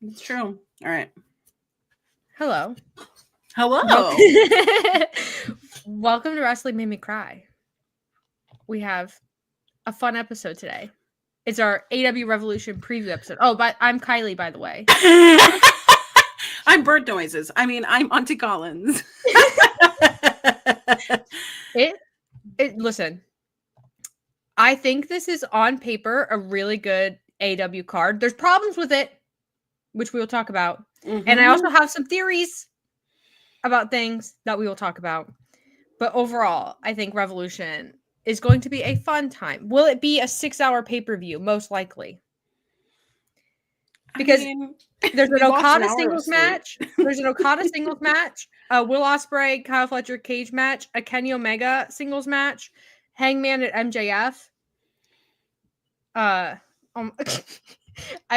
It's true. All right. Hello. Welcome to Wrestling Made Me Cry. We have a fun episode today. It's our AEW Revolution preview episode. Oh, but I'm Kiley, by the way. I'm Bird Noises. I mean, I'm Auntie Collins. Listen, I think this is on paper a really good AEW card. There's problems with it, which we will talk about. Mm-hmm. And I also have some theories about things that we will talk about. But overall, I think Revolution is going to be a fun time. Will it be a 6-hour pay-per-view? Most likely. Because there's an Okada singles match. There's an Okada singles match. A Will Ospreay, Kyle Fletcher cage match. A Kenny Omega singles match. Hangman at MJF. I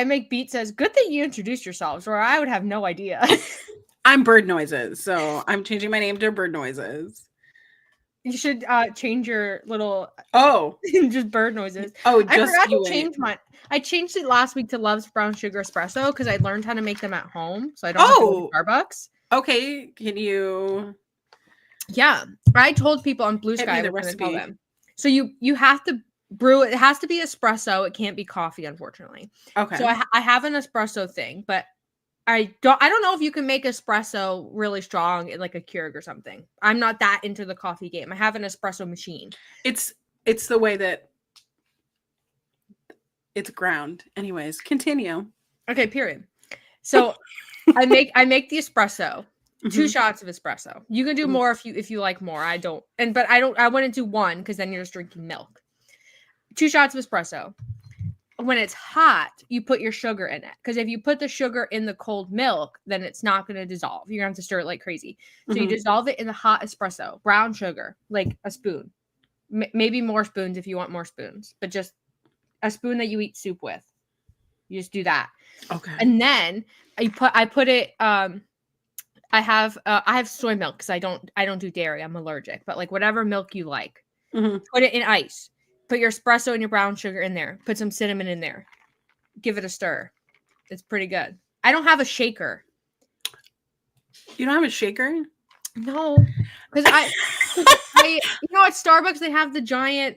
make Beat says, good that you introduced yourselves, or I would have no idea. I'm Bird Noises, so I'm changing my name to Bird Noises. You should change your little just Bird Noises. Oh, just I forgot to change mine. I changed it last week to Love's Brown Sugar Espresso because I learned how to make them at home, so I don't have to go to Starbucks. Okay, can you? Yeah, I told people on Blue Sky I was going to tell them. So you have to brew it. It has to be espresso. It can't be coffee, unfortunately. Okay. So I have an espresso thing, but I don't know if you can make espresso really strong in like a Keurig or something. I'm not that into the coffee game. I have an espresso machine. It's the way that it's ground. Anyways, continue. Okay, period. So I make the espresso. 2 shots of espresso. You can do more if you like more. I wouldn't do 1 because then you're just drinking milk. 2 shots of espresso. When it's hot, you put your sugar in it. Because if you put the sugar in the cold milk, then it's not going to dissolve. You're going to have to stir it like crazy. So you dissolve it in the hot espresso. Brown sugar, like a spoon. Maybe more spoons if you want more spoons. But just a spoon that you eat soup with. You just do that. Okay. And then I put it... I have soy milk because I don't do dairy. I'm allergic. But like whatever milk you like. Put it in ice. Put your espresso and your brown sugar in there. Put some cinnamon in there. Give it a stir. It's pretty good. I don't have a shaker. You don't have a shaker? No. Because I at Starbucks they have the giant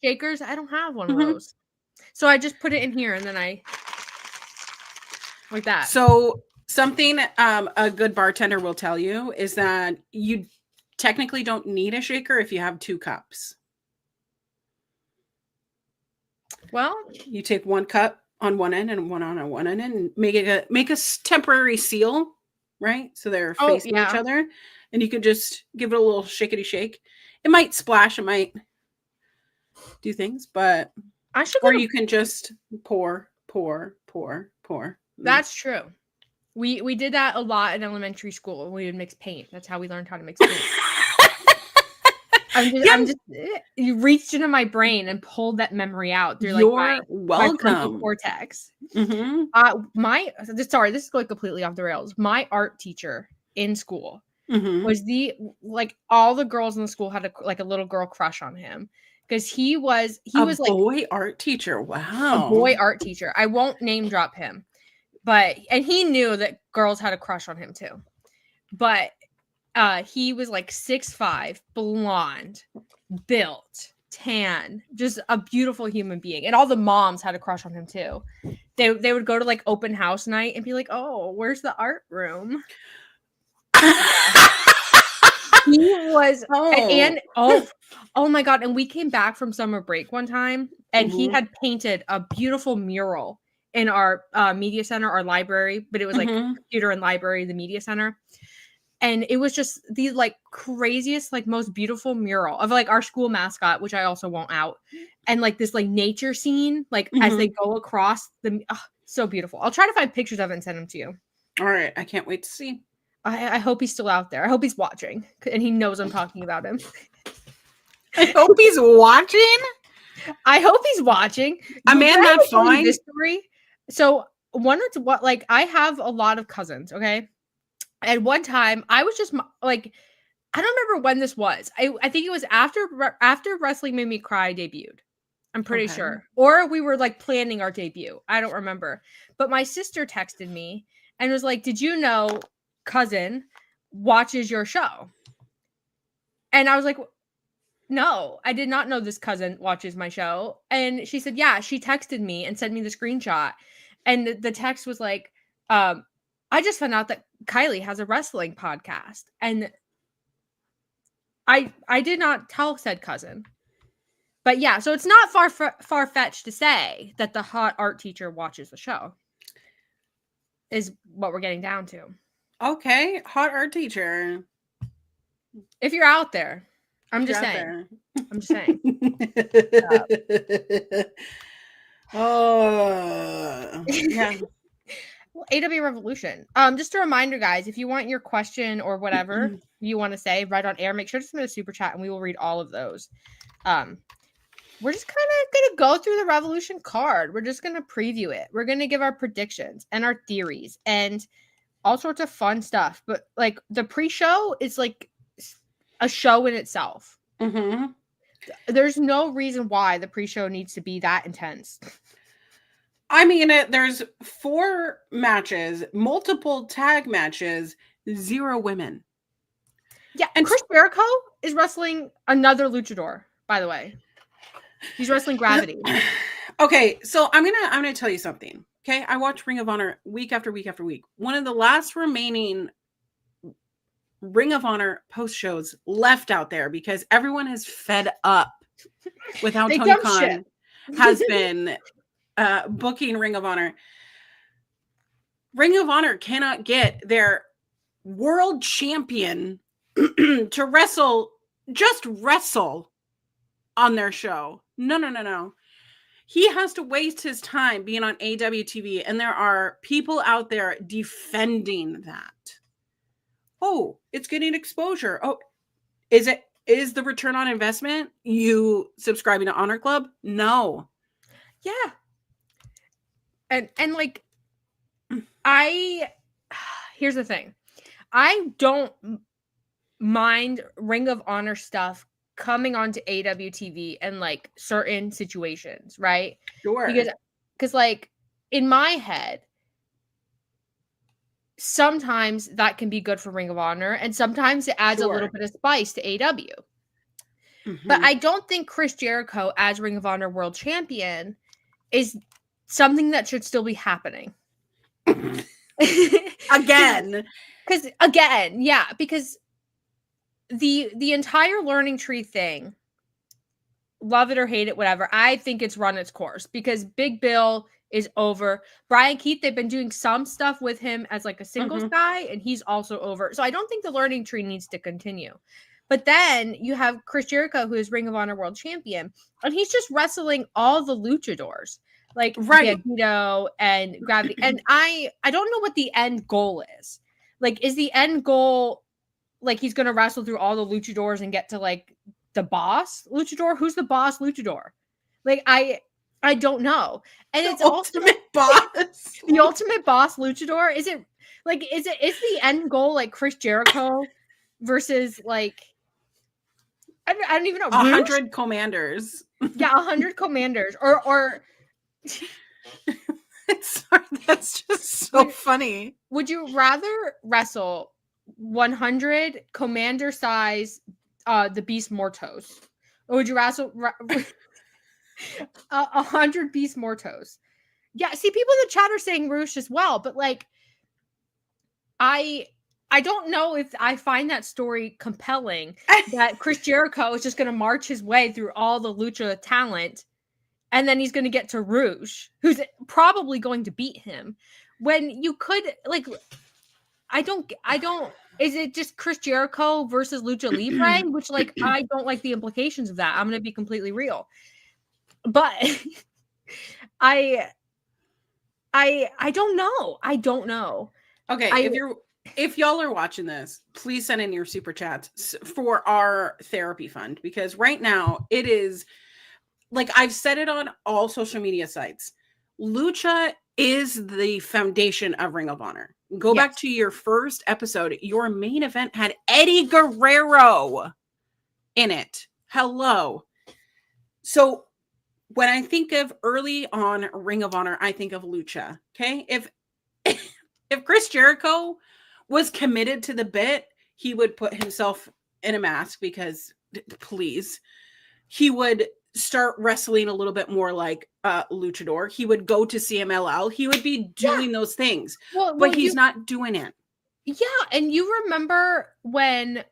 shakers. I don't have one of those. So I just put it in here and then I like that. So something a good bartender will tell you is that you technically don't need a shaker if you have 2 cups. Well, you take 1 cup on one end and 1 on one end and make a temporary seal, right? So they're facing each other, and you can just give it a little shakety shake. It might splash, it might do things, but you can just pour. That's true. We did that a lot in elementary school. We would mix paint. That's how we learned how to mix paint. You reached into my brain and pulled that memory out through my frontal cortex. This is going completely off the rails. My art teacher in school was all the girls in the school had a little girl crush on him because he was a boy art teacher. Wow, a boy art teacher. I won't name drop him, and he knew that girls had a crush on him too, but. He was like 6'5", blonde, built, tan, just a beautiful human being. And all the moms had a crush on him too. They would go to like open house night and be like, "Oh, where's the art room?" He was oh my god! And we came back from summer break one time, and he had painted a beautiful mural in our media center, our library, but it was like computer and library, the media center. And it was just the like craziest, like most beautiful mural of like our school mascot, which I also won't out. And like this like nature scene, like as they go across so beautiful. I'll try to find pictures of it and send them to you. All right. I can't wait to see. I hope he's still out there. I hope he's watching and he knows I'm talking about him. I hope he's watching. I hope he's watching. A man that's fine. This story. So I have a lot of cousins. Okay. At one time, I was just like, I don't remember when this was. I think it was after Wrestling Made Me Cry debuted. I'm pretty sure. Or we were like planning our debut. I don't remember. But my sister texted me and was like, "Did you know cousin watches your show?" And I was like, "No, I did not know this cousin watches my show." And she said, "Yeah, she texted me and sent me the screenshot." And the text was like, "I just found out that Kiley has a wrestling podcast." And I did not tell said cousin. But yeah, so it's not far-fetched to say that the hot art teacher watches the show. Is what we're getting down to. Okay, hot art teacher. If you're out there, I'm just saying. I'm just saying. Oh, yeah. Well, AW Revolution. Just a reminder, guys, if you want your question or whatever you want to say right on air, make sure to submit a super chat and we will read all of those. We're just kind of going to go through the Revolution card. We're just going to preview it. We're going to give our predictions and our theories and all sorts of fun stuff. But like the pre-show is like a show in itself. Mm-hmm. There's no reason why the pre-show needs to be that intense. I mean, there's 4 matches, multiple tag matches, 0 women. Yeah, and Chris Jericho is wrestling another luchador, by the way. He's wrestling Gravity. Okay, so I'm gonna tell you something. Okay, I watch Ring of Honor week after week after week. One of the last remaining Ring of Honor post shows left out there because everyone is fed up with how Tony Khan has been booking Ring of Honor. Ring of Honor cannot get their world champion to wrestle on their show. No. He has to waste his time being on AWTV, and there are people out there defending that. Oh, it's getting exposure. Oh, is the return on investment you subscribing to Honor Club? No. Yeah. And like here's the thing. I don't mind Ring of Honor stuff coming onto AWTV and like certain situations, right? Sure. Because like in my head, sometimes that can be good for Ring of Honor, and sometimes it adds a little bit of spice to AW. Mm-hmm. But I don't think Chris Jericho as Ring of Honor World Champion is something that should still be happening. Again. Because the entire learning tree thing, love it or hate it, whatever, I think it's run its course because Big Bill is over. Brian Keith, they've been doing some stuff with him as like a singles guy, and he's also over. So I don't think the learning tree needs to continue. But then you have Chris Jericho, who is Ring of Honor World Champion, and he's just wrestling all the luchadors, like Bandito and Gravity. And I don't know what the end goal is. Like, is the end goal like he's going to wrestle through all the luchadors and get to like the boss luchador? Who's the boss luchador? Like, I don't know. And it's ultimate boss. The ultimate boss luchador. Is the end goal like Chris Jericho versus like, I don't even know. 100 commanders. Yeah, 100 commanders. Or Sorry, that's just so funny. Would you rather wrestle 100 commander size the Beast Mortos, or would you wrestle 100 Beast Mortos? Yeah, see, people in the chat are saying Roosh as well, but like I don't know if I find that story compelling that Chris Jericho is just going to march his way through all the lucha talent and then he's going to get to Roosh, who's probably going to beat him, when you could like I don't is it just Chris Jericho versus Lucha Libre, which like I don't like the implications of that. I'm going to be completely real. But I don't know. I don't know. Okay, if y'all are watching this, please send in your super chats for our therapy fund, because right now it is like I've said it on all social media sites. Lucha is the foundation of Ring of Honor. Go back to your first episode. Your main event had Eddie Guerrero in it. Hello. So when I think of early on Ring of Honor, I think of lucha. Okay. If Chris Jericho was committed to the bit, he would put himself in a mask because please, he would start wrestling a little bit more like luchador. He would go to CMLL. He would be doing those things, but he's not doing it. Yeah. And you remember when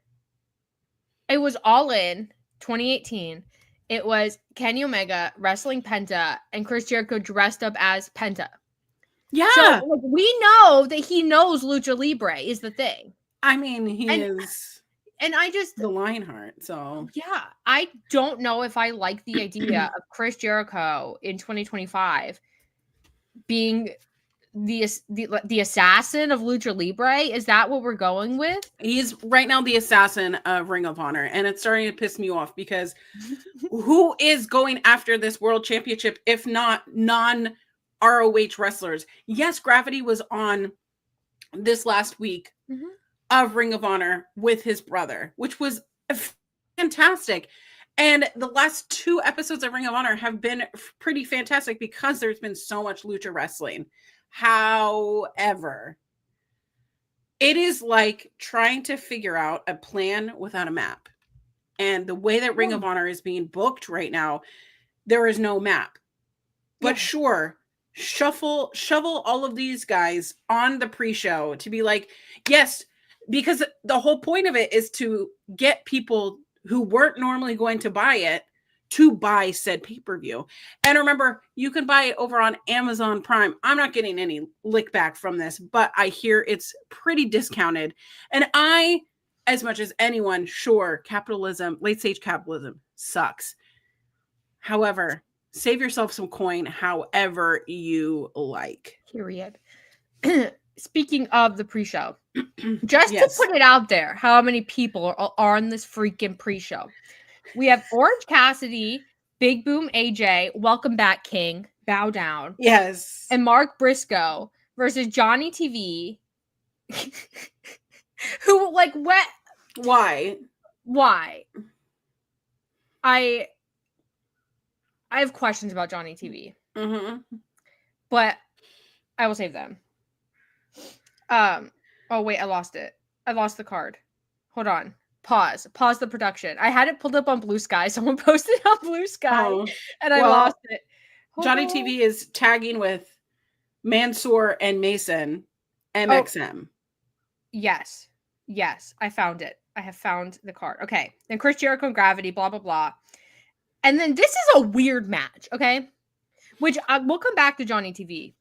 it was All In 2018, it was Kenny Omega wrestling Penta and Chris Jericho dressed up as Penta. Yeah. So like, we know that he knows Lucha Libre is the thing. I mean, he is. And I just. The Lionheart, so. Yeah. I don't know if I like the idea of Chris Jericho in 2025 being the assassin of Lucha Libre. Is that what we're going with? He's right now the assassin of Ring of Honor, and it's starting to piss me off because who is going after this world championship if not non-ROH wrestlers? Yes, Gravity was on this last week of Ring of Honor with his brother, which was fantastic. And the last 2 episodes of Ring of Honor have been pretty fantastic because there's been so much lucha wrestling. However, it is like trying to figure out a plan without a map. And the way that Ring of Honor is being booked right now, there is no map. But sure, shovel all of these guys on the pre-show to be like, yes, because the whole point of it is to get people who weren't normally going to buy it to buy said pay-per-view. And remember, you can buy it over on Amazon Prime. I'm not getting any lick back from this, but I hear it's pretty discounted. And I, as much as anyone, sure, capitalism, late-stage capitalism sucks. However, save yourself some coin however you like. Period. Speaking of the pre-show, just to put it out there, how many people are on this freaking pre-show? We have Orange Cassidy, Big Boom AJ, Welcome Back King, Bow Down. Yes. And Mark Briscoe versus Johnny TV. Who, like, what? Why? I have questions about Johnny TV. But I will save them. Oh, wait, I lost it. I lost the card. Hold on. Pause the production. I had it pulled up on Blue Sky. Someone posted on Blue Sky and I lost it. Johnny TV is tagging with Mansoor and Mason MXM. Yes. I found it. I have found the card. Okay. Then Chris Jericho and Gravity, blah, blah, blah. And then this is a weird match. Okay. Which we'll come back to Johnny TV.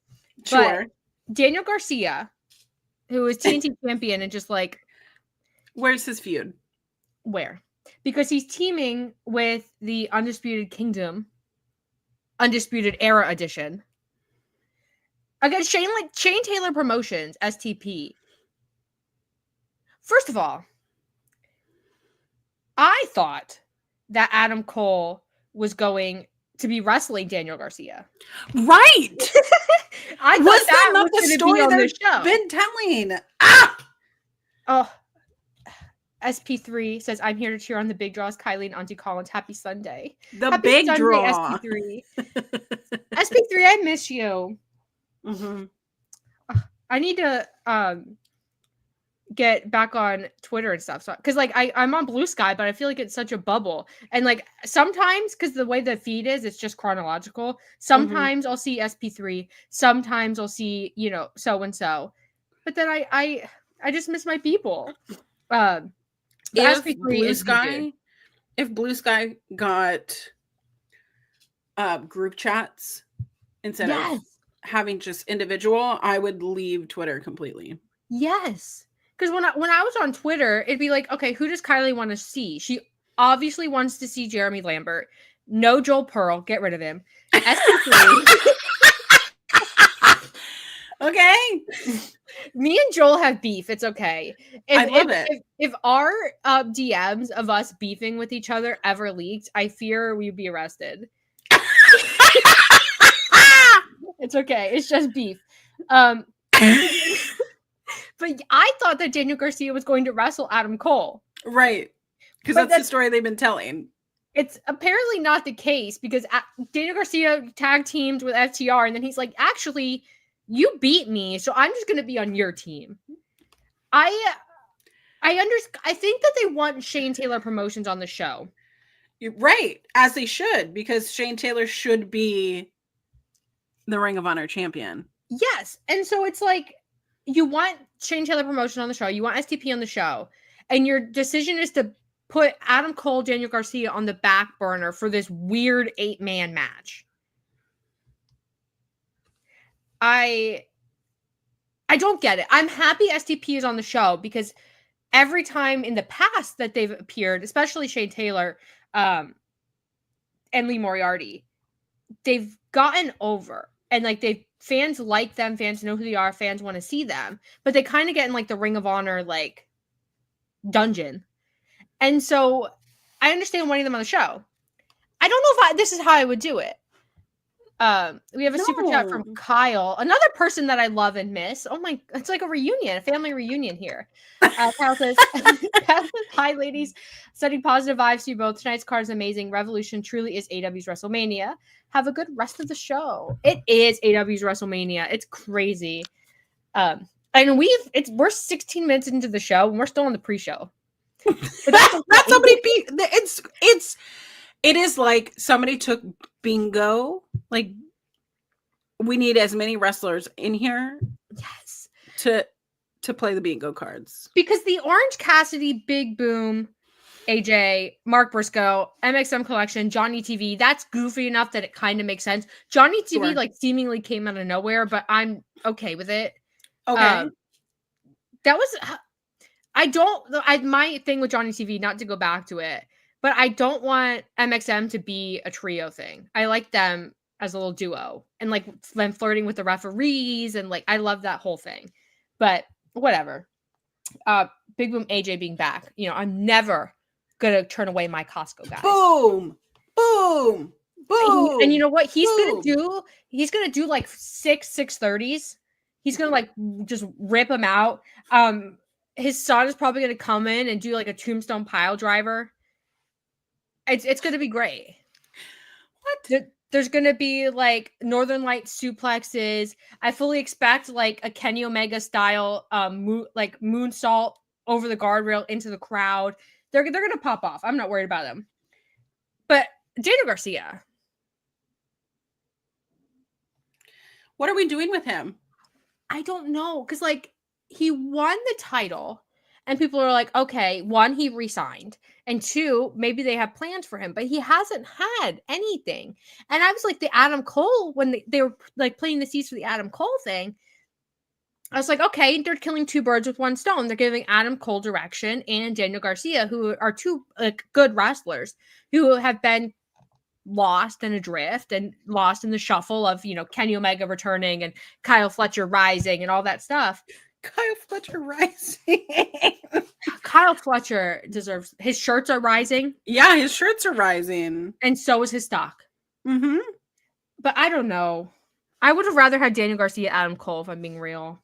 Sure. But Daniel Garcia, who is TNT champion and just like. Where's his feud? Where? Because he's teaming with the Undisputed Kingdom, Undisputed Era Edition, against Shane Taylor Promotions, STP. First of all, I thought that Adam Cole was going to be wrestling Daniel Garcia. Right. I thought that not was the story they've been telling. Oh. SP3 says, I'm here to cheer on the big draws, Kylie and Auntie Collins. Happy Sunday. Happy big Sunday, draw. SP3. SP3, I miss you. I need to get back on Twitter and stuff. So, because like I'm on Blue Sky, but I feel like it's such a bubble. And like sometimes, because the way the feed is, it's just chronological. Sometimes I'll see SP3. Sometimes I'll see, so-and-so. But then I just miss my people. If Blue Sky got group chats instead of having just individual, I would leave Twitter completely. Yes. Because when I was on Twitter, it'd be like, okay, who does Kylie want to see? She obviously wants to see Jeremy Lambert. No Joel Pearl. Get rid of him. SP3. Okay. Me and Joel have beef. It's okay. I love it. If our DMs of us beefing with each other ever leaked, I fear we'd be arrested. It's okay. It's just beef. But I thought that Daniel Garcia was going to wrestle Adam Cole. Right. Because that's the story they've been telling. It's apparently not the case because Daniel Garcia tag teamed with FTR, and then he's like, actually, you beat me, so I'm just going to be on your team. I think that they want Shane Taylor Promotions on the show. You're right, as they should, because Shane Taylor should be the Ring of Honor champion. Yes, and so it's like, you want Shane Taylor Promotion on the show, you want STP on the show, and your decision is to put Adam Cole, Daniel Garcia on the back burner for this weird 8-man match. I don't get it. I'm happy STP is on the show because every time in the past that they've appeared, especially Shane Taylor and Lee Moriarty, they've gotten over. And like fans like them, fans know who they are, fans want to see them, but they kind of get in like the Ring of Honor like dungeon. And so I understand wanting them on the show. I don't know if this is how I would do it. We have a super chat from Kyle, another person that I love and miss. Oh my, it's like a reunion, a family reunion here. Kyle says, hi ladies, sending positive vibes to you both. Tonight's card is amazing. Revolution truly is AEW's WrestleMania. Have a good rest of the show. It is AEW's WrestleMania. It's crazy. And we're 16 minutes into the show and we're still on the pre-show. Not somebody beat it is like somebody took bingo. Like, we need as many wrestlers in here, yes, to play the bingo cards. Because the Orange Cassidy, Big Boom, AJ, Mark Briscoe, MXM Collection, Johnny TV, that's goofy enough that it kind of makes sense. Johnny TV like seemingly came out of nowhere, but I'm okay with it. Okay. That was my thing with Johnny TV, not to go back to it, but I don't want MXM to be a trio thing. I like them as a little duo and like them flirting with the referees and like I love that whole thing. But whatever. Big Boom AJ being back. You know, I'm never gonna turn away my Costco guys. Boom, boom, boom. And you know what he's gonna do? He's gonna do like 630s. He's gonna like just rip them out. His son is probably gonna come in and do like a tombstone pile driver. It's gonna be great. What? There's gonna be like Northern Light suplexes. I fully expect like a Kenny Omega style moonsault over the guardrail into the crowd. They're gonna pop off. I'm not worried about them. But Daniel Garcia, what are we doing with him? I don't know, because like he won the title and people are like, okay, one, he resigned, and two, maybe they have plans for him, but he hasn't had anything. And I was like, the Adam Cole, when they were like playing the seeds for the Adam Cole thing, I was like, okay, they're killing two birds with one stone. They're giving Adam Cole direction and Daniel Garcia, who are two like good wrestlers who have been lost and adrift and lost in the shuffle of, you know, Kenny Omega returning and Kyle Fletcher rising and all that stuff. Kyle Fletcher rising. Kyle Fletcher deserves, his shirts are rising. Yeah, his shirts are rising. And so is his stock. Mm-hmm. But I don't know. I would have rather had Daniel Garcia, Adam Cole, if I'm being real.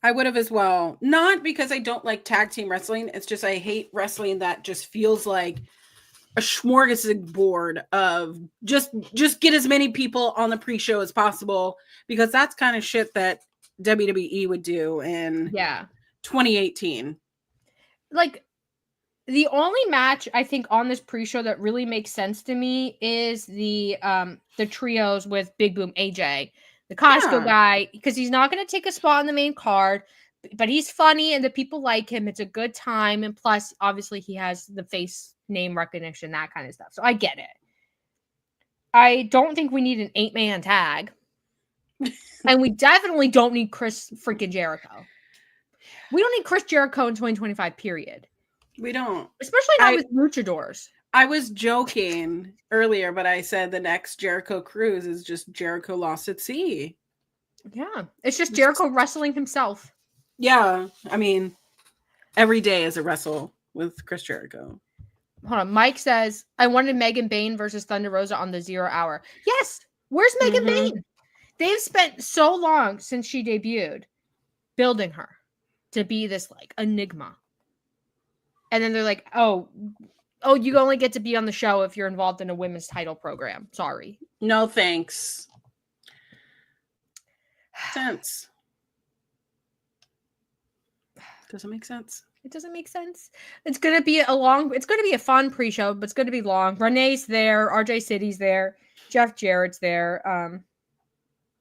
I would have as well. Not because I don't like tag team wrestling. It's just I hate wrestling that just feels like a smorgasbord of just get as many people on the pre-show as possible, because that's kind of shit that WWE would do in 2018. Like, the only match I think on this pre-show that really makes sense to me is the trios with Big Boom AJ, the Costco guy, because he's not going to take a spot on the main card, but he's funny and the people like him. It's a good time, and plus, obviously, he has the face name recognition, that kind of stuff. So I get it. I don't think we need an 8-man tag. And we definitely don't need Chris freaking Jericho. We don't need Chris Jericho in 2025, period. We don't. Especially not with luchadors. I was joking earlier, but I said the next Jericho cruise is just Jericho Lost at Sea. Yeah. It's just Jericho wrestling himself. Yeah. I mean, every day is a wrestle with Chris Jericho. Hold on. Mike says, I wanted Megan Bayne versus Thunder Rosa on the 0 hour. Yes. Where's Megan Bayne? They've spent so long since she debuted building her to be this like enigma. And then they're like, oh, oh, you only get to be on the show if you're involved in a women's title program. Sorry. No thanks. Sense. Doesn't make sense. It doesn't make sense. It's gonna be a fun pre-show, but it's gonna be long. Renee's there, RJ City's there, Jeff Jarrett's there,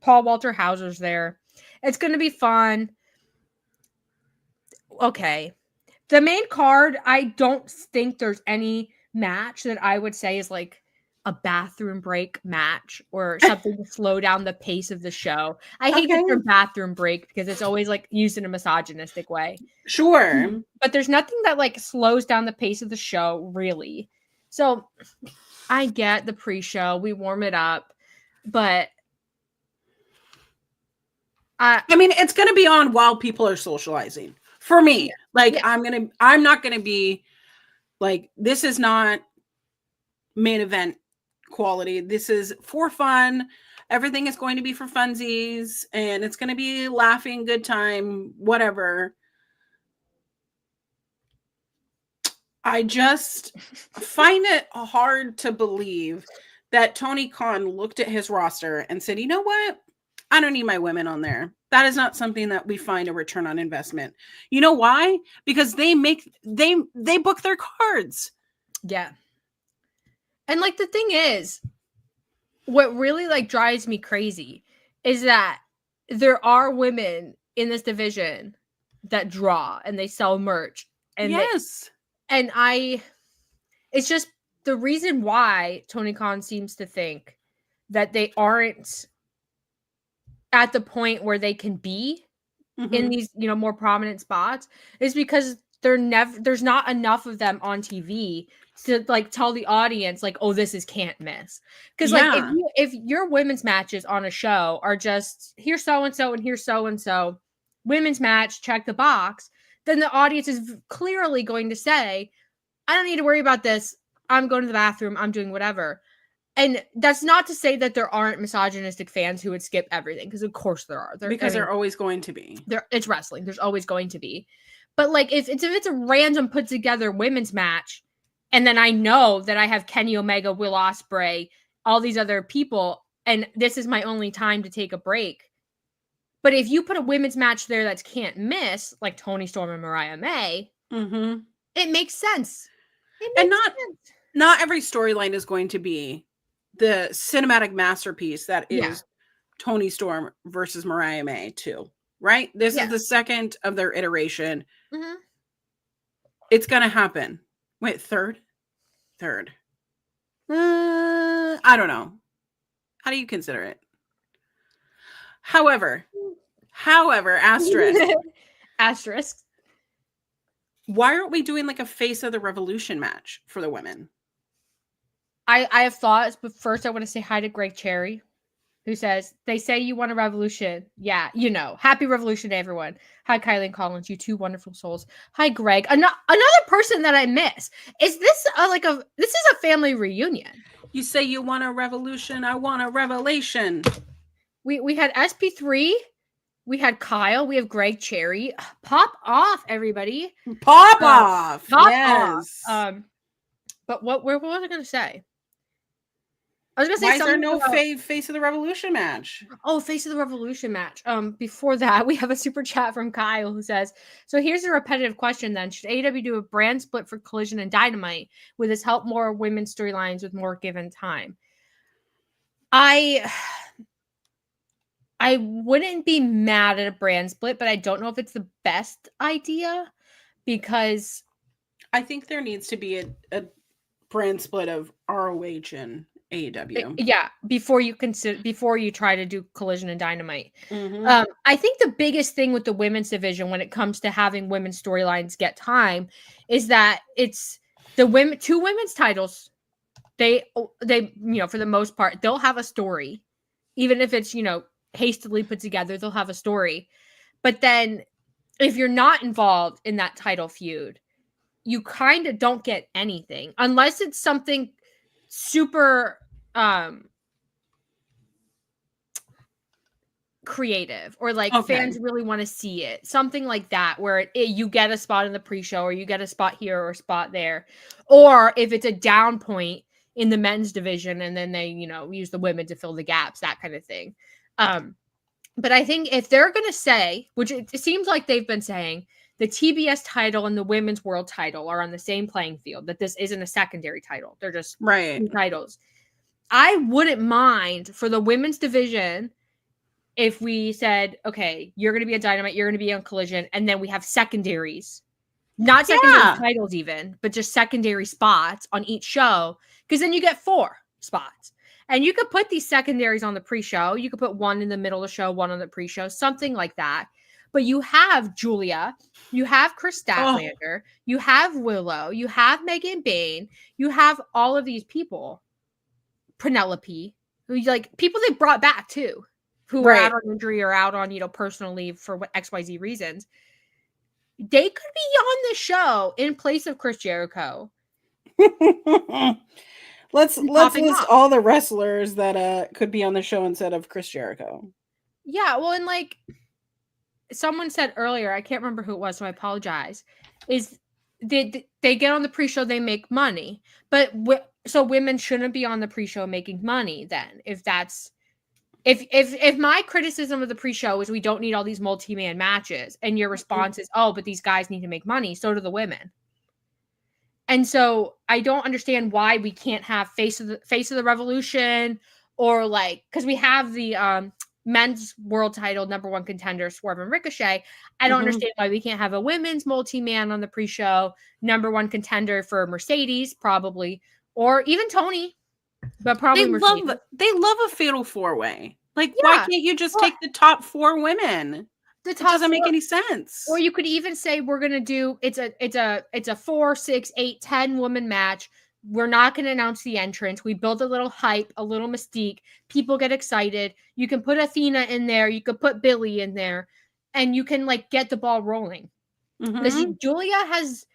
Paul Walter Hauser's there. It's gonna be fun. Okay. The main card, I don't think there's any match that I would say is like a bathroom break match or something to slow down the pace of the show. I hate the term bathroom break because it's always like used in a misogynistic way. Sure. But there's nothing that like slows down the pace of the show, really. So I get the pre-show, we warm it up, but I mean, it's going to be on while people are socializing. For me, like I'm not going to be like, this is not main event quality. This is for fun. Everything is going to be for funsies and it's going to be laughing, good time, whatever. I just find it hard to believe that Tony Khan looked at his roster and said, you know what? I don't need my women on there. That is not something that we find a return on investment. You know why? Because they book their cards. Yeah. And like the thing is, what really like drives me crazy is that there are women in this division that draw and they sell merch. And yes. It's just the reason why Tony Khan seems to think that they aren't at the point where they can be in these, more prominent spots is because there's not enough of them on TV to like tell the audience like, oh, this is can't miss. Because like if your women's matches on a show are just here's so-and-so and here's so-and-so, women's match, check the box, then the audience is clearly going to say, I don't need to worry about this. I'm going to the bathroom. I'm doing whatever. And that's not to say that there aren't misogynistic fans who would skip everything, because of course there are. They're always going to be. It's wrestling. There's always going to be. But like if it's a random put together women's match, and then I know that I have Kenny Omega, Will Ospreay, all these other people, and this is my only time to take a break. But if you put a women's match there that can't miss, like Toni Storm and Mariah May, it makes sense. Not every storyline is going to be the cinematic masterpiece that is Toni Storm versus Mariah May too, right? This is the second of their iteration. It's gonna happen. Wait, third. I don't know. How do you consider it? However, asterisk. Why aren't we doing like a Face of the Revolution match for the women? I have thoughts, but first I want to say hi to Greg Cherry, who says, they say you want a revolution. Yeah, happy revolution to everyone. Hi, Kylie and Collins, you two wonderful souls. Hi, Greg. Another person that I miss. Is this this is a family reunion? You say you want a revolution. I want a revelation. We had SP3. We had Kyle. We have Greg Cherry. Pop off, everybody. Pop off. Yes. But where was I going to say? I was going to say, why is there no Face of the Revolution match? Oh, Face of the Revolution match. Before that, we have a super chat from Kyle who says, so here's a repetitive question then. Should AEW do a brand split for Collision and Dynamite? Would this help more women's storylines with more given time? I wouldn't be mad at a brand split, but I don't know if it's the best idea, because I think there needs to be a brand split of ROH and AEW. Yeah, before you try to do Collision and Dynamite. I think the biggest thing with the women's division when it comes to having women's storylines get time is that it's the two women's titles. They for the most part, they'll have a story, even if it's hastily put together. They'll have a story, but then if you're not involved in that title feud, you kind of don't get anything unless it's something super creative, or like fans really want to see it, something like that, where you get a spot in the pre-show, or you get a spot here or a spot there, or if it's a down point in the men's division and then they, you know, use the women to fill the gaps, that kind of thing. But I think if they're going to say, which it seems like they've been saying, the TBS title and the women's world title are on the same playing field, that this isn't a secondary title, they're just two titles. I wouldn't mind for the women's division if we said, okay, you're going to be a Dynamite, you're going to be on Collision, and then we have secondaries. Not secondary titles even, but just secondary spots on each show, because then you get 4 spots. And you could put these secondaries on the pre-show. You could put one in the middle of the show, one on the pre-show, something like that. But you have Julia, you have Chris Statlander, you have Willow, you have Megan Bayne, you have all of these people. Penelope, who, like, people they brought back too, who were out on injury or out on, you know, personal leave for XYZ reasons. They could be on the show in place of Chris Jericho. Let's list all the wrestlers that could be on the show instead of Chris Jericho. Yeah, well, and like someone said earlier, I can't remember who it was, so I apologize, is they get on the pre-show, they make money. But so women shouldn't be on the pre-show making money then, if that's if my criticism of the pre-show is we don't need all these multi-man matches, and your response is, oh, but these guys need to make money, so do the women. And so I don't understand why we can't have face of the Revolution, or like, because we have the men's world title #1 contender Swerve and Ricochet. I don't understand why we can't have a women's multi-man on the pre-show #1 contender for Mercedes, probably, or even Toni. But probably they love a fatal 4-way. Like, why can't you just take the top 4 women? It doesn't make any sense. Or you could even say we're gonna do it's a 4, 6, 8, 10 woman match. We're not gonna announce the entrance. We build a little hype, a little mystique. People get excited. You can put Athena in there. You could put Billy in there, and you can like get the ball rolling. Because Julia's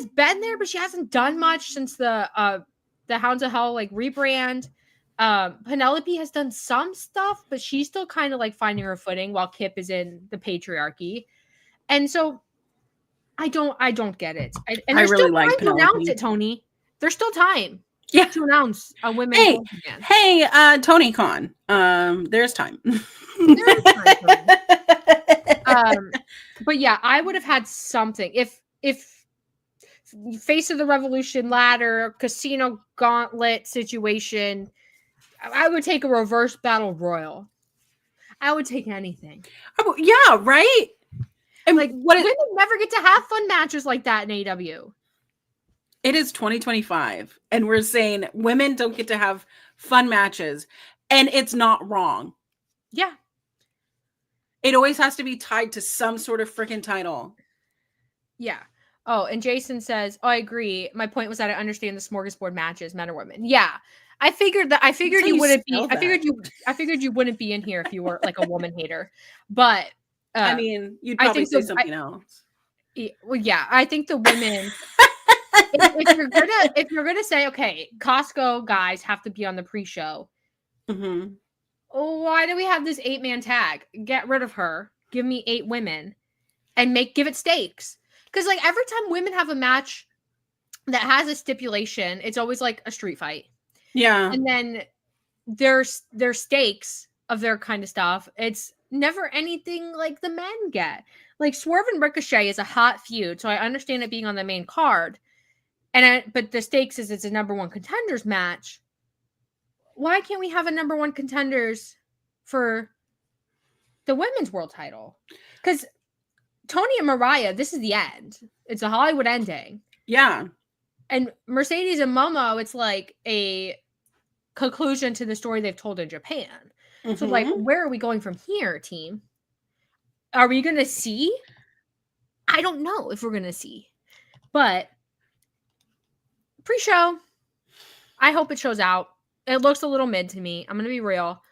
been there, but she hasn't done much since the Hounds of Hell like rebrand. Penelope has done some stuff, but she's still kind of like finding her footing while Kip is in the patriarchy. And so I don't get it. And there's still time to announce it, Tony. There's still time. Yeah, to announce a women's man. Hey, Tony Khan. There's time. There is time. But yeah, I would have had something if Face of the Revolution ladder, casino gauntlet situation. I would take a reverse battle royal. I would take anything. Oh, yeah, right? And like, women never get to have fun matches like that in AEW. It is 2025, and we're saying women don't get to have fun matches, and it's not wrong. Yeah. It always has to be tied to some sort of freaking title. Yeah. Oh, and Jason says, "Oh, I agree. My point was that I understand the smorgasbord matches, men or women." Yeah. I figured you wouldn't be. I figured you wouldn't be in here if you were like a woman hater. But I mean, you'd probably say something else. Well, yeah, I think the women. if you're gonna say, okay, Costco guys have to be on the pre-show. Why do we have this 8-man tag? Get rid of her. Give me 8 women, and give it stakes. Because like every time women have a match that has a stipulation, it's always like a street fight. Yeah. And then there's stakes of their kind of stuff. It's never anything like the men get. Like Swerve and Ricochet is a hot feud, so I understand it being on the main card. But the stakes is it's a #1 contenders match. Why can't we have a #1 contenders for the women's world title? Because Toni and Mariah, this is the end. It's a Hollywood ending. Yeah. And Mercedes and Momo, it's like a conclusion to the story they've told in Japan. So like, where are we going from here, team? Are we going to see? I don't know if we're going to see. But pre-show, I hope it shows out. It looks a little mid to me. I'm going to be real.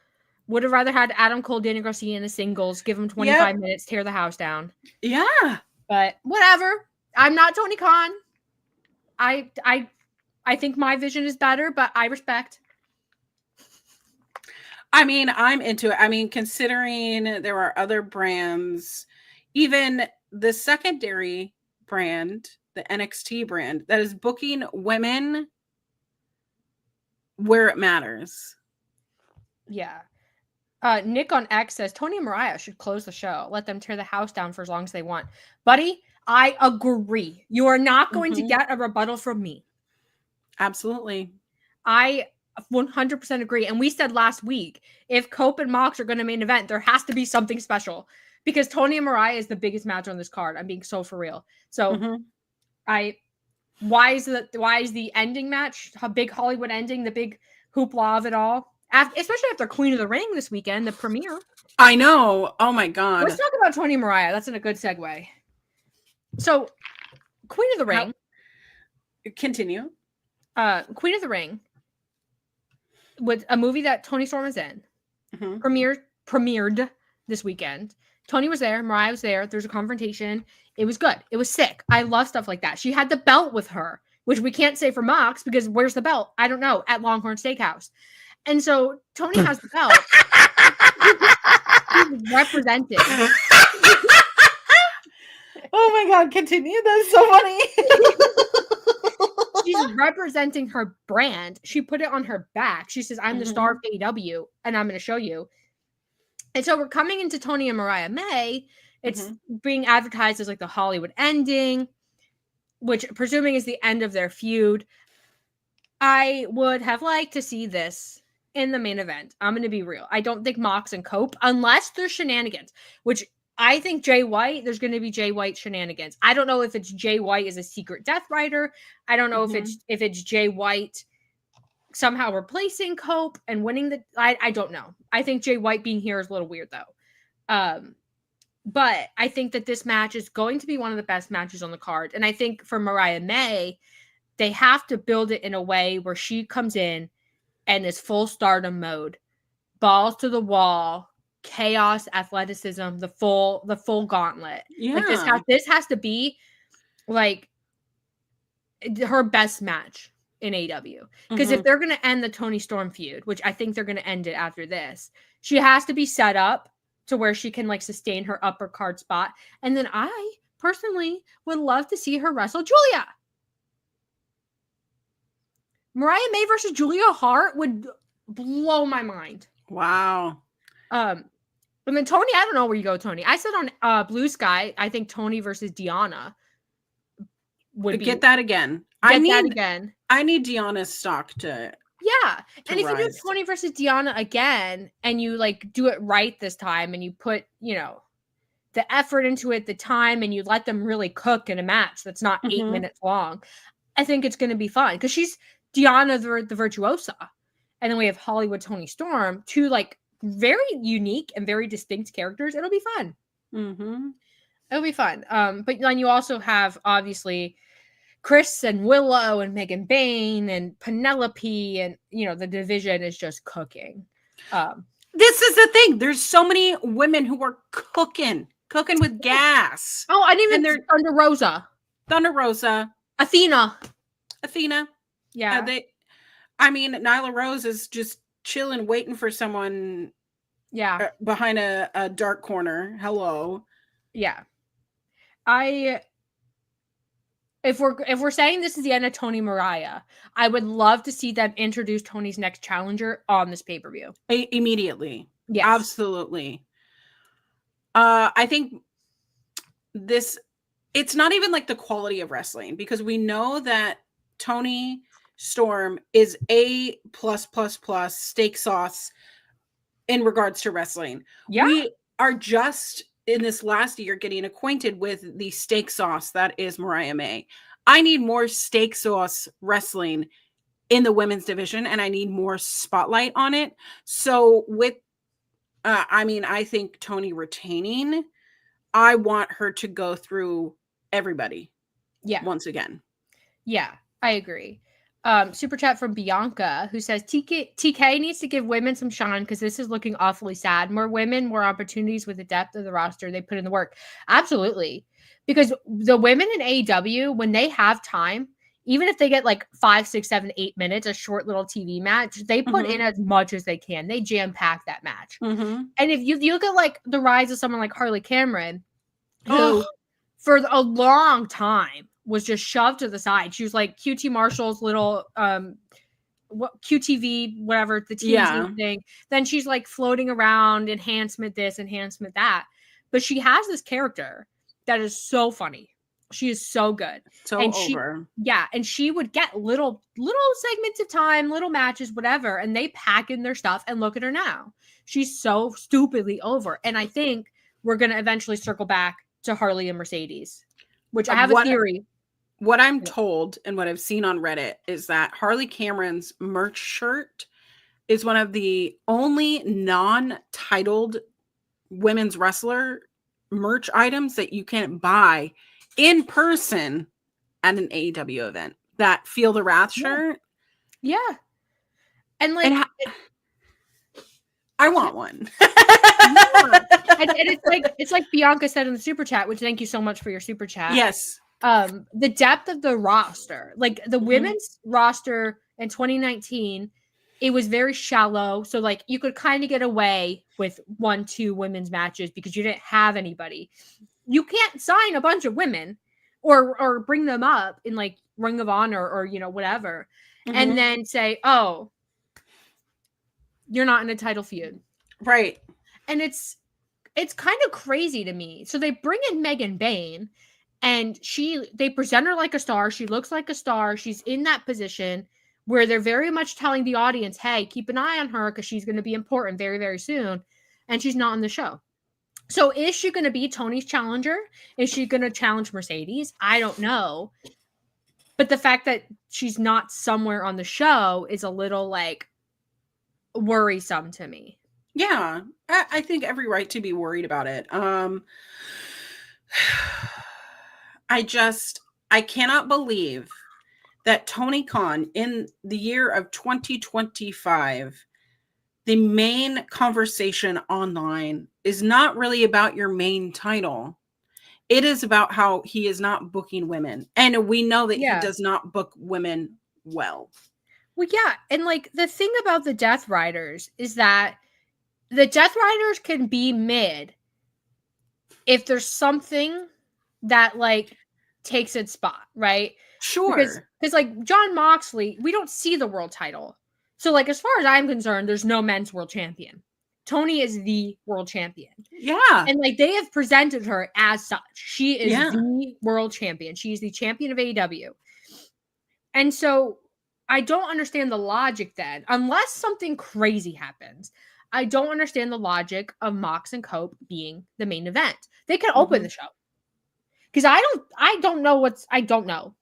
Would have rather had Adam Cole, Daniel Garcia in the singles, give him 25 minutes, tear the house down. Yeah. But whatever. I'm not Tony Khan. I think my vision is better, but I respect. I mean, I'm into it. I mean, considering there are other brands, even the secondary brand, the NXT brand, that is booking women where it matters. Yeah. Nick on X says Toni and Mariah should close the show. Let them tear the house down for as long as they want. Buddy, I agree. You are not going to get a rebuttal from me. Absolutely. I 100% agree. And we said last week, if Cope and Mox are going to main event, there has to be something special because Toni and Mariah is the biggest match on this card. I'm being so for real. So why is the ending match, a big Hollywood ending, the big hoopla of it all? Especially after Queen of the Ring this weekend, the premiere. I know. Oh my God. Let's talk about Toni and Mariah. That's a good segue. So, Queen of the Ring. Continue. Queen of the Ring, with a movie that Toni Storm is in, premiered this weekend. Toni was there. Mariah was there. There's a confrontation. It was good. It was sick. I love stuff like that. She had the belt with her, which we can't say for Mox because where's the belt? I don't know. At Longhorn Steakhouse. And so Toni has the belt. She's represented. Oh my God, continue. That's so funny. She's representing her brand. She put it on her back. She says, I'm the star of AEW, and I'm going to show you. And so we're coming into Toni and Mariah May. It's being advertised as like the Hollywood ending, which presuming is the end of their feud. I would have liked to see this in the main event. I'm going to be real. I don't think Mox and Cope, unless there's shenanigans, which I think Jay White, there's going to be Jay White shenanigans. I don't know if it's Jay White as a secret Death Rider. I don't know if it's Jay White somehow replacing Cope and winning the. I don't know. I think Jay White being here is a little weird though. But I think that this match is going to be one of the best matches on the card. And I think for Mariah May, they have to build it in a way where she comes in and is full stardom mode, balls to the wall, chaos, athleticism, the full gauntlet. Yeah. Like this has to be like her best match in AEW. Because if they're going to end the Toni Storm feud, which I think they're going to end it after this, she has to be set up to where she can like sustain her upper card spot. And then I personally would love to see her wrestle Julia. Mariah May versus Julia Hart would blow my mind. Wow. And then Toni, I don't know where you go, Toni. I said on Blue Sky, I think Toni versus Deonna would be. Get that again. I need Deonna's stock to. Yeah. And if you do Toni versus Deonna again and you like do it right this time and you put, the effort into it, the time, and you let them really cook in a match that's not 8 minutes long, I think it's going to be fun because she's Deonna the Virtuosa. And then we have Hollywood Toni Storm, two like very unique and very distinct characters. It'll be fun. It'll be fun. But then you also have obviously Chris and Willow and Megan Bain and Penelope, and the division is just cooking. This is the thing. There's so many women who are cooking with gas. Oh, I didn't even. Thunder Rosa, Athena. Yeah. Nyla Rose is just chilling, waiting for someone. Yeah. Behind a dark corner. Hello. Yeah. If we're saying this is the end of Toni Mariah, I would love to see them introduce Toni's next challenger on this pay-per-view. Immediately. Yes. Absolutely. I think it's not even like the quality of wrestling because we know that Toni Storm is A+++ steak sauce in regards to wrestling. Yeah. We are just in this last year getting acquainted with the steak sauce that is Mariah May. I need more steak sauce wrestling in the women's division, and I need more spotlight on it. So with, I think Toni retaining, I want her to go through everybody. Yeah. Once again. Yeah, I agree. Super chat from Bianca, who says TK needs to give women some shine because this is looking awfully sad. More women, more opportunities with the depth of the roster. They put in the work. Absolutely. Because the women in AEW, when they have time, even if they get like 5, 6, 7, 8 minutes, a short little TV match, they put in as much as they can. They jam pack that match. And if you look at like the rise of someone like Harley Cameron, who for a long time was just shoved to the side. She was like QT Marshall's little QTV, whatever, the TNT thing. Then she's like floating around, enhancement this, enhancement that. But she has this character that is so funny. She is so good. So and over. And she would get little segments of time, little matches, whatever, and they pack in their stuff, and look at her now. She's so stupidly over. And I think we're going to eventually circle back to Harley and Mercedes, which I have a theory. What I'm told and what I've seen on Reddit is that Harley Cameron's merch shirt is one of the only non-titled women's wrestler merch items that you can buy in person at an AEW event. That Feel the Wrath shirt. Yeah. And like, I want one. and it's like Bianca said in the super chat, which thank you so much for your super chat. Yes. The depth of the roster, like the women's roster in 2019, it was very shallow. So like you could kind of get away with 1-2 women's matches because you didn't have anybody. You can't sign a bunch of women or bring them up in like Ring of Honor or whatever, and then say, oh, you're not in a title feud. Right. And it's kind of crazy to me. So they bring in Megan Bayne, and they present her like a star. She looks like a star. She's in that position where they're very much telling the audience, hey, keep an eye on her because she's going to be important very, very soon. And she's not on the show. So is she going to be Toni's challenger? Is she going to challenge Mercedes? I don't know. But the fact that she's not somewhere on the show is a little like worrisome to me. Yeah, I think every right to be worried about it. I cannot believe that Tony Khan in the year of 2025, the main conversation online is not really about your main title. It is about how he is not booking women. And we know that he does not book women well. Well, yeah. And like the thing about the Death Riders is that the Death Riders can be mid if there's something that like takes its spot, right? Sure. Because like Jon Moxley, we don't see the world title. So like as far as I'm concerned, there's no men's world champion. Toni is the world champion. Yeah. And like they have presented her as such. She is the world champion. She's the champion of AEW. And so I don't understand the logic then, unless something crazy happens. I don't understand the logic of Mox and Cope being the main event. They can open the show. Because I don't know.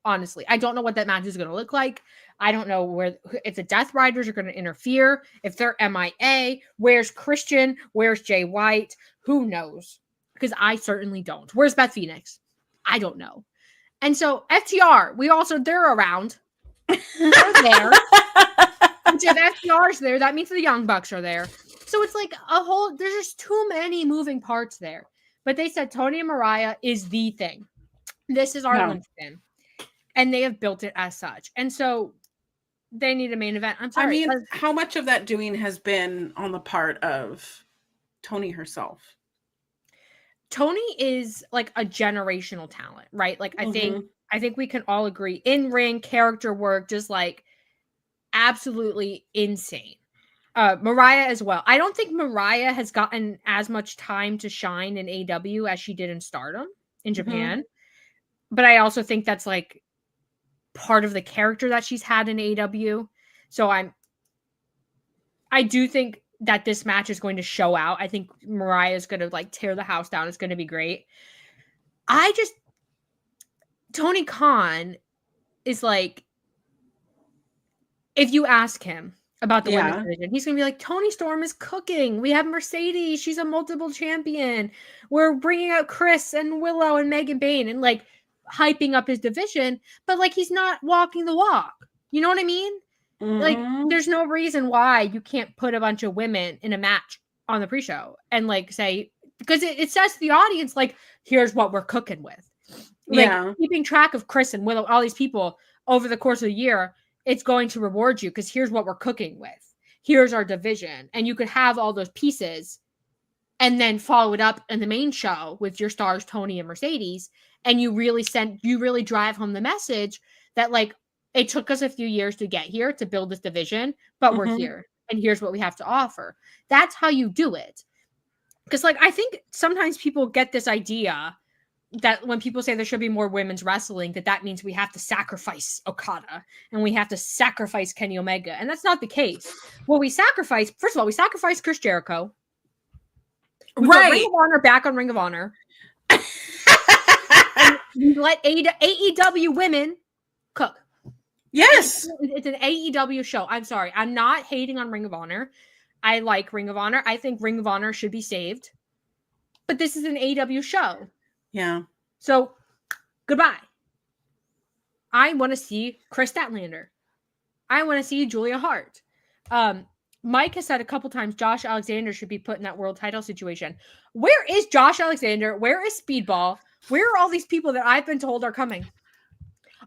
Honestly, I don't know what that match is going to look like. I don't know if the Death Riders are going to interfere, if they're MIA, where's Christian, where's Jay White, who knows? Because I certainly don't. Where's Beth Phoenix? I don't know. And so FTR, they're around. They're there. Which if FTR's there, that means the Young Bucks are there. So it's like there's just too many moving parts there. But they said Toni and Mariah is the thing. This is our linchpin. And they have built it as such. And so they need a main event. I'm sorry. I mean, how much of that doing has been on the part of Toni herself? Toni is like a generational talent, right? Like I think we can all agree in ring character work, just like absolutely insane. Mariah as well. I don't think Mariah has gotten as much time to shine in AEW as she did in Stardom in Japan. But I also think that's like part of the character that she's had in AEW. So I do think that this match is going to show out. I think Mariah is going to like tear the house down. It's going to be great. Tony Khan is like, if you ask him about the women's division, he's going to be like, Toni Storm is cooking. We have Mercedes. She's a multiple champion. We're bringing out Chris and Willow and Megan Bayne and like hyping up his division, but like he's not walking the walk. You know what I mean? Like there's no reason why you can't put a bunch of women in a match on the pre-show and like say, because it says to the audience, like, here's what we're cooking with. Like keeping track of Chris and Willow, all these people over the course of the year, it's going to reward you because here's what we're cooking with. Here's our division. And you could have all those pieces and then follow it up in the main show with your stars, Toni and Mercedes. And you really drive home the message that like, it took us a few years to get here to build this division, but we're here and here's what we have to offer. That's how you do it. Because like, I think sometimes people get this idea that when people say there should be more women's wrestling, that means we have to sacrifice Okada and we have to sacrifice Kenny Omega. And that's not the case. What we sacrifice, first of all, we sacrifice Chris Jericho. We put Ring of Honor back on Ring of Honor. And we let AEW women cook. Yes. It's an AEW show. I'm sorry. I'm not hating on Ring of Honor. I like Ring of Honor. I think Ring of Honor should be saved. But this is an AEW show. Yeah. So, goodbye. I want to see Chris Statlander. I want to see Julia Hart. Mike has said a couple times Josh Alexander should be put in that world title situation. Where is Josh Alexander? Where is Speedball? Where are all these people that I've been told are coming?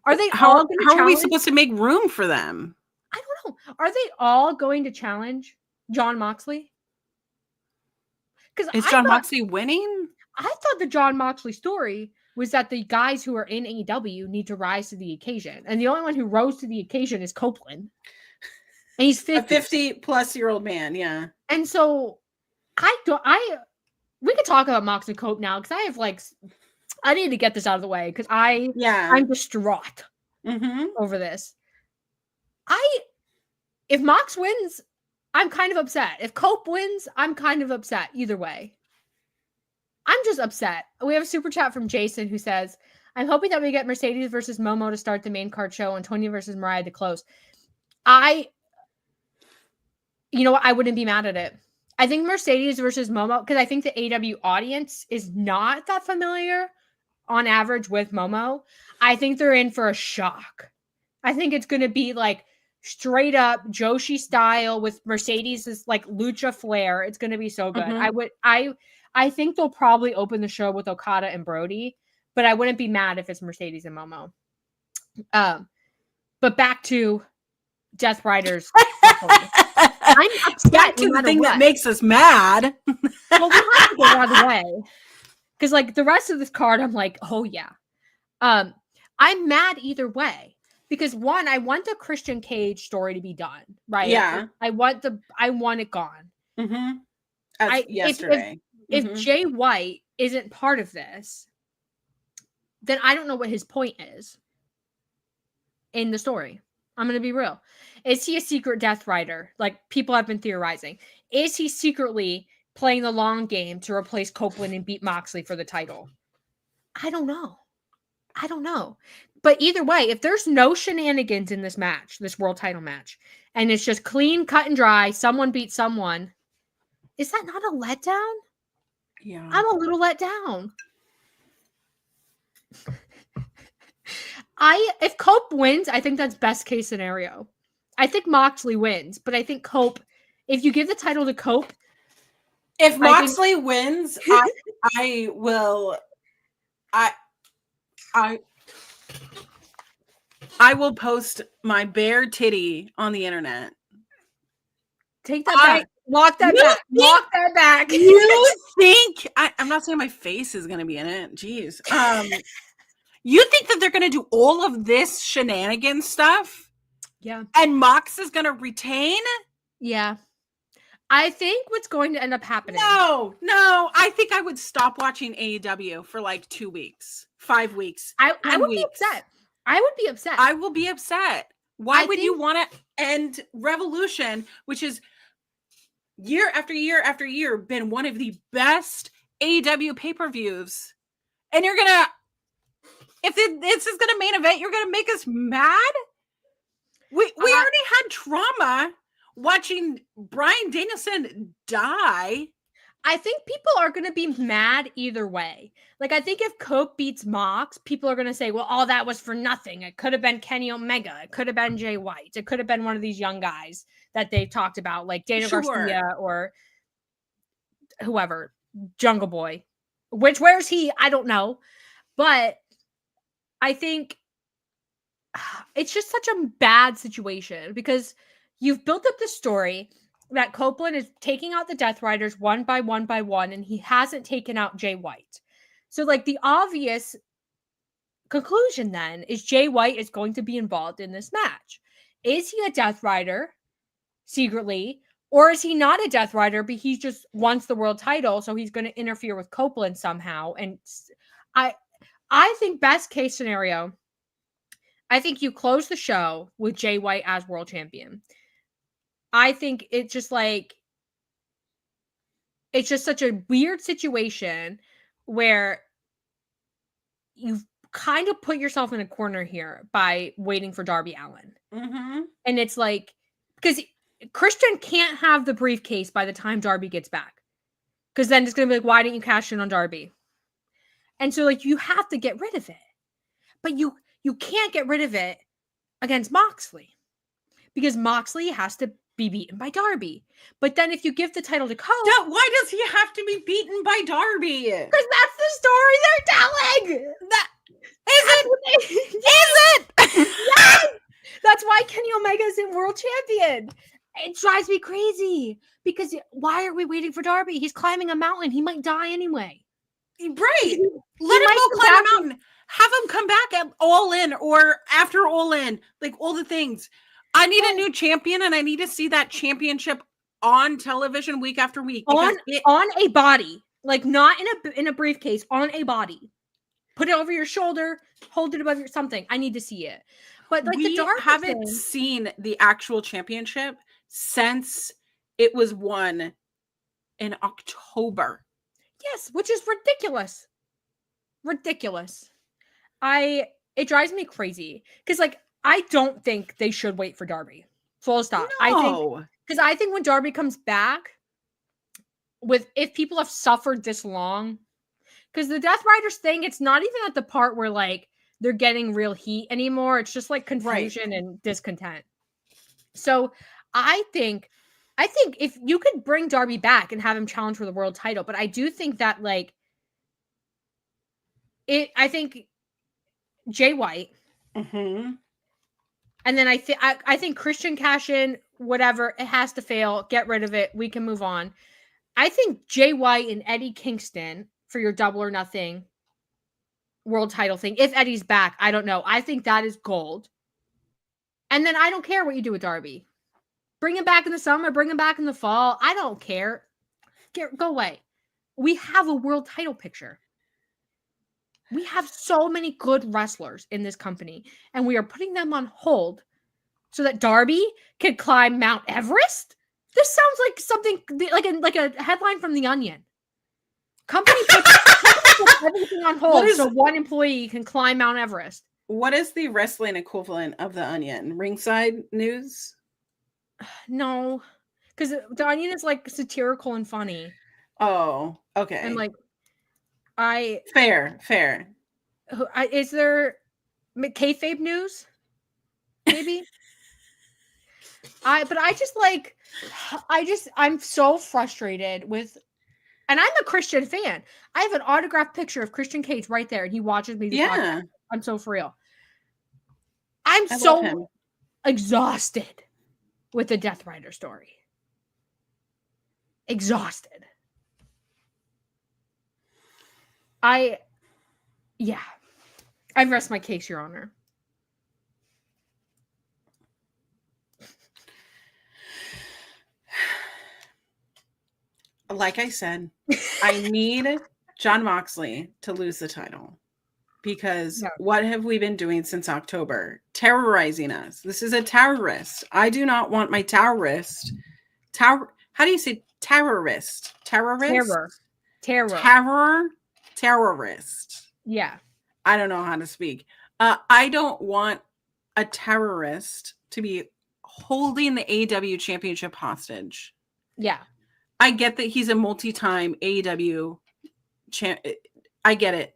Are they all going to challenge? How are we supposed to make room for them? I don't know. Are they all going to challenge Jon Moxley? Is Jon Moxley winning? I thought the Jon Moxley story was that the guys who are in AEW need to rise to the occasion. And the only one who rose to the occasion is Copeland. And he's 50. A 50-plus-year-old man, yeah. And so we could talk about Moxley Cope now because I need to get this out of the way because I'm distraught over this. If Mox wins, I'm kind of upset. If Cope wins, I'm kind of upset either way. I'm just upset. We have a super chat from Jason who says, I'm hoping that we get Mercedes versus Momo to start the main card show and Toni versus Mariah to close. You know what? I wouldn't be mad at it. I think Mercedes versus Momo, because I think the AEW audience is not that familiar on average with Momo. I think they're in for a shock. I think it's going to be like straight up Joshi style with Mercedes' like lucha flair. It's going to be so good. I think they'll probably open the show with Okada and Brody, but I wouldn't be mad if it's Mercedes and Momo. But back to Death Riders. I'm upset. Back to the thing that makes us mad. Well, we have to get out of the way. Because like the rest of this card, I'm like, oh yeah. I'm mad either way. Because one, I want the Christian Cage story to be done. Right? Yeah. I want it gone. Mm-hmm. As yesterday. If Jay White isn't part of this, then I don't know what his point is in the story. I'm going to be real. Is he a secret Death Rider? Like people have been theorizing. Is he secretly playing the long game to replace Copeland and beat Moxley for the title? I don't know. But either way, if there's no shenanigans in this match, this world title match, and it's just clean, cut and dry, someone beats someone, is that not a letdown? Yeah. I'm a little let down. If Cope wins, I think that's best case scenario. I think Moxley wins, but I think Cope, if you give the title to Cope. If Moxley wins, I will post my bare titty on the internet. Take that back. Walk that back. You think I'm not saying my face is going to be in it. Jeez. You think that they're going to do all of this shenanigan stuff? Yeah. And Mox is going to retain? Yeah. I think what's going to end up happening. No. I think I would stop watching AEW for like 2 weeks, 5 weeks. I would be upset. I will be upset. Why would you want to end Revolution, which is year after year after year been one of the best AEW pay-per-views, and you're going to, if this is going to main event, you're going to make us mad? We already had trauma watching Bryan Danielson die. I think people are going to be mad either way. Like, I think if Cope beats Mox, people are going to say, well, all that was for nothing. It could have been Kenny Omega. It could have been Jay White. It could have been one of these young guys that they've talked about, like Daniel Garcia or whoever, Jungle Boy. Where's he? I don't know. But I think it's just such a bad situation because you've built up the story that Copeland is taking out the Death Riders one by one, and he hasn't taken out Jay White. So, like, the obvious conclusion then is Jay White is going to be involved in this match. Is he a Death Rider secretly, or is he not a Death Rider, but he just wants the world title, so he's going to interfere with Copeland somehow? And I think best case scenario, I think you close the show with Jay White as world champion. I think it's just like, it's just such a weird situation where you've kind of put yourself in a corner here by waiting for Darby Allin. Mm-hmm. And it's like, because Christian can't have the briefcase by the time Darby gets back. Because then it's going to be like, why didn't you cash in on Darby? And so, like, you have to get rid of it. But you can't get rid of it against Moxley. Because Moxley has to be beaten by Darby. But then if you give the title to Cope... Why does he have to be beaten by Darby? Because that's the story they're telling! Is it? Yes! That's why Kenny Omega isn't world champion. It drives me crazy. Because why are we waiting for Darby? He's climbing a mountain. He might die anyway. Right. Let him go climb a mountain. Have him come back at All In or after All In. Like, all the things. I need a new champion, and I need to see that championship on television week after week. On a body. Like, not in a briefcase. On a body. Put it over your shoulder. Hold it above your something. I need to see it. But like, we haven't seen the actual championship since it was won in October. Yes, which is ridiculous. Ridiculous. It drives me crazy. Because, like, I don't think they should wait for Darby. Full stop. No. I think when Darby comes back, if people have suffered this long, because the Death Riders thing, it's not even at the part where, like, they're getting real heat anymore. It's just like confusion and discontent. So I think if you could bring Darby back and have him challenge for the world title, but I do think that, like, I think Jay White, mm-hmm. and then I think Christian cash in, whatever, it has to fail. Get rid of it. We can move on. I think Jay White and Eddie Kingston for your Double or Nothing world title thing. If Eddie's back, I don't know. I think that is gold. And then I don't care what you do with Darby. Bring him back in the summer. Bring him back in the fall. I don't care. Go away. We have a world title picture. We have so many good wrestlers in this company, and we are putting them on hold so that Darby can climb Mount Everest. This sounds like something like a headline from The Onion. Company puts everything on hold so one employee can climb Mount Everest. What is the wrestling equivalent of The Onion? Ringside News? No, because The Onion is like satirical and funny. Oh, okay. And like, fair. Is there kayfabe news? Maybe. I'm so frustrated with, and I'm a Christian fan. I have an autographed picture of Christian Cage right there, and he watches me. Yeah, I'm so for real. I'm so exhausted with the Death Rider story. Exhausted. I rest my case, Your Honor. Like I said, I need Jon Moxley to lose the title because what have we been doing since October? Terrorizing us. This is a terrorist. I do not want my terrorist. How do you say terrorist? Terrorist? Terrorist. Yeah. I don't know how to speak. I don't want a terrorist to be holding the AEW championship hostage. Yeah. I get that he's a multi-time AEW champ. I get it.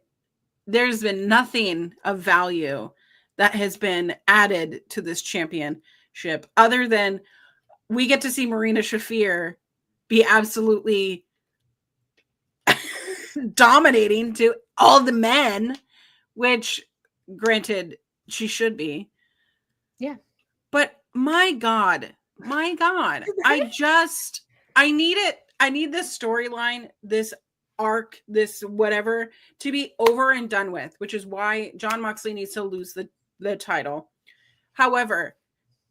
There's been nothing of value that has been added to this championship other than we get to see Marina Shafir be absolutely dominating to all the men, which Granted, she should be. Yeah. But my God, I need it. I need this storyline, this arc, this whatever to be over and done with, which is why Jon Moxley needs to lose the title. However,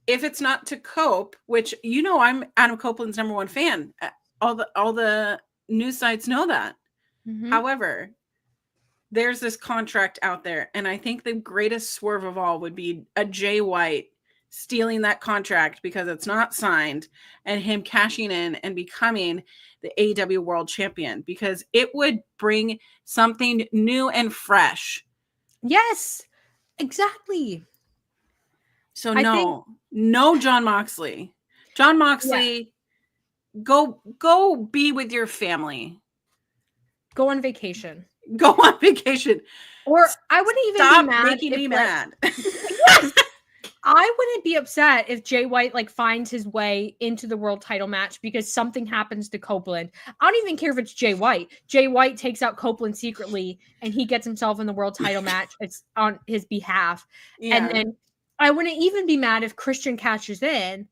if it's not to Cope, which I'm Adam Copeland's number one fan. All the news sites know that. Mm-hmm. However, there's this contract out there, and I think the greatest swerve of all would be a Jay White stealing that contract because it's not signed, and him cashing in and becoming the AEW World Champion, because it would bring something new and fresh. Yes, exactly. So no Jon Moxley. Jon Moxley, go be with your family. Go on vacation. Go on vacation. Or I wouldn't even Stop be mad. Making me mad. Yes. I wouldn't be upset if Jay White finds his way into the world title match because something happens to Copeland. I don't even care if it's Jay White. Jay White takes out Copeland secretly and he gets himself in the world title match. It's on his behalf. Yeah. And then I wouldn't even be mad if Christian cashes in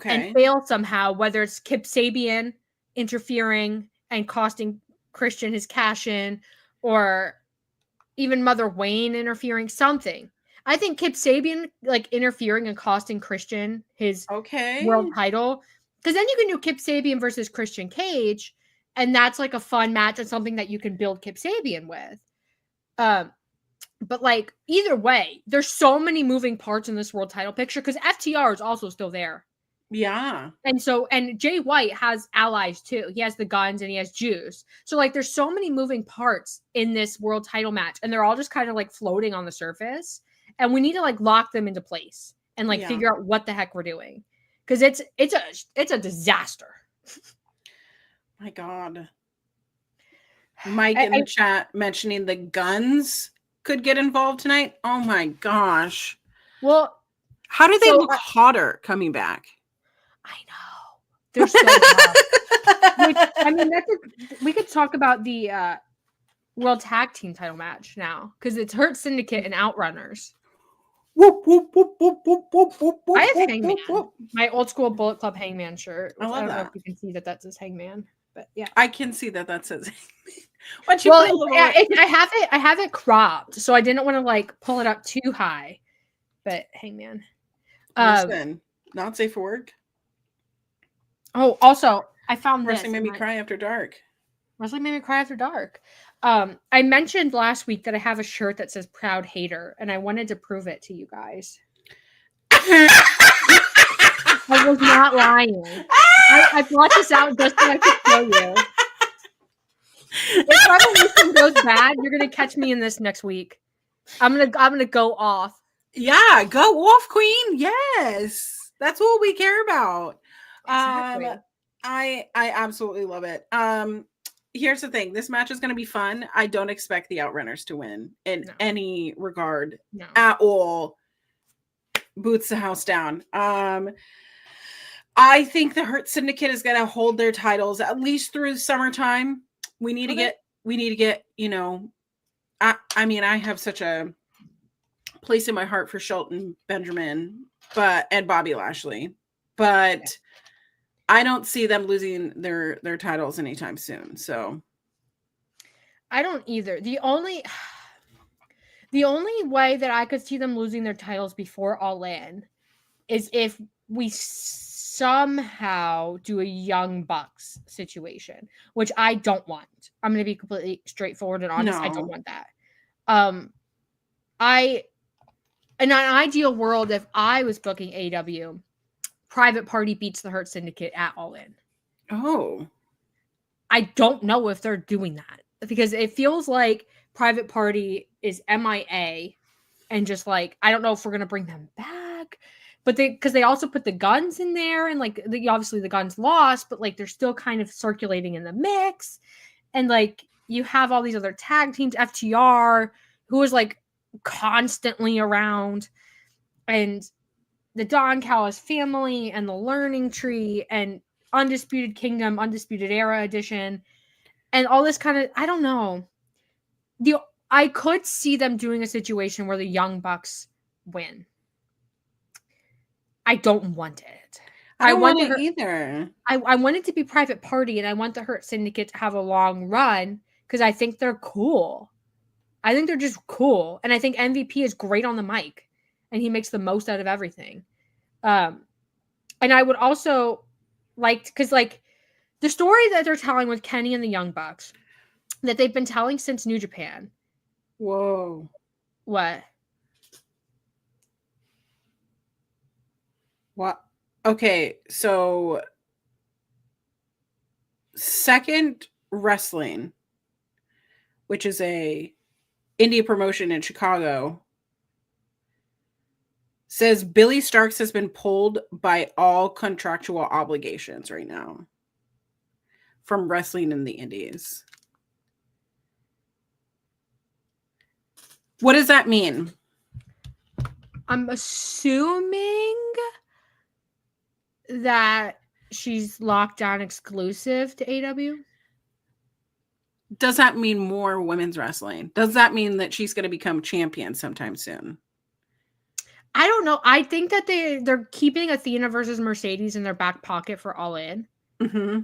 and fails somehow, whether it's Kip Sabian interfering and costing Christian his cash in, or even Mother Wayne interfering, something. I think Kip Sabian interfering and costing Christian his world title, because then you can do Kip Sabian versus Christian Cage, and that's a fun match and something that you can build Kip Sabian with. But either way, there's so many moving parts in this world title picture because FTR is also still there. Yeah. And Jay White has allies too. He has the Guns and he has Juice. So there's so many moving parts in this world title match, and they're all just kind of floating on the surface. And we need to lock them into place and figure out what the heck we're doing. Because it's a disaster. My God. Mike in the chat mentioning the Guns could get involved tonight. Oh my gosh. Well, how do they look hotter coming back? I know. They're so hot. I mean, we could talk about the World Tag Team title match now, because it's Hurt Syndicate and Outrunners. Whoop, whoop, whoop, whoop, whoop, whoop, whoop, I have Hangman. My old school Bullet Club Hangman shirt. I don't know if you can see that says Hangman, but yeah, I can see that says Hangman. I have it cropped, so I didn't want to pull it up too high. But Hangman. Listen, not safe for work. Oh, also, I found Wrestling made me cry after dark. Wrestling made me cry after dark. I mentioned last week that I have a shirt that says Proud Hater, and I wanted to prove it to you guys. I was not lying. I brought this out just so I could show you. If Revolution goes bad, you're gonna catch me in this next week. I'm gonna go off. Yeah, go off, Queen. Yes, that's what we care about. Exactly. I absolutely love it. Here's the thing. This match is going to be fun. I don't expect the Outrunners to win in any regard at all. Boots the house down. I think the Hurt Syndicate is going to hold their titles at least through summertime. We need to get, I mean, I have such a place in my heart for Shelton Benjamin, and Bobby Lashley, but I don't see them losing their titles anytime soon. So I don't either. The only way that I could see them losing their titles before All In is if we somehow do a Young Bucks situation, which I don't want. I'm going to be completely straightforward and honest. No. I don't want that. In an ideal world, if I was booking AEW, Private Party beats the Hurt Syndicate at All In. Oh. I don't know if they're doing that, because it feels like Private Party is MIA and just I don't know if we're going to bring them back, but because they also put the Guns in there, and obviously the Guns lost, but they're still kind of circulating in the mix. And you have all these other tag teams, FTR, who is constantly around, and the Don Callis family, and the Learning Tree, and Undisputed Kingdom, Undisputed Era edition, and all this kind of, I don't know. I could see them doing a situation where the Young Bucks win. I don't want it. I don't want it either. I want it to be Private Party, and I want the Hurt Syndicate to have a long run because I think they're cool. I think they're just cool. And I think MVP is great on the mic, and he makes the most out of everything. And I would also like, because like the story that they're telling with Kenny and the Young Bucks that they've been telling since New Japan. Whoa. What? What? Okay, so Second Wrestling, which is a indie promotion in Chicago, says Billy Starks has been pulled by all contractual obligations right now from wrestling in the indies. What does that mean? I'm assuming that she's locked down exclusive to AEW. Does that mean more women's wrestling? Does that mean that she's going to become champion sometime soon? I don't know. I think that they're keeping Athena versus Mercedes in their back pocket for All In. Mm-hmm.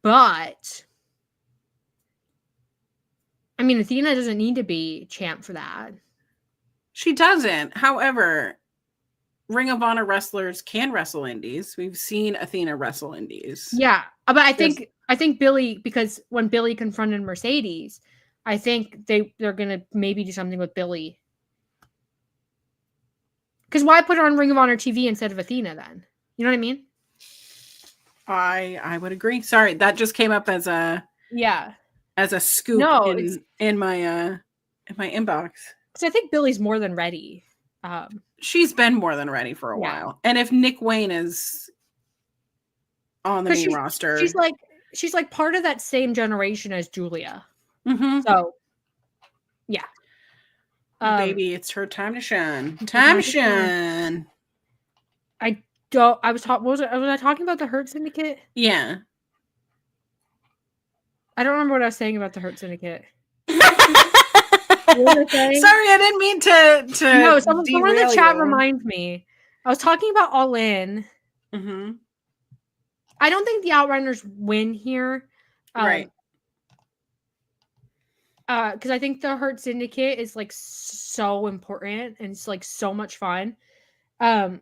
But I mean, Athena doesn't need to be champ for that. She doesn't. However, Ring of Honor wrestlers can wrestle indies. We've seen Athena wrestle indies. Yeah, but I think Billy, because when Billy confronted Mercedes, I think they're gonna maybe do something with Billy. Because why put her on Ring of Honor TV instead of Athena then? You know what I mean? I would agree. Sorry, that just came up as a scoop in my inbox. Because I think Billy's more than ready. She's been more than ready for a while. And if Nick Wayne is on the main roster, she's like part of that same generation as Julia. Mm-hmm. So yeah. Baby, it's her time to shine. Time to shine. Was I talking about the Hurt Syndicate? Yeah. I don't remember what I was saying about the Hurt Syndicate. Sorry, I didn't mean to no, someone in the chat reminds me. I was talking about All In. Mm-hmm. I don't think the Outrunners win here. Right. Because I think the Hurt Syndicate is like so important and it's like so much fun. But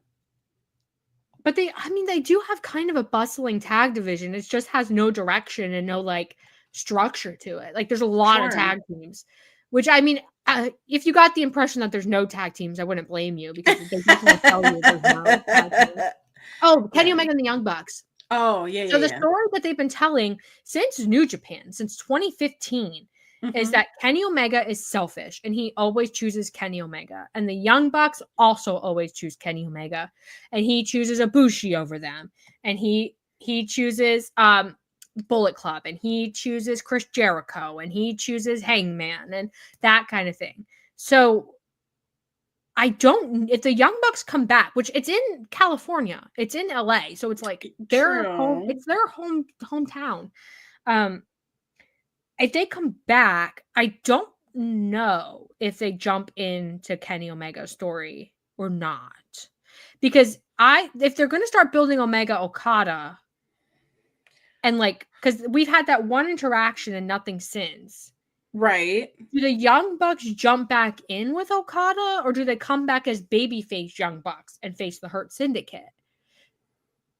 they do have kind of a bustling tag division. It just has no direction and no like structure to it. Like there's a lot of tag teams. Which, I mean, if you got the impression that there's no tag teams, I wouldn't blame you because they definitely tell you there's no tag teams. Oh, Kenny Omega and the Young Bucks. Oh, yeah. So the story that they've been telling since New Japan, since 2015, is that Kenny Omega is selfish and he always chooses Kenny Omega. And the Young Bucks also always choose Kenny Omega. And he chooses Ibushi over them. And he chooses Bullet Club, and he chooses Chris Jericho, and he chooses Hangman, and that kind of thing. So if the Young Bucks come back, which it's in California, it's in LA, so it's like their home, it's their hometown. If they come back, I don't know if they jump into Kenny Omega's story or not, because if they're going to start building Omega Okada. And like, because we've had that one interaction and nothing since. Right. Do the Young Bucks jump back in with Okada, or do they come back as babyface Young Bucks and face the Hurt Syndicate?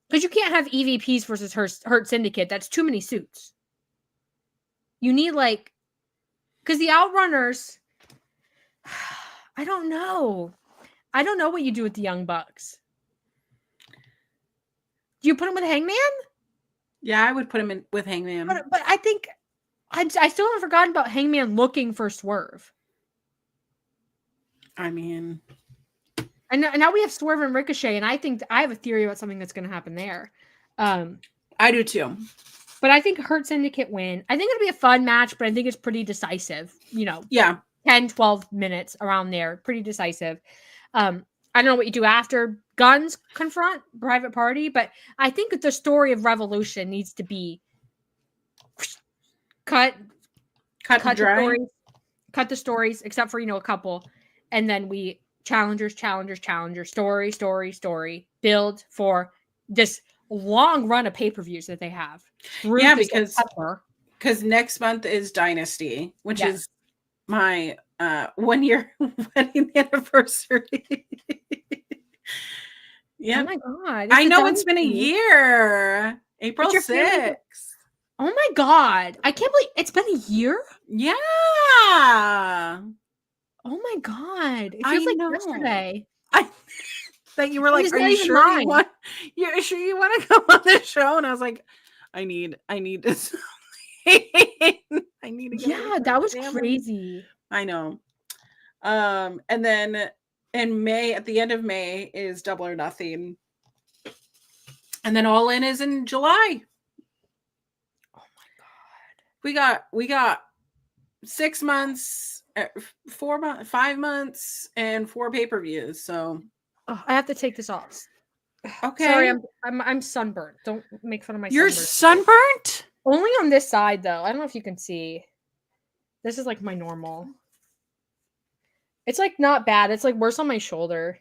Because you can't have EVPs versus Hurt Syndicate. That's too many suits. You need like, because the Outrunners, I don't know. I don't know what you do with the Young Bucks. Do you put them with Hangman? Yeah, I would put him in with Hangman. But I think I still haven't forgotten about Hangman looking for Swerve. I mean, and now we have Swerve and Ricochet, and I think I have a theory about something that's going to happen there. I do too. But I think Hurt Syndicate win. I think it'll be a fun match, but I think it's pretty decisive. You know, 10, 12 minutes around there, pretty decisive. I don't know what you do after Guns confront Private Party, but I think that the story of Revolution needs to be cut dry. cut the stories, except for, a couple. And then we challengers, story, build for this long run of pay-per-views that they have. Yeah, because next month is Dynasty, which is my 1 year wedding anniversary. Yeah. Oh my God. I know it's been a year. April 6th. Oh my God. I can't believe it's been a year. Yeah. Oh my God. It feels like yesterday. That you were like, are you sure you want to come on the show? And I was like, I need to I need to get that was crazy. I know. And then in May, at the end of May, is Double or Nothing. And then All In is in July. Oh my God. We got 6 months, 4 months, 5 months, and 4 pay-per-views. So I have to take this off. Okay. Sorry, I'm sunburnt. Don't make fun of my You're sunburnt? Only on this side, though. I don't know if you can see. This is like my normal. It's like not bad. It's like worse on my shoulder.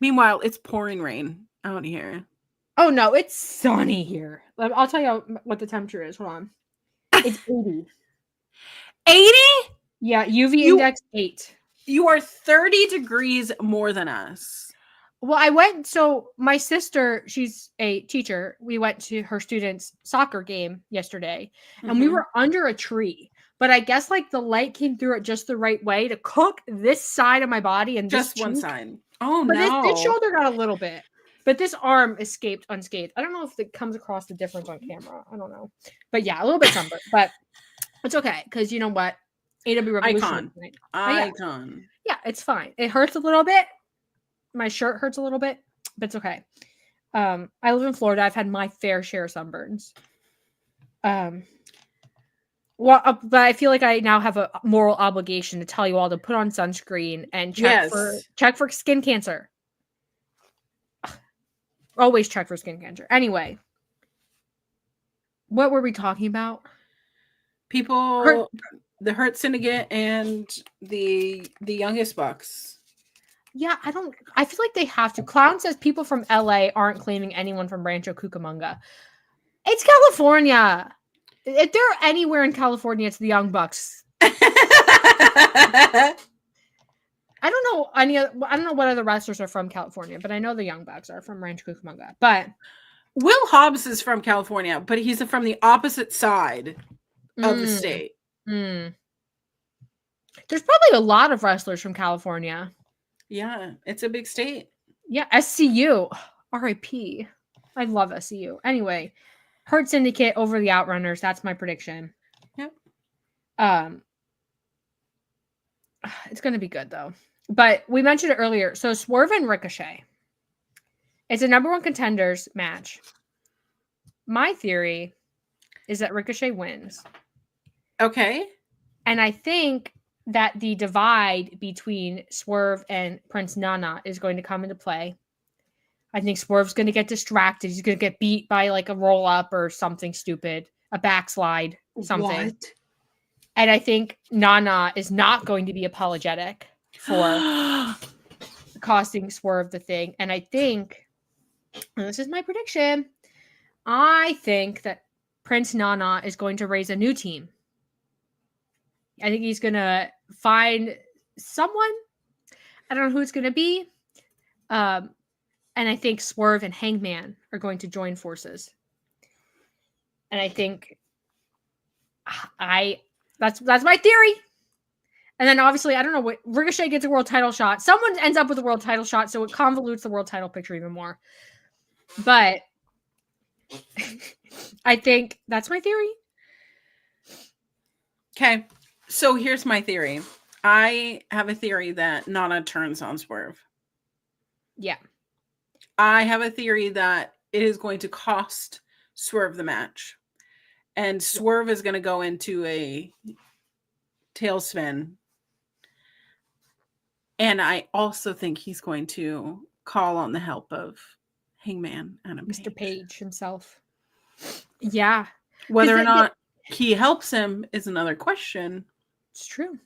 Meanwhile, it's pouring rain out here. Oh no, it's sunny here. I'll tell you what the temperature is. Hold on. It's 80. 80? Yeah, UV index 8. You are 30 degrees more than us. Well, so my sister, she's a teacher. We went to her students' soccer game yesterday, and we were under a tree. But I guess like the light came through it just the right way to cook this side of my body and just this one cheek. side. Oh but no! This shoulder got a little bit, but this arm escaped unscathed. I don't know if it comes across the difference on camera. I don't know, but yeah, a little bit sunburned, but it's okay because you know what? AEW Revolution. Icon. Yeah, it's fine. It hurts a little bit. My shirt hurts a little bit, but it's okay. I live in Florida. I've had my fair share of sunburns. But I feel like I now have a moral obligation to tell you all to put on sunscreen and check for skin cancer. Always check for skin cancer. Anyway, what were we talking about? The Hurt Syndicate and the Youngest Bucks. Yeah, I feel like they have to. Clown says people from LA aren't claiming anyone from Rancho Cucamonga. It's California. If they're anywhere in California, it's the Young Bucks. I don't know what other wrestlers are from California, but I know the Young Bucks are from Rancho Cucamonga. But Will Hobbs is from California, but he's from the opposite side of the state. There's probably a lot of wrestlers from California. Yeah, it's a big state. Yeah, SCU. RIP. I love SCU. Anyway, Hurt Syndicate over the Outrunners. That's my prediction. Yep. It's going to be good, though. But we mentioned it earlier. So Swerve and Ricochet. It's a number 1 contenders match. My theory is that Ricochet wins. Okay. And I think that the divide between Swerve and Prince Nana is going to come into play. I think Swerve's going to get distracted. He's going to get beat by like a roll up or something stupid, a backslide, something. What? And I think Nana is not going to be apologetic for costing Swerve the thing. And I think, and this is my prediction, I think that Prince Nana is going to raise a new team. I think he's going to find someone. I don't know who it's going to be. And I think Swerve and Hangman are going to join forces. And I think that's my theory. And then obviously, I don't know what Ricochet gets a world title shot. Someone ends up with a world title shot, so it convolutes the world title picture even more. But I think that's my theory. Okay. So here's my theory. I have a theory that Nana turns on Swerve. Yeah. I have a theory that it is going to cost Swerve the match. And Swerve is going to go into a tailspin. And I also think he's going to call on the help of Hangman and Mr. Page himself. Yeah. Whether or not he helps him is another question. It's true.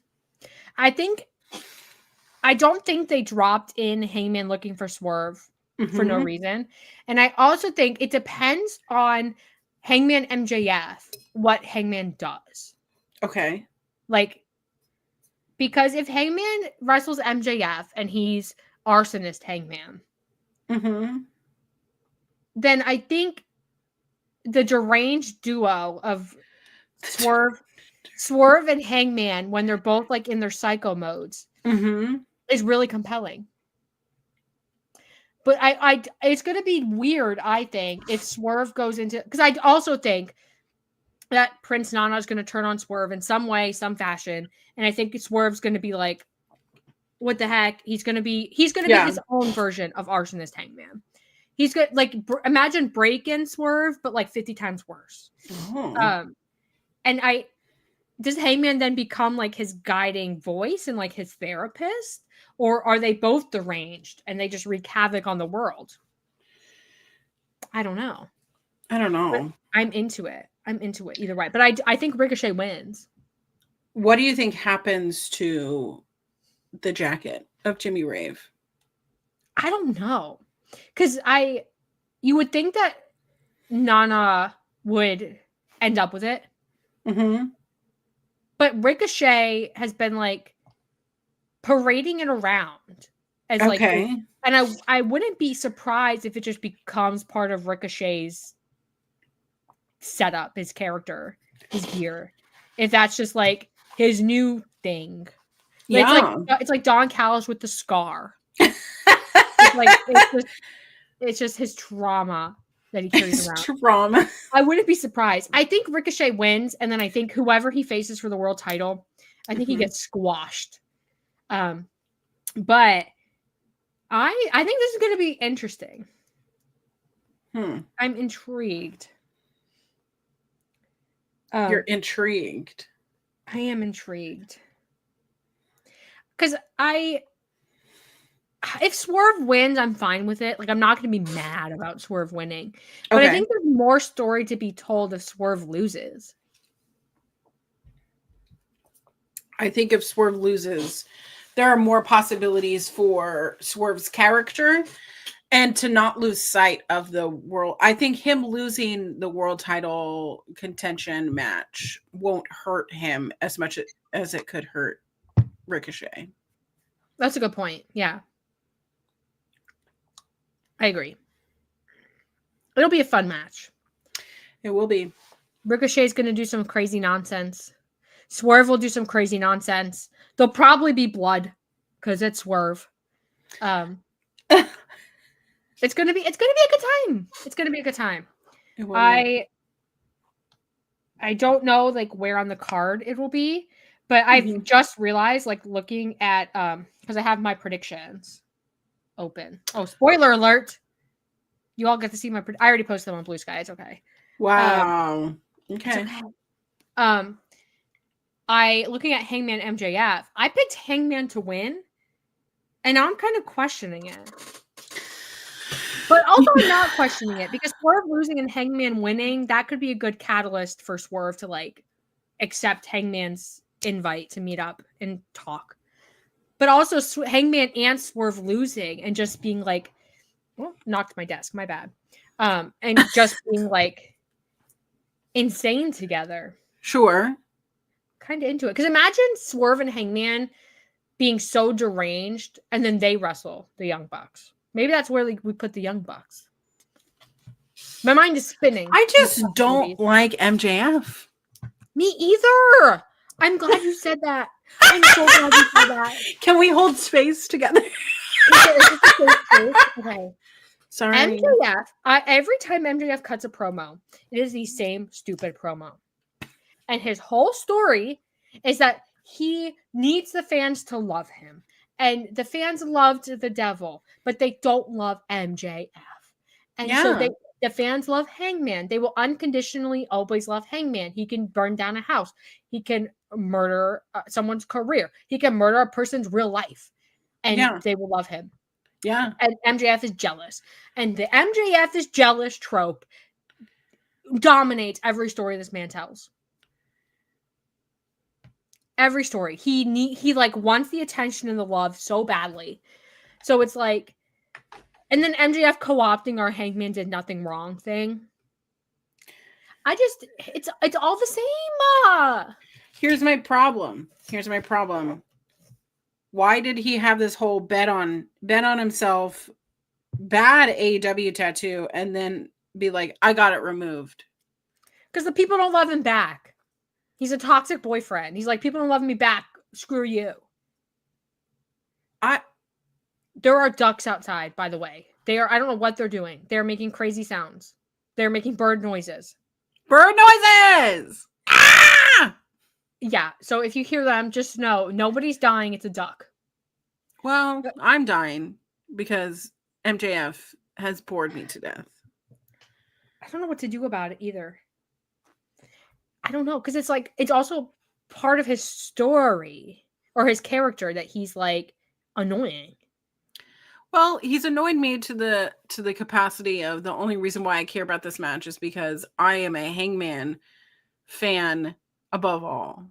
I don't think they dropped in Hangman looking for Swerve for no reason. And I also think it depends on Hangman MJF, what Hangman does. Okay. Like, because if Hangman wrestles MJF and he's arsonist Hangman, then I think the deranged duo of Swerve and Hangman, when they're both like in their psycho modes, is really compelling. But I it's going to be weird, I think, if Swerve goes into, because I also think that Prince Nana is going to turn on Swerve in some way, some fashion, and I think Swerve's going to be like, what the heck? He's going to be his own version of arsonist Hangman. He's good, like imagine break-in Swerve, but like 50 times worse. And does Hangman then become like his guiding voice and like his therapist? Or are they both deranged and they just wreak havoc on the world? I don't know. But I'm into it. Either way. But I think Ricochet wins. What do you think happens to the jacket of Jimmy Rave? I don't know. Because you would think that Nana would end up with it. But Ricochet has been like parading it around as like, and I wouldn't be surprised if it just becomes part of Ricochet's setup, his character, his gear. If that's just like his new thing. It's like Don Callis with the scar. It's just his trauma that he carries around. I wouldn't be surprised. I think Ricochet wins, and then I think whoever he faces for the world title, I think he gets squashed. But I think this is going to be interesting. I'm intrigued. You're intrigued. I am intrigued. Because if Swerve wins, I'm fine with it. Like, I'm not going to be mad about Swerve winning. But I think there's more story to be told if Swerve loses. I think if Swerve loses, there are more possibilities for Swerve's character and to not lose sight of the world. I think him losing the world title contention match won't hurt him as much as it could hurt Ricochet. That's a good point. Yeah. I agree. It'll be a fun match. It will be. Ricochet's going to do some crazy nonsense. Swerve will do some crazy nonsense. There'll probably be blood because it's Swerve. It's gonna be a good time. It's gonna be a good time. I don't know like where on the card it will be, but I've just realized, like looking at because I have my predictions open. Oh, spoiler alert! You all get to see my. I already posted them on Blue Sky. It's okay. Wow. Okay. Looking at Hangman MJF, I picked Hangman to win, and now I'm kind of questioning it. But also I'm not questioning it because Swerve losing and Hangman winning, that could be a good catalyst for Swerve to like accept Hangman's invite to meet up and talk. But also Hangman and Swerve losing and just being like, well, knocked my desk, my bad. And just being like insane together. Sure. Kind of into it. Because imagine Swerve and Hangman being so deranged and then they wrestle the Young Bucks. Maybe that's where we put the Young Bucks. My mind is spinning. I just don't like MJF. Me either. I'm glad you said that. I'm so glad you said that. Can we hold space together? Okay. Sorry. MJF, every time MJF cuts a promo, it is the same stupid promo. And his whole story is that he needs the fans to love him. And the fans loved the devil, but they don't love MJF. And so the fans love Hangman. They will unconditionally always love Hangman. He can burn down a house. He can murder someone's career. He can murder a person's real life. And they will love him. Yeah. And MJF is jealous. And the MJF is jealous trope dominates every story this man tells. Every story. He like wants the attention and the love so badly. So it's like, and then MJF co-opting our Hangman did nothing wrong thing. It's all the same. Here's my problem. Why did he have this whole bet on himself, bad AEW tattoo, and then be like, I got it removed? Because the people don't love him back. He's a toxic boyfriend. He's like, people don't love me back. Screw you. There are ducks outside, by the way. I don't know what they're doing. They're making crazy sounds. They're making bird noises. Bird noises! Ah! Yeah, so if you hear them, just know nobody's dying. It's a duck. Well, I'm dying because MJF has bored me to death. I don't know what to do about it either. I don't know, because it's like, it's also part of his story or his character that he's like annoying. Well, he's annoyed me to the capacity of the only reason why I care about this match is because I am a Hangman fan above all.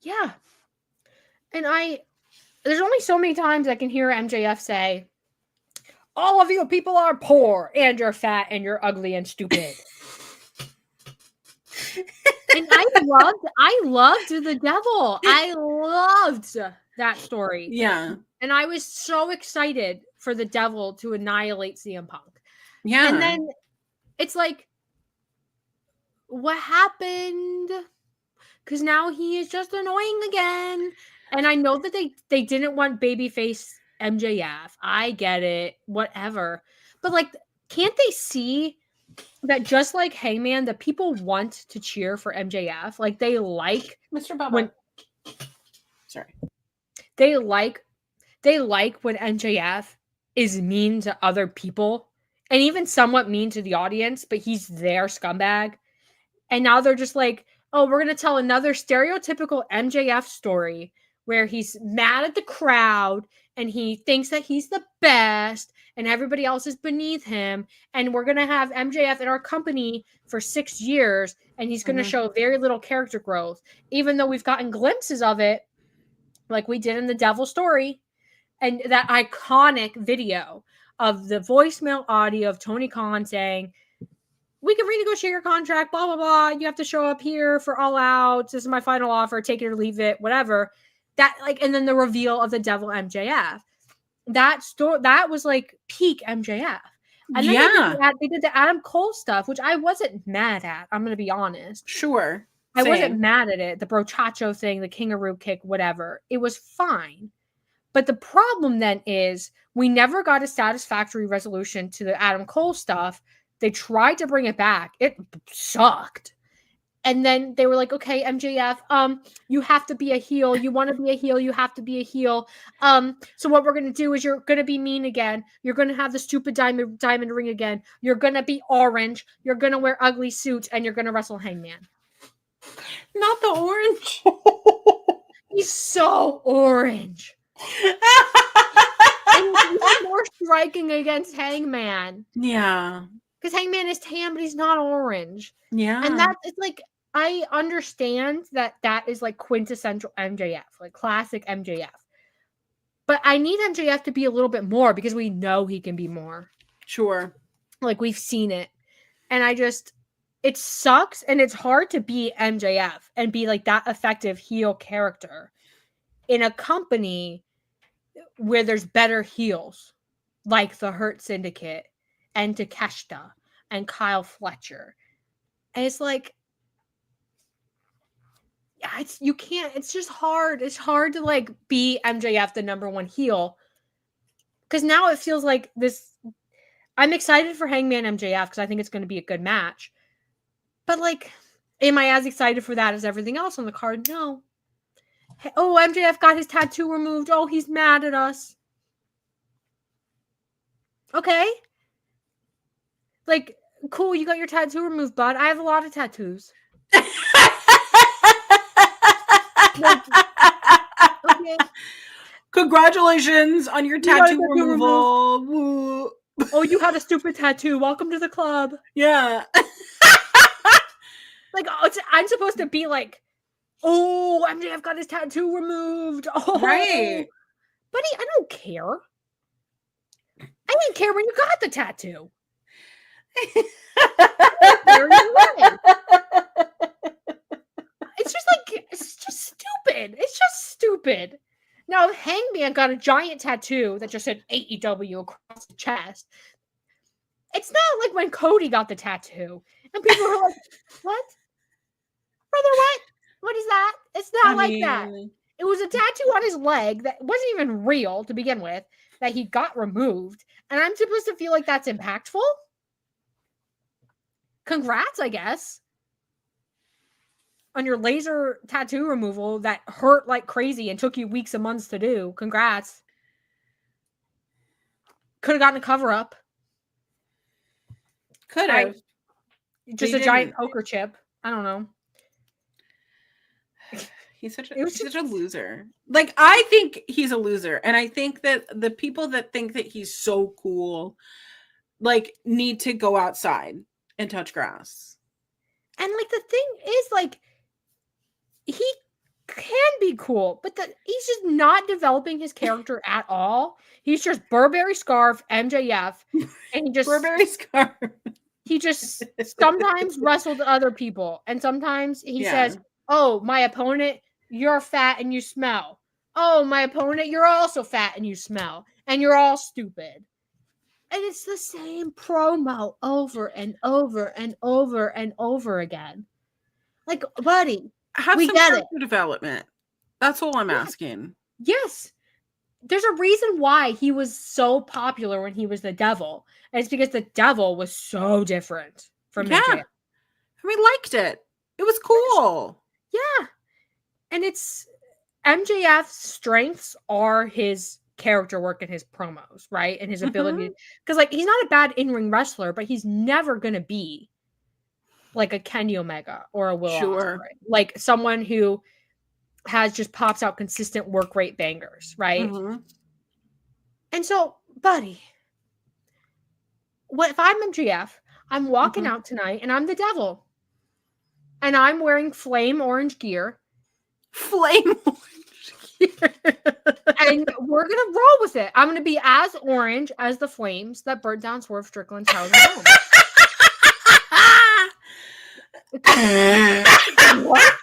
Yeah. And there's only so many times I can hear MJF say, all of you people are poor and you're fat and you're ugly and stupid. And I loved the devil. I loved that story. Yeah. And I was so excited for the devil to annihilate CM Punk. Yeah. And then it's like, what happened? Because now he is just annoying again. And I know that they didn't want babyface MJF. I get it. Whatever. But like, can't they see that just like Hangman, the people want to cheer for MJF? Like they like Mr. Bubba. Sorry. They like when MJF is mean to other people and even somewhat mean to the audience, but he's their scumbag. And now they're just like, oh, we're going to tell another stereotypical MJF story where he's mad at the crowd and he thinks that he's the best and everybody else is beneath him. And we're going to have MJF in our company for 6 years and he's going to show very little character growth, even though we've gotten glimpses of it like we did in the Devil story. And that iconic video of the voicemail audio of Tony Khan saying, we can renegotiate your contract, blah, blah, blah. You have to show up here for All Out. This is my final offer. Take it or leave it, whatever. That like, and then the reveal of the Devil MJF. That was like peak MJF. And then they did the Adam Cole stuff, which I wasn't mad at. I'm going to be honest. Sure. I wasn't mad at it. The brochacho thing, the kangaroo kick, whatever. It was fine. But the problem then is we never got a satisfactory resolution to the Adam Cole stuff. They tried to bring it back. It sucked. And then they were like, okay, MJF, you have to be a heel. You want to be a heel. You have to be a heel. So what we're going to do is you're going to be mean again. You're going to have the stupid diamond ring again. You're going to be orange. You're going to wear ugly suits and you're going to wrestle Hangman. Not the orange. He's so orange. And he's more striking against Hangman. Yeah. Because Hangman is tan, but he's not orange. Yeah. And it's like, I understand that is like quintessential MJF, like classic MJF. But I need MJF to be a little bit more because we know he can be more. Sure. Like we've seen it. And it sucks and it's hard to be MJF and be like that effective heel character in a company where there's better heels like the Hurt Syndicate and Takeshita and Kyle Fletcher. And it's like, yeah, it's just hard. It's hard to like be MJF, the number one heel. Because now it feels like this, I'm excited for Hangman MJF because I think it's going to be a good match. But like, am I as excited for that as everything else on the card? No. Oh, MJF got his tattoo removed. Oh, he's mad at us. Okay. Like, cool, you got your tattoo removed, bud. I have a lot of tattoos. Okay. Congratulations on your tattoo removal. Oh, you had a stupid tattoo. Welcome to the club. Yeah. Like, I'm supposed to be like Oh, MJF got his tattoo removed. Oh, right. Buddy, I don't care. I didn't care when you got the tattoo. It's just stupid. It's just stupid. Now, if Hangman got a giant tattoo that just said AEW across the chest, it's not like when Cody got the tattoo and people were like, what? Brother, what? What is that? It's not that. It was a tattoo on his leg that wasn't even real to begin with, that he got removed, and I'm supposed to feel like that's impactful? Congrats, I guess, on your laser tattoo removal that hurt like crazy and took you weeks and months to do. Congrats. Could have gotten a cover-up. Could have. Just a giant poker chip. I don't know. He's such a loser. Like, I think he's a loser. And I think that the people that think that he's so cool, like, need to go outside and touch grass. And, like, the thing is, like, he can be cool, but he's just not developing his character at all. He's just Burberry scarf, MJF, and he just Burberry scarf. He just sometimes wrestled other people, and sometimes he says, "Oh, my opponent, you're fat and you smell. Oh, my opponent, you're also fat and you smell, and you're all stupid." And it's the same promo over and over and over and over again. Like, buddy, have some character development. That's all I'm asking. Yes. There's a reason why he was so popular when he was the Devil. And it's because the Devil was so different from MJF. And we liked it. It was cool. Yeah. And it's MJF's strengths are his character work and his promos, right? And his ability. Because, like, he's not a bad in-ring wrestler, but he's never going to be like a Kenny Omega or a Will Ospreay. Like, someone who just pops out consistent work rate bangers, right? And so, buddy, what if I'm MJF? I'm walking out tonight and I'm the Devil. And I'm wearing flame orange gear. Flame orange gear. And we're going to roll with it. I'm going to be as orange as the flames that burnt down Swerve Strickland's house home. What?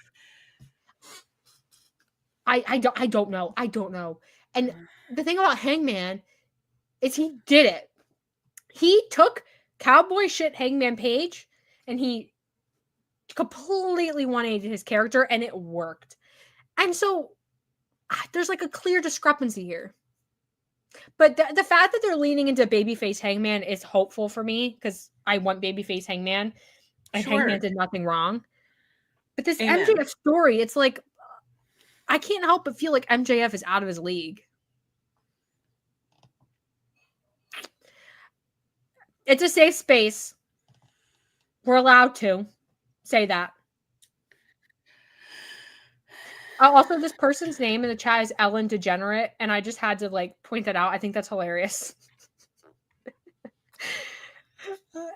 I don't know. I don't know. And the thing about Hangman is he did it. He took cowboy shit Hangman Page and he completely 180 his character, and it worked. And so there's like a clear discrepancy here. But the fact that they're leaning into babyface Hangman is hopeful for me, because I want babyface Hangman, and Hangman did nothing wrong. But this MJF story, it's like, I can't help but feel like MJF is out of his league. It's a safe space. We're allowed to say that. Also, this person's name in the chat is Ellen Degenerate, and I just had to like point that out. I think that's hilarious.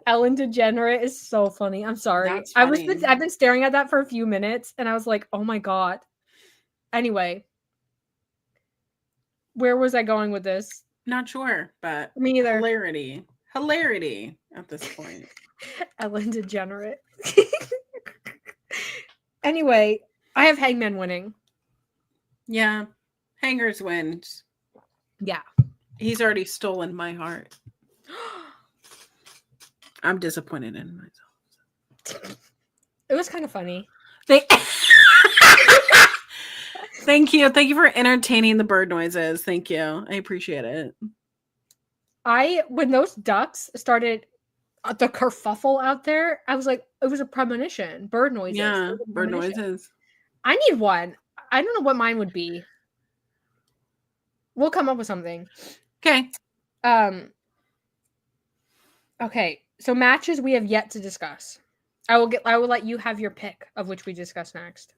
Ellen Degenerate is so funny. I'm sorry. I've been staring at that for a few minutes, and I was like, oh my god. Anyway, where was I going with this? Not sure, but me either. Hilarity at this point. Ellen Degenerate. Anyway, I have Hangman winning. Yeah, Hangers wins. Yeah, he's already stolen my heart. I'm disappointed in myself. It was kind of funny. Thank you for entertaining the bird noises. Thank you. I appreciate it. When those ducks started the kerfuffle out there, I was like, it was a premonition. Bird noises. Yeah, bird noises. I need one. I don't know what mine would be. We'll come up with something. Okay. Okay. So matches we have yet to discuss. I will let you have your pick of which we discuss next.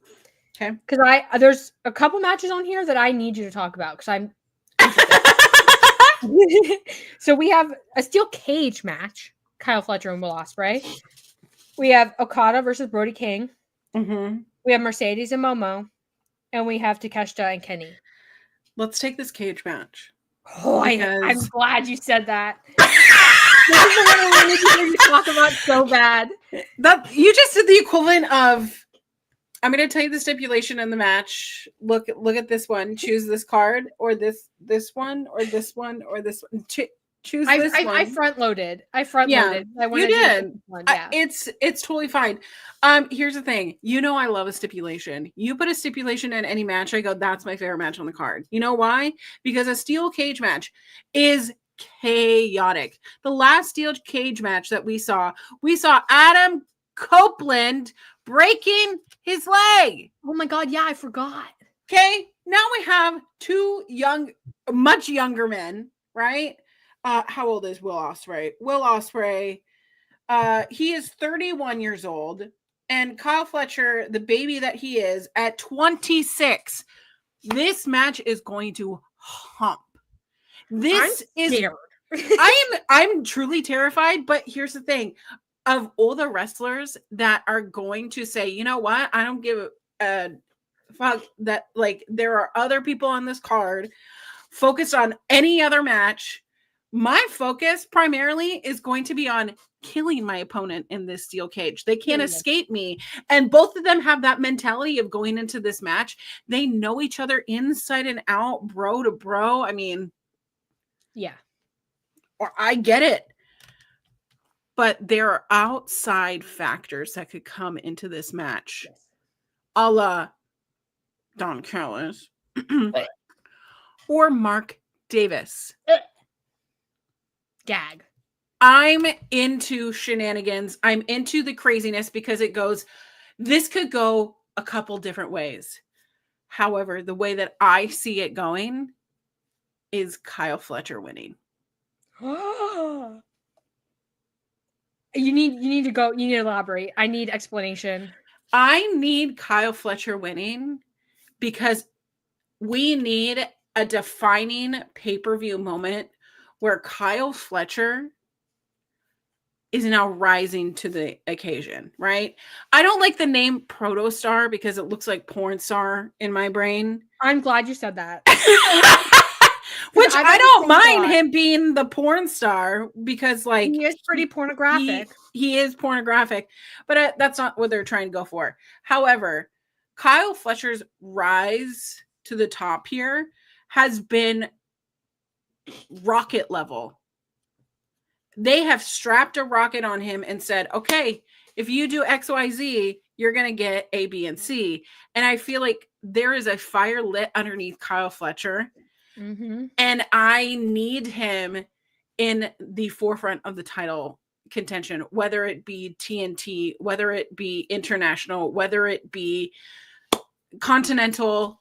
Okay. Because there's a couple matches on here that I need you to talk about because I'm So we have a steel cage match, Kyle Fletcher and Will Ospreay. We have Okada versus Brody King. We have Mercedes and Momo, and we have Takeshita and Kenny. Let's take this cage match. Oh, I'm glad you said that. This is the one I wanted to hear you talk about so bad. That you just did the equivalent of. I'm going to tell you the stipulation in the match. Look at this one. Choose this card, or this one, or this one, or this one. Choose this one. I front loaded. Yeah, you did. Yeah. It's totally fine. Here's the thing. I love a stipulation. You put a stipulation in any match, I go, that's my favorite match on the card. You know why? Because a steel cage match is chaotic. The last steel cage match that we saw Adam Copeland breaking his leg. Oh my God, yeah, I forgot. Okay, now we have two much younger men, right? How old is Will Ospreay? Will Ospreay, he is 31 years old, and Kyle Fletcher, the baby that he is, at 26. This match is going to hump. I'm truly terrified, but here's the thing. Of all the wrestlers that are going to say, you know what, I don't give a fuck that, like, there are other people on this card focused on any other match. My focus primarily is going to be on killing my opponent in this steel cage. They can't escape me. And both of them have that mentality of going into this match. They know each other inside and out, bro to bro. I mean, yeah. Or I get it. But there are outside factors that could come into this match. Yes. A la Don Callis or Mark Davis. Gag. I'm into shenanigans. I'm into the craziness because this could go a couple different ways. However, the way that I see it going is Kyle Fletcher winning. You need to elaborate. I need explanation. I need Kyle Fletcher winning because we need a defining pay-per-view moment where Kyle Fletcher is now rising to the occasion, right? I don't like the name Protostar because it looks like porn star in my brain. I'm glad you said that. Which I don't mind him being the porn star because, like, he is pretty pornographic. He is pornographic, but that's not what they're trying to go for. However, Kyle Fletcher's rise to the top here has been rocket level. They have strapped a rocket on him and said, okay, if you do XYZ, you're going to get A, B, and C. And I feel like there is a fire lit underneath Kyle Fletcher. Mm-hmm. And I need him in the forefront of the title contention, whether it be TNT, whether it be international, whether it be continental.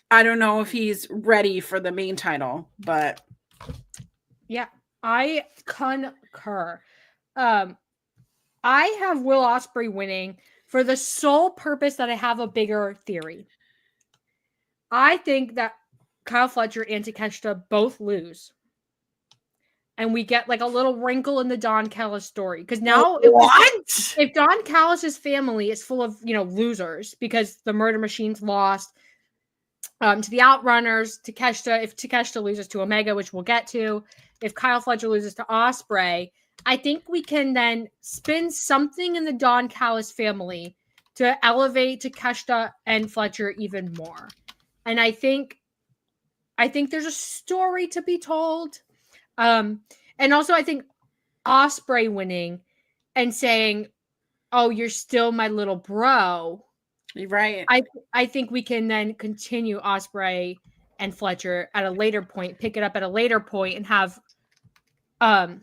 I don't know if he's ready for the main title, but yeah, I concur. I have Will Ospreay winning for the sole purpose that I have a bigger theory. I think that Kyle Fletcher and Takeshita both lose. And we get like a little wrinkle in the Don Callis story. Because now if Don Callis' family is full of, losers because the Murder Machine's lost to the Outrunners, if Takeshita loses to Omega, which we'll get to, if Kyle Fletcher loses to Ospreay, I think we can then spin something in the Don Callis family to elevate Takeshita and Fletcher even more. And I think there's a story to be told. And also I think Ospreay winning and saying, oh, you're still my little bro. Right. I think we can then continue Ospreay and Fletcher at a later point, pick it up at a later point and have kind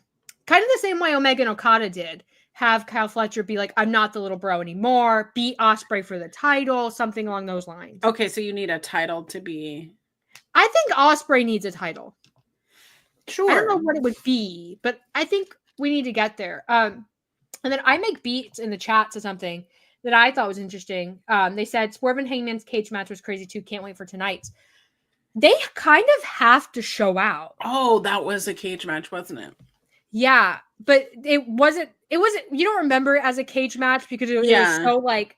of the same way Omega and Okada did. Have Kyle Fletcher be like, I'm not the little bro anymore. Beat Ospreay for the title, something along those lines. Okay, so you need a title to be... I think Ospreay needs a title. Sure. I don't know what it would be, but I think we need to get there. And then I make beats in the chat to something that I thought was interesting. They said Swerve and Hangman's cage match was crazy too. Can't wait for tonight's. They kind of have to show out. Oh, that was a cage match, wasn't it? Yeah, but it wasn't, you don't remember it as a cage match because it was so like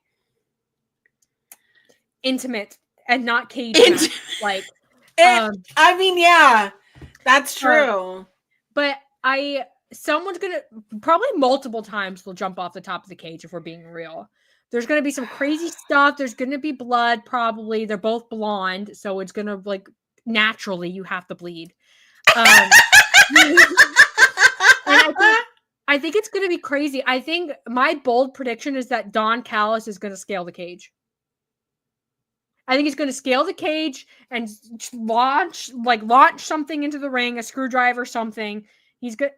intimate and not cage match. Like, I mean, yeah, that's true. But someone's gonna probably multiple times they'll jump off the top of the cage if we're being real. There's gonna be some crazy stuff. There's gonna be blood, probably. They're both blonde, so it's gonna like naturally you have to bleed. And I think it's gonna be crazy. I think my bold prediction is that Don Callis is gonna scale the cage. I think he's going to scale the cage and launch something into the ring, a screwdriver, something. He's going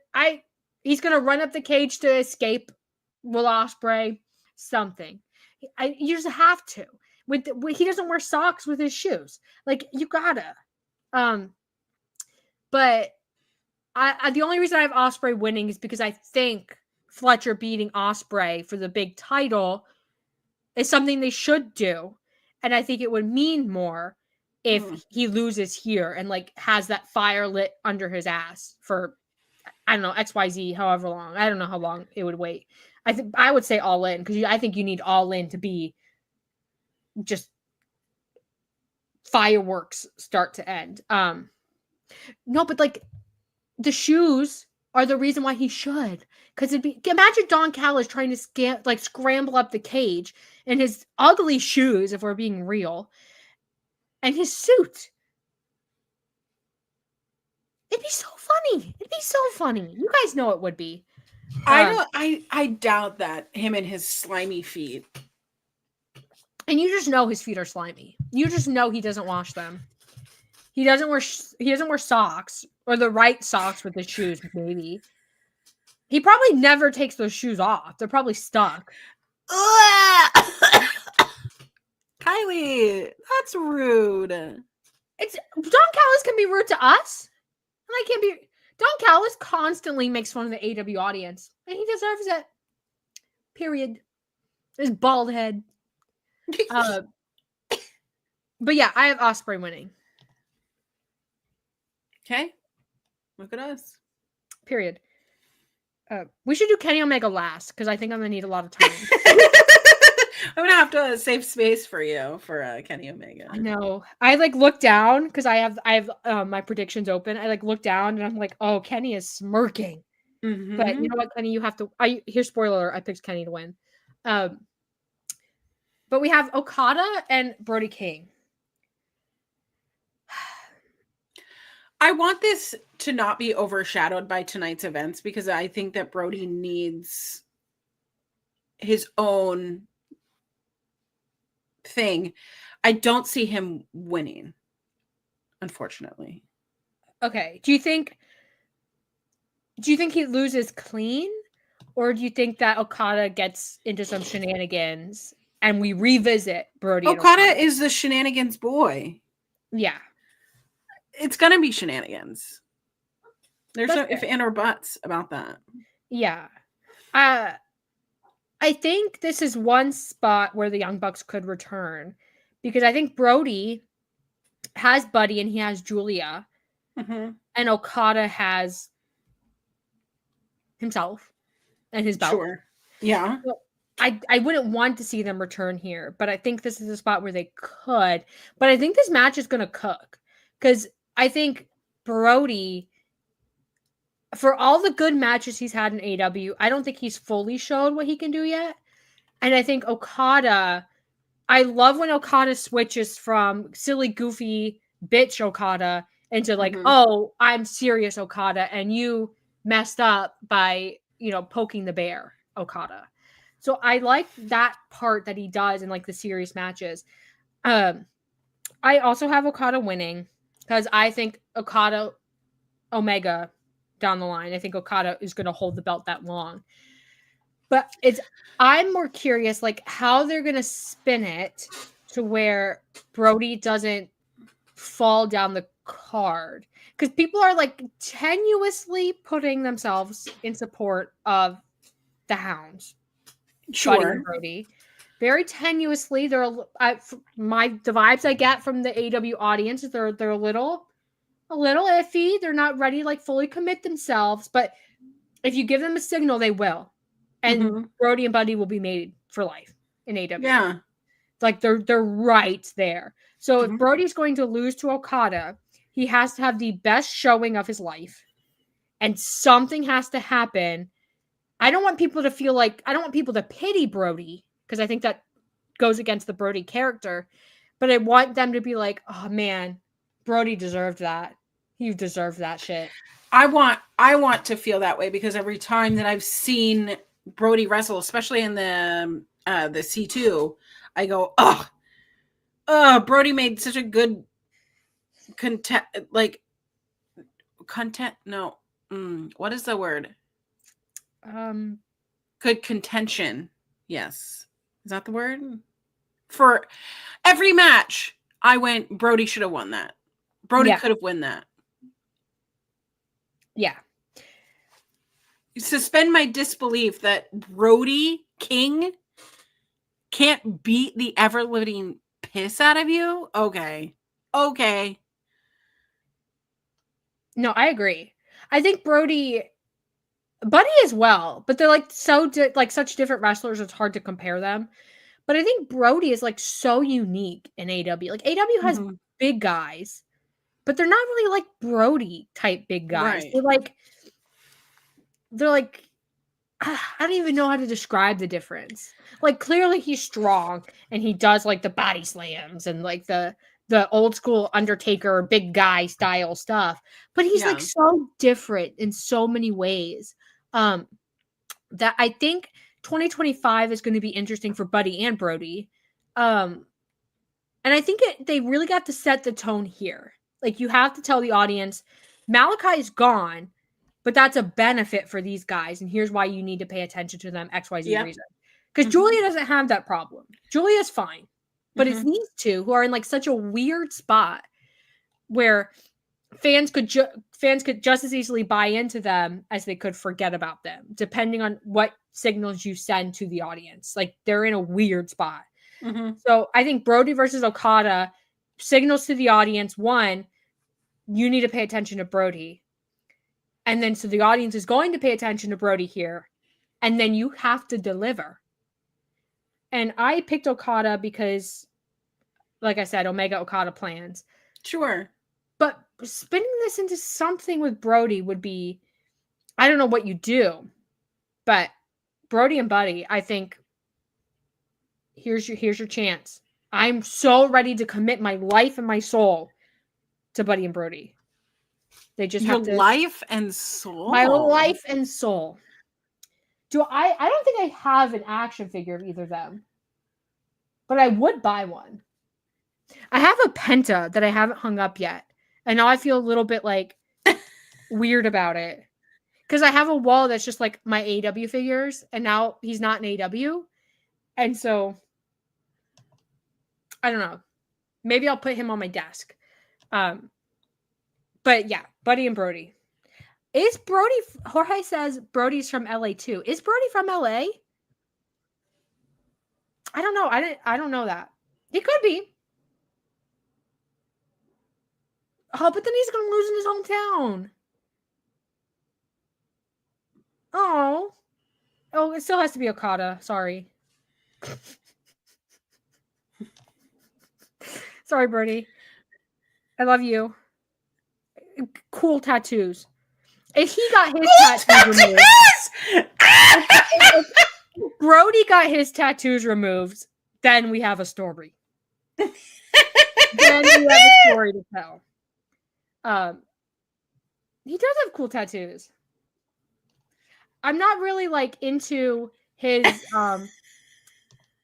to run up the cage to escape Will Ospreay, something. You just have to. He doesn't wear socks with his shoes. Like, you gotta. But the only reason I have Ospreay winning is because I think Fletcher beating Ospreay for the big title is something they should do. And I think it would mean more if he loses here and like has that fire lit under his ass for, I don't know, XYZ, however long. I don't know how long it would wait. I would say All In, because I think you need All In to be just fireworks start to end. No, but like the shoes are the reason why he should. Because imagine Don Callis trying to scramble up the cage in his ugly shoes, if we're being real, and his suit. It'd be so funny. You guys know it would be. I doubt that, him and his slimy feet. And you just know his feet are slimy. You just know he doesn't wash them. He doesn't wear socks, or the right socks with his shoes, maybe. He probably never takes those shoes off. They're probably stuck. Kiley, that's rude. Don Callis can be rude to us, and I can't be. Don Callis constantly makes fun of the AEW audience, and he deserves it. Period. His bald head. But yeah, I have Ospreay winning. Okay, look at us. Period. We should do Kenny Omega last, because I think I'm gonna need a lot of time. I'm gonna have to save space for you for Kenny Omega. I know. I like look down because I have my predictions open. I like look down and I'm like, oh, Kenny is smirking. Mm-hmm. But you know what, Kenny, you have to. Here's spoiler alert, I picked Kenny to win. But we have Okada and Brody King. I want this to not be overshadowed by tonight's events, because I think that Brody needs his own thing. I don't see him winning, unfortunately. Okay. Do you think he loses clean, or do you think that Okada gets into some shenanigans and we revisit Brody? Okada is the shenanigans boy. Yeah. It's gonna be shenanigans. There's no if and or buts about that. Yeah. I think this is one spot where the Young Bucks could return, because I think Brody has Buddy and he has Julia, and Okada has himself and his belt. Sure. Yeah. So I wouldn't want to see them return here, but I think this is a spot where they could. But I think this match is going to cook, because I think Brody, for all the good matches he's had in AEW, I don't think he's fully showed what he can do yet. And I think Okada, I love when Okada switches from silly, goofy, bitch Okada into like, oh, I'm serious Okada, and you messed up by, poking the bear Okada. So I like that part that he does in like the serious matches. I also have Okada winning, because I think Okada Omega down the line, I think Okada is going to hold the belt that long. But I'm more curious like how they're going to spin it to where Brody doesn't fall down the card, because people are like tenuously putting themselves in support of the Hounds. Sure. Buddy and Brody. Very tenuously. The vibes I get from the AEW audience is they're a little iffy. They're not ready to like fully commit themselves, but if you give them a signal, they will. And Brody and Buddy will be made for life in AEW. Yeah. Like they're right there. So if Brody's going to lose to Okada, he has to have the best showing of his life. And something has to happen. I don't want people to pity Brody, because I think that goes against the Brody character. But I want them to be like, oh man, Brody deserved that. He deserved that shit. I want to feel that way, because every time that I've seen Brody wrestle, especially in the C2, I go, Brody made such a good content. No, what is the word? Good contention. Yes, is that the word? For every match, I went, Brody should have won that. Brody could have won that. Yeah. Suspend my disbelief that Brody King can't beat the ever-living piss out of you? Okay. No, I agree. I think Buddy as well, but they're like such different wrestlers, it's hard to compare them. But I think Brody is like so unique in AEW. Like AEW has big guys, but they're not really like Brody type big guys. Right. They're like I don't even know how to describe the difference. Like clearly he's strong and he does like the body slams and like the old school Undertaker big guy style stuff, but he's like so different in so many ways. That I think 2025 is going to be interesting for Buddy and Brody. And I think they really got to set the tone here. Like you have to tell the audience Malachi is gone, but that's a benefit for these guys. And here's why you need to pay attention to them, XYZ reason. Because Julia doesn't have that problem. Julia's fine. But it's these two who are in like such a weird spot where fans could just as easily buy into them as they could forget about them, depending on what signals you send to the audience. Like they're in a weird spot. So I think Brody versus Okada signals to the audience, one, you need to pay attention to Brody. And then so the audience is going to pay attention to Brody here. And then you have to deliver. And I picked Okada because, like I said, Omega Okada plans. Sure. But spinning this into something with Brody would be, I don't know what you do, but Brody and Buddy, I think, here's your chance. I'm so ready to commit my life and my soul to Buddy and Brody. They just have to. Life and soul? My life and soul. I don't think I have an action figure of either of them, but I would buy one. I have a Penta that I haven't hung up yet. And now I feel a little bit like weird about it. Because I have a wall that's just like my AEW figures. And now he's not in AEW. And so, I don't know. Maybe I'll put him on my desk. But yeah, Buddy and Brody. Is Brody, Jorge says Brody's from LA too. Is Brody from LA? I don't know. I don't know that. He could be. Oh, but then he's going to lose in his hometown. Oh, it still has to be Okada. Sorry. Sorry, Brody. I love you. Cool tattoos. If he got his tattoos removed, if Brody got his tattoos removed, then we have a story. Then we have a story to tell. He does have cool tattoos. I'm not really like into his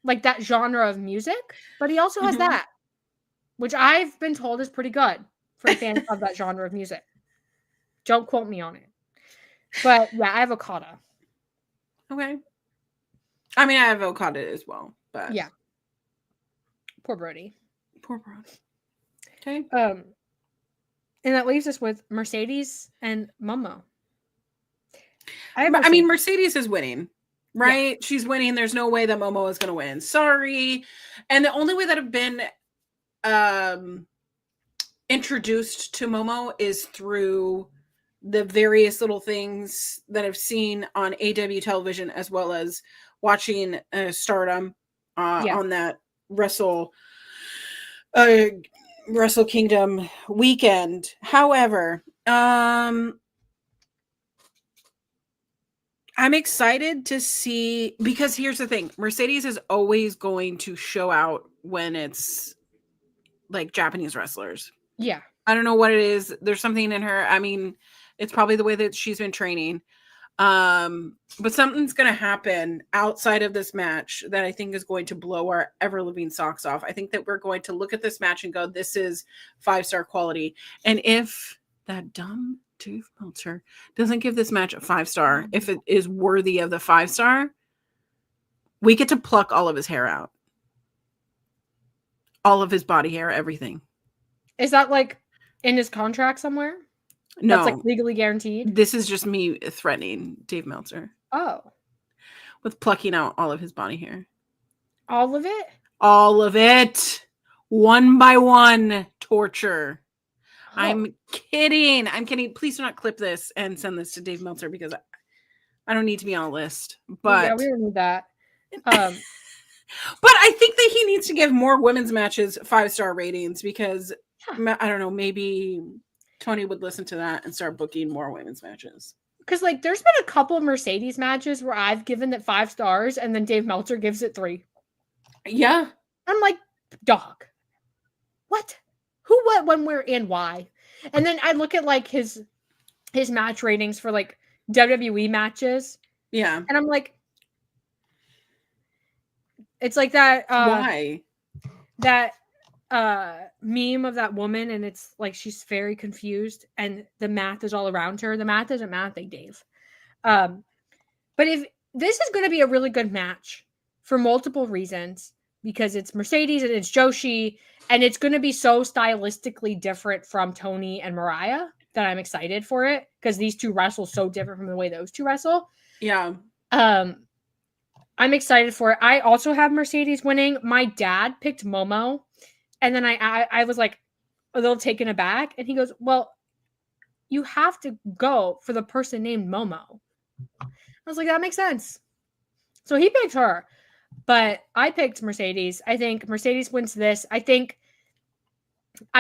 like that genre of music, but he also has that, which I've been told is pretty good for fans of that genre of music. Don't quote me on it. But yeah, I have Okada. Okay. I mean, I have Okada as well, but yeah. Poor Brody. Okay. And that leaves us with Mercedes and Momo. I mean, Mercedes is winning, right? Yeah. She's winning. There's no way that Momo is going to win. Sorry. And the only way that I've been introduced to Momo is through the various little things that I've seen on AEW television, as well as watching Stardom on that Wrestle Kingdom weekend. However, I'm excited to see, because here's the thing. Mercedes is always going to show out when it's like Japanese wrestlers. Yeah. I don't know what it is. There's something in her. I mean, it's probably the way that she's been training. But something's going to happen outside of this match that I think is going to blow our ever living socks off. I think that we're going to look at this match and go, this is 5-star quality. And if that dumb Dave Meltzer doesn't give this match a 5-star, if it is worthy of the 5-star, we get to pluck all of his hair out. All of his body hair, everything. Is that like in his contract somewhere? No. That's like legally guaranteed? This is just me threatening Dave Meltzer. Oh. With plucking out all of his body hair. All of it? All of it. One by one. Torture. Oh. I'm kidding. Please do not clip this and send this to Dave Meltzer, because I don't need to be on a list. But yeah, we don't need that. But I think that he needs to give more women's matches 5-star ratings, because I don't know, maybe Toni would listen to that and start booking more women's matches. Because like there's been a couple of Mercedes matches where I've given it 5 stars and then Dave Meltzer gives it 3. Yeah. I'm like, dog. What? Who, what, when, where, and why? And then I look at like his match ratings for like WWE matches. Yeah. And I'm like, it's like that why? That meme of that woman, and it's like she's very confused and the math is all around her. The math isn't mathing, Dave. But if this is going to be a really good match for multiple reasons, because it's Mercedes and it's Joshi, and it's going to be so stylistically different from Toni and Mariah that I'm excited for it, because these two wrestle so different from the way those two wrestle. Yeah. I'm excited for it. I also have Mercedes winning. My dad picked Momo, and then I was like a little taken aback, and he goes, well, you have to go for the person named Momo. I was like, that makes sense. So he picked her, but I picked Mercedes. I think Mercedes wins this. I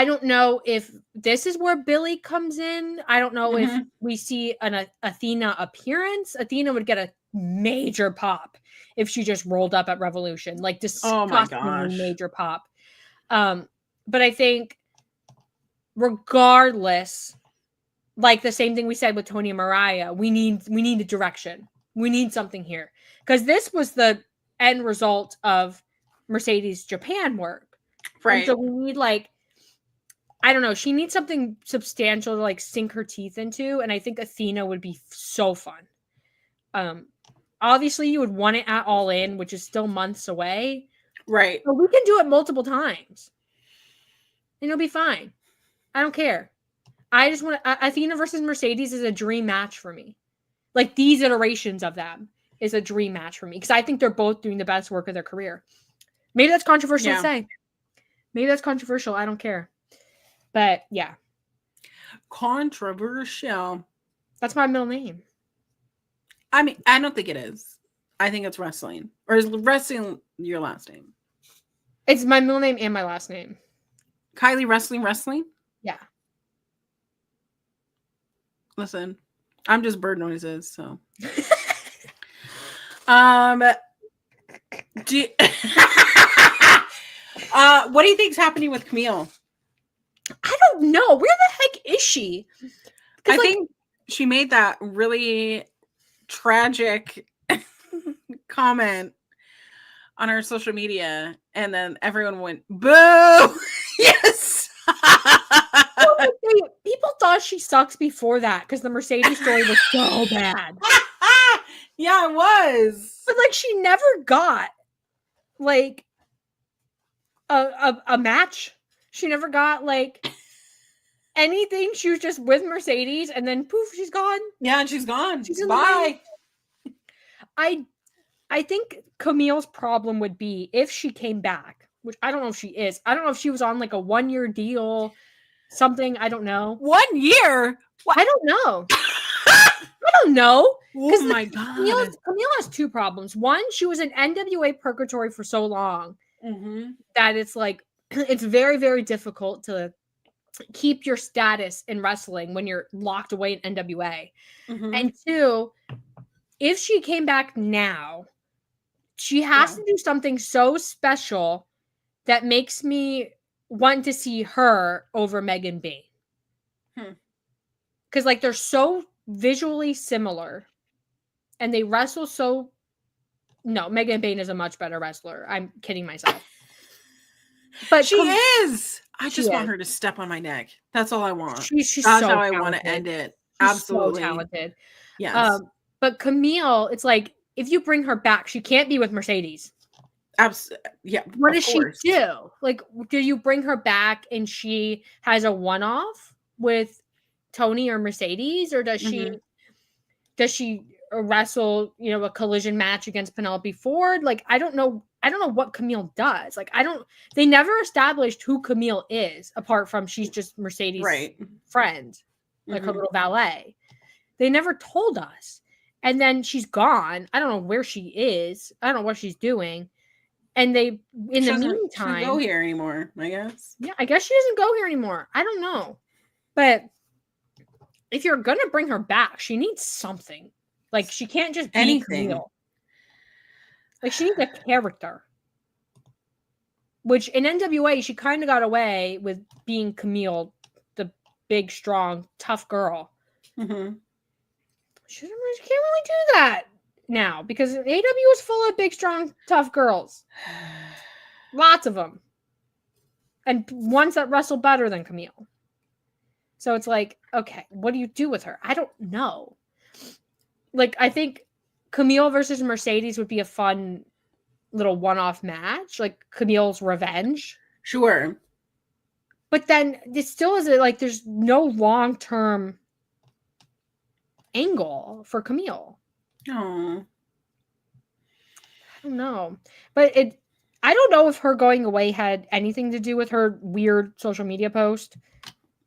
don't know if this is where Billy comes in. I don't know if we see an Athena appearance. Athena would get a major pop if she just rolled up at Revolution. Like, disgustingly major pop. But I think regardless, like the same thing we said with Toni and Mariah, we need a direction. We need something here. Because this was the end result of Mercedes Japan work. Right. And so we need, like, I don't know, she needs something substantial to like sink her teeth into. And I think Athena would be so fun. Obviously you would want it at All In, which is still months away. Right. But we can do it multiple times. And it'll be fine. I don't care. I just want Athena versus Mercedes is a dream match for me. Like, these iterations of them is a dream match for me, because I think they're both doing the best work of their career. Maybe that's controversial to say. Maybe that's controversial. I don't care. But yeah. Controversial. That's my middle name. I mean, I don't think it is. I think it's wrestling. Or is wrestling your last name? It's my middle name and my last name. Kiley wrestling? Yeah. Listen, I'm just bird noises, so. What do you think's happening with Camille? I don't know. Where the heck is she? I think she made that really tragic comment on her social media, and then everyone went, boo! Yes! People thought she sucks before that, because the Mercedes story was so bad. Yeah, it was. But like, she never got like a match. She never got like anything. She was just with Mercedes, and then poof, she's gone. Yeah, and she's gone. She's bye. I think Camille's problem would be if she came back, which I don't know if she is. I don't know if she was on like a 1-year deal, something. I don't know. 1 year? What? I don't know. I don't know. Oh my God. Camille has 2 problems. One, she was in NWA Purgatory for so long that it's like, it's very, very difficult to keep your status in wrestling when you're locked away in NWA. And 2, if she came back now, she has to do something so special that makes me want to see her over Megan Bayne. Because, like, they're so visually similar and they wrestle so... No, Megan Bayne is a much better wrestler. I'm kidding myself. But she is. I just want her to step on my neck. That's all I want. She's That's so how talented. I want to end it. She's Absolutely. so talented. Yes. But Camille, it's like, if you bring her back, she can't be with Mercedes. Yeah. What does she do? Like, do you bring her back and she has a one-off with Toni or Mercedes, or does she wrestle, a collision match against Penelope Ford? Like, I don't know what Camille does. Like, they never established who Camille is, apart from she's just Mercedes' friend, like her little valet. They never told us. And then she's gone. I don't know where she is. I don't know what she's doing. And in the meantime, she doesn't go here anymore, I guess. Yeah, I guess she doesn't go here anymore. I don't know. But if you're going to bring her back, she needs something. Like, she can't just be anything. Camille. Like, she needs a character. Which, in NWA, she kind of got away with being Camille, the big, strong, tough girl. She can't really do that now, because AEW is full of big, strong, tough girls. Lots of them. And ones that wrestle better than Camille. So it's like, okay, what do you do with her? I don't know. Like, I think Camille versus Mercedes would be a fun little one-off match, like Camille's revenge. Sure. But then it still is like there's no long-term angle for Camille. Oh. I don't know. But I don't know if her going away had anything to do with her weird social media post.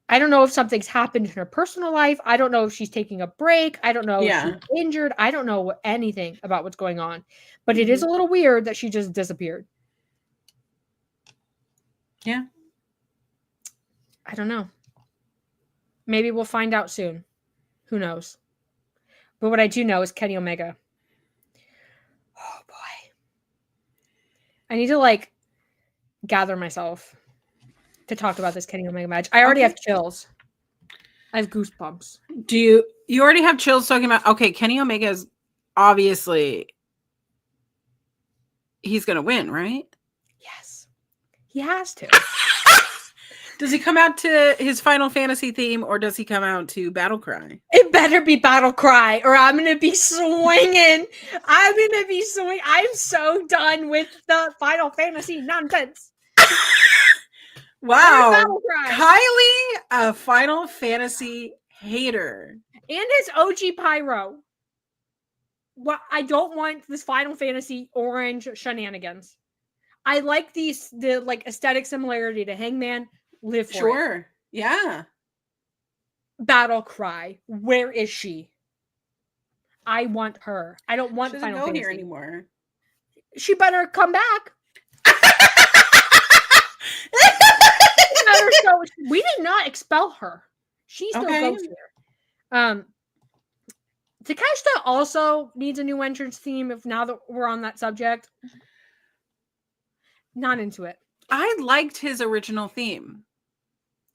I don't know if something's happened in her personal life. I don't know if she's taking a break. I don't know if she's injured. I don't know anything about what's going on. But it is a little weird that she just disappeared. Yeah. I don't know. Maybe we'll find out soon. Who knows? But what I do know is Kenny Omega. Oh, boy. I need to, gather myself to talk about this Kenny Omega match. I already have chills. I have goosebumps. You already have chills talking about, okay, Kenny Omega is obviously, he's going to win, right? Yes. He has to. Does he come out to his Final Fantasy theme, or does he come out to Battle Cry? It better be Battle Cry, or I'm going to be swinging. I'm so done with the Final Fantasy nonsense. Wow. Kiley, a Final Fantasy hater. And his OG Pyro. Well, I don't want this Final Fantasy orange shenanigans. I like the aesthetic similarity to Hangman. Live for Sure. Yeah. Battle Cry. Where is she? I want her. I don't want she doesn't Final Fantasy here anymore. She better come back. We did not expel her. She still goes here. Takeshita also needs a new entrance theme. If now that we're on that subject, not into it. I liked his original theme.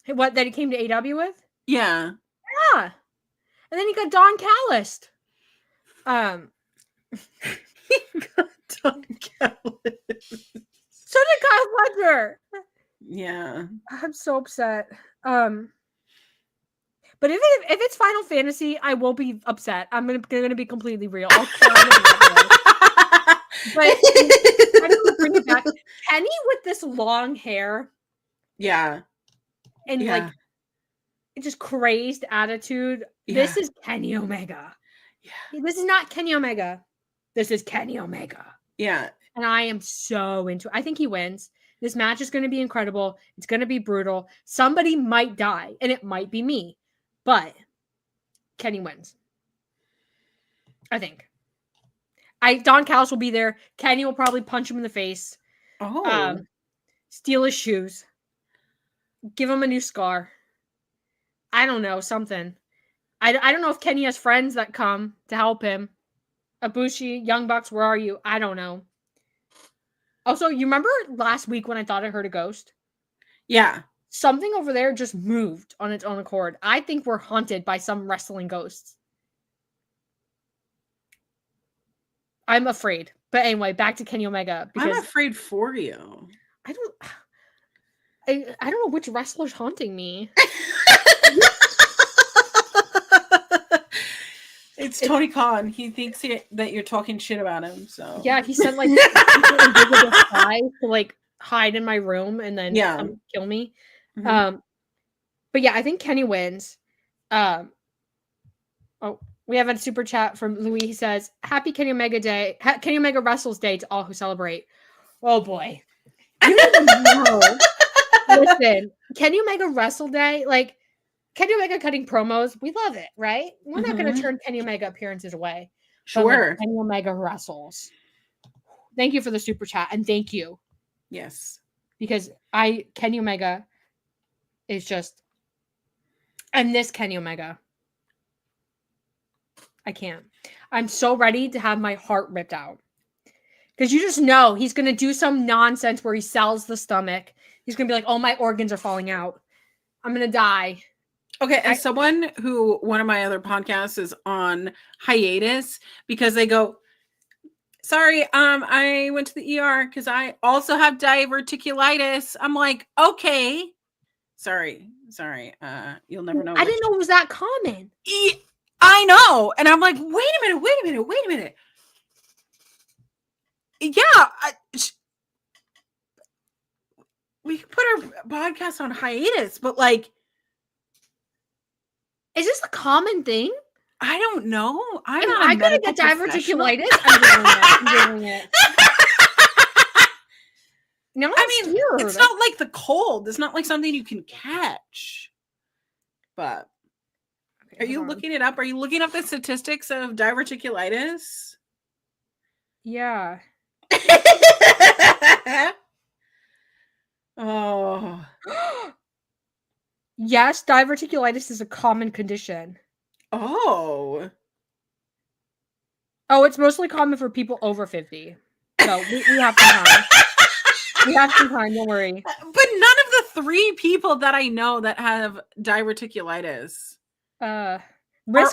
What, that he came to AEW with? Yeah. Yeah. And then he got Don Callis. He got Don Callis. So did Kyle Ledger. Yeah. I'm so upset. But if it's Final Fantasy, I will be upset. I'm gonna be completely real. I'll cry. But I'm gonna bring it back. Kenny with this long hair. Yeah. And just crazed attitude. Yeah. This is Kenny Omega. Yeah. This is not Kenny Omega. This is Kenny Omega. Yeah. And I am so into it. I think he wins. This match is going to be incredible. It's going to be brutal. Somebody might die, and it might be me. But Kenny wins. I think. Don Callis will be there. Kenny will probably punch him in the face. Oh. Steal his shoes. Give him a new scar. I don't know, something. I don't know if Kenny has friends that come to help him. Ibushi, Young Bucks, where are you? I don't know. Also, you remember last week when I thought I heard a ghost? Yeah. Something over there just moved on its own accord. I think we're haunted by some wrestling ghosts. I'm afraid. But anyway, back to Kenny Omega. Because I'm afraid for you. I don't know which wrestler's haunting me. It's Tony Khan. He thinks that you're talking shit about him. So yeah, he sent like invisible spy to like hide in my room and then come kill me. Mm-hmm. But yeah, I think Kenny wins. Oh, we have a super chat from Louis. He says, "Happy Kenny Omega Day, Kenny Omega Wrestles Day to all who celebrate." Oh boy, you don't know. Listen, Kenny Omega Wrestle Day, like. Kenny Omega cutting promos, we love it, right? We're not going to turn Kenny Omega appearances away. Sure. But like Kenny Omega wrestles. Thank you for the super chat, and thank you. Yes. Because Kenny Omega is just, and this Kenny Omega, I can't. I'm so ready to have my heart ripped out. Because you just know he's going to do some nonsense where he sells the stomach. He's going to be like, oh, my organs are falling out. I'm going to die. Okay, as someone who one of my other podcasts is on hiatus because they go, sorry, I went to the ER because I also have diverticulitis. I'm like, okay, sorry, you'll never know. I didn't know it was that common. I know, and I'm like, wait a minute. Yeah, we can put our podcast on hiatus, but like. Is this a common thing? I don't know. I gotta get diverticulitis. I'm doing it. No, I mean, it's not like the cold. It's not like something you can catch. But are you looking it up? Are you looking up the statistics of diverticulitis? Yeah. Oh. Yes, diverticulitis is a common condition. Oh. Oh, it's mostly common for people over 50. So we have some time. We have some time, don't worry. But none of the 3 people that I know that have diverticulitis risk are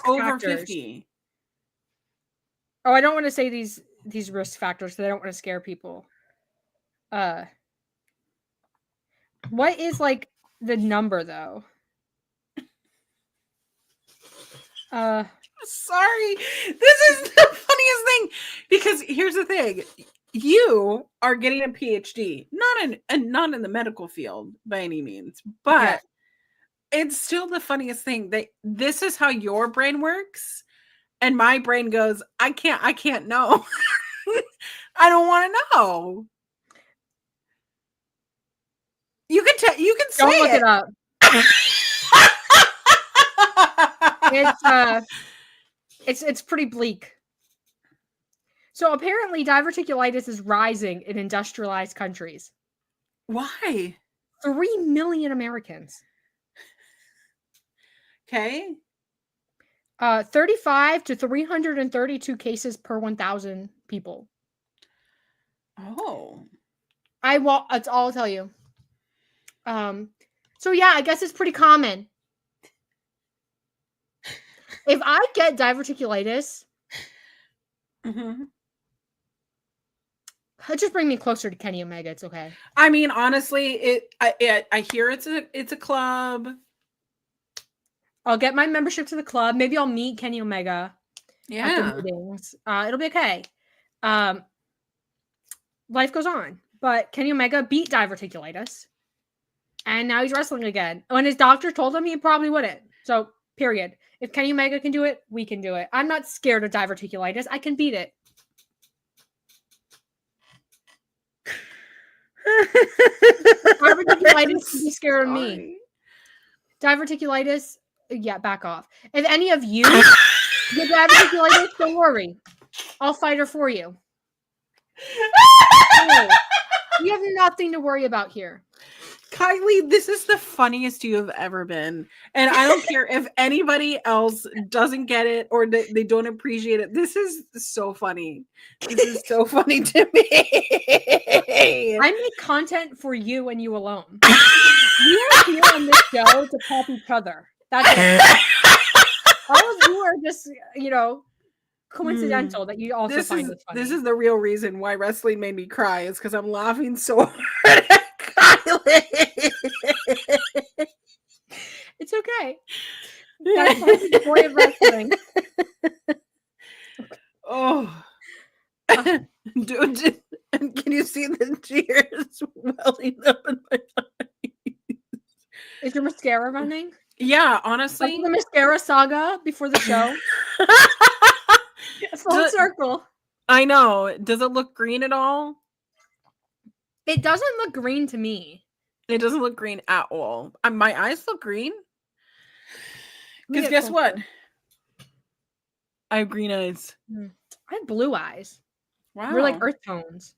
over factors. 50. Oh, I don't want to say these risk factors because I don't want to scare people. What is like the number though? Sorry. This is the funniest thing because here's the thing. You are getting a PhD, not in the medical field by any means, but it's still the funniest thing that this is how your brain works and my brain goes, I can't know. I don't want to know. You can say don't look it up. It's pretty bleak. So apparently diverticulitis is rising in industrialized countries. Why? 3 million Americans. Okay. 35 to 332 cases per 1,000 people. Oh. That's all I'll tell you. So yeah, I guess it's pretty common. If I get diverticulitis, just bring me closer to Kenny Omega. It's okay. I mean, honestly, I hear it's a club. I'll get my membership to the club. Maybe I'll meet Kenny Omega. Yeah. At the meetings. It'll be okay. Life goes on. But Kenny Omega beat diverticulitis. And now he's wrestling again. When his doctor told him, he probably wouldn't. So, period. If Kenny Omega can do it, we can do it. I'm not scared of diverticulitis. I can beat it. Diverticulitis can be scared of me. Diverticulitis, yeah, back off. If any of you get diverticulitis, don't worry. I'll fight her for you. We have nothing to worry about here. Kiley, this is the funniest you have ever been. And I don't care if anybody else doesn't get it or they don't appreciate it. This is so funny. This is so funny to me. I make content for you and you alone. We are here on this show to pop each other. That's it. All of you are just, coincidental that you also find this funny. This is the real reason why wrestling made me cry, is because I'm laughing so hard at Kiley. It's okay. That's the joy of wrestling. Oh. Dude, can you see the tears welling up in my eyes? Is your mascara running? Yeah, honestly. Like the mascara saga before the show. Full circle. I know. Does it look green at all? It doesn't look green to me. It doesn't look green at all. My eyes look green. Because guess what? I have green eyes. I have blue eyes. Wow. We're like earth tones.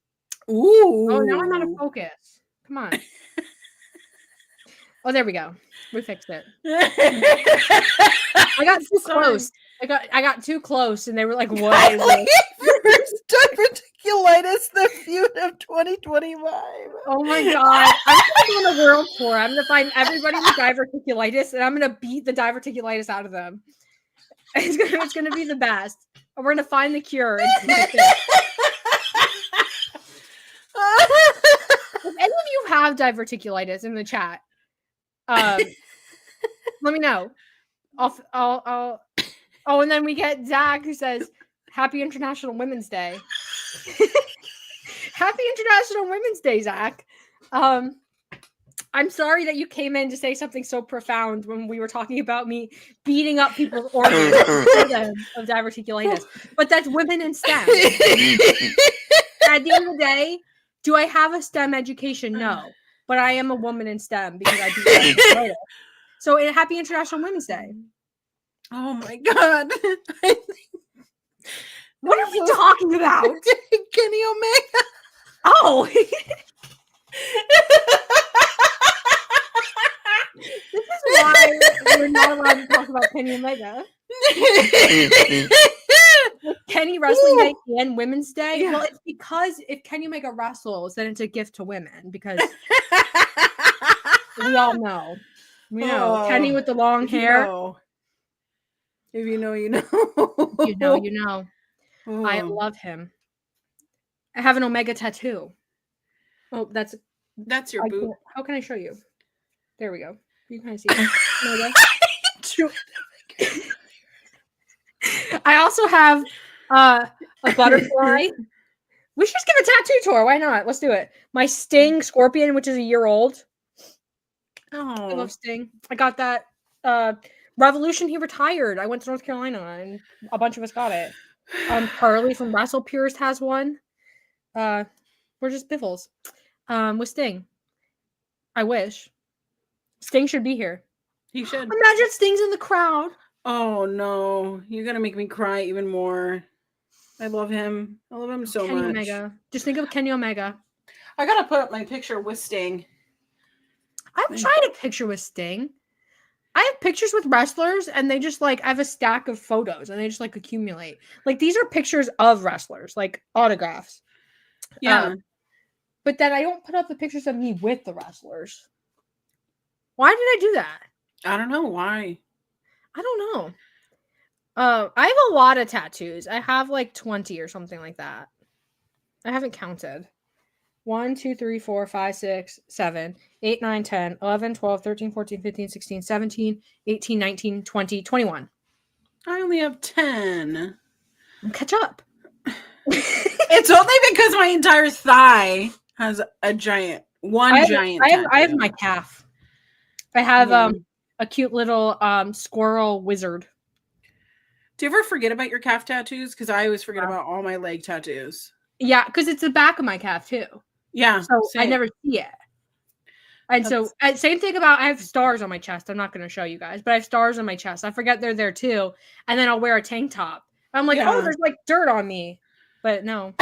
Ooh. Oh, now I'm out of focus. Come on. Oh, there we go. We fixed it. I got too close. I got too close, and they were like, "What is this?" Diverticulitis, the feud of 2025. Oh my god! I'm going on a world tour. I'm gonna find everybody with diverticulitis, and I'm gonna beat the diverticulitis out of them. It's gonna be the best. And we're gonna find the cure. If any of you have diverticulitis in the chat, let me know. I'll. Oh, and then we get Zach who says, "Happy International Women's Day." Happy International Women's Day, Zach. I'm sorry that you came in to say something so profound when we were talking about me beating up people's organs of diverticulitis. But that's women in STEM. At the end of the day, do I have a STEM education? No. But I am a woman in STEM because I beat diverticulitis. So happy International Women's Day. Oh my god. What are we talking about? Kenny Omega. Oh. This is why we're not allowed to talk about Kenny Omega. Kenny Wrestling Day and Women's Day. Yeah. Well, it's because if Kenny Omega wrestles, then it's a gift to women because we all know. We know. Kenny with the long hair. If you know, you know. You know, you know. Oh. I love him. I have an Omega tattoo. Oh, that's your boot. How can I show you? There we go. You can see it. I also have a butterfly. We should just give a tattoo tour. Why not? Let's do it. My Sting Scorpion, which is a year old. Oh, I love Sting. I got that. Revolution, he retired. I went to North Carolina and a bunch of us got it. Carly from Wrestle Purist has one. We're just biffles. With Sting. I wish. Sting should be here. He should. Imagine Sting's in the crowd. Oh no. You're gonna make me cry even more. I love him. I love him so Kenny much. Omega. Just think of Kenny Omega. I gotta put up my picture with Sting. I've tried a picture with Sting. I have pictures with wrestlers and they just I have a stack of photos and they just accumulate. These are pictures of wrestlers, autographs. Yeah. But then I don't put up the pictures of me with the wrestlers. Why did I do that? I don't know why. I don't know. I have a lot of tattoos. I have 20 or something like that. I haven't counted. 1, 2, 3, 4, 5, 6, 7, 8, 9, 10, 11, 12, 13, 14, 15, 16, 17, 18, 19, 20, 21. I only have 10. Catch up. It's only because my entire thigh has a giant tattoo. I have my calf. I have a cute little squirrel wizard. Do you ever forget about your calf tattoos? Because I always forget about all my leg tattoos. Yeah, because it's the back of my calf too. Yeah. So same. I never see it. And same thing about I have stars on my chest. I'm not going to show you guys, but I have stars on my chest. I forget they're there too. And then I'll wear a tank top. I'm like, oh, there's dirt on me. But no.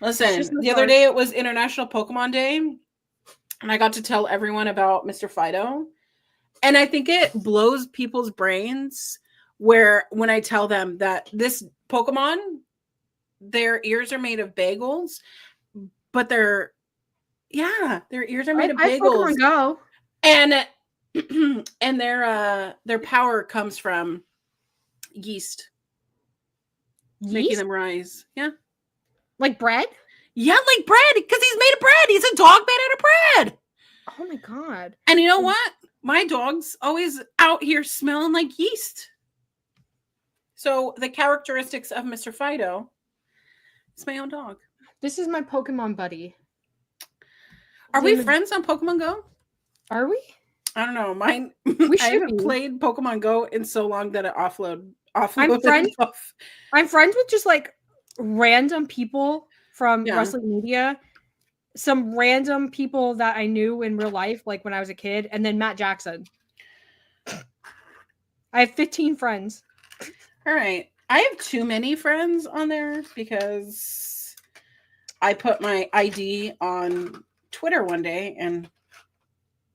Listen, the other day it was International Pokemon Day, and I got to tell everyone about Mr. Fido. And I think it blows people's brains when I tell them that this Pokemon, their ears are made of bagels, but their ears are made of bagels. Pokemon Go. And their power comes from yeast? Making them rise. Yeah. Like bread? Yeah, like bread, because he's made of bread. He's a dog made out of bread. Oh my God. And you know what? My dog's always out here smelling like yeast. So the characteristics of Mr. Fido is my own dog. This is my Pokemon buddy. Are we friends on Pokemon Go? Are we? I don't know. Mine. I haven't played Pokemon Go in so long that it offloaded. I'm friends with just like random people from wrestling media, some random people that I knew in real life, like when I was a kid, and then Matt Jackson. I have 15 friends. All right. I have too many friends on there because I put my ID on Twitter one day and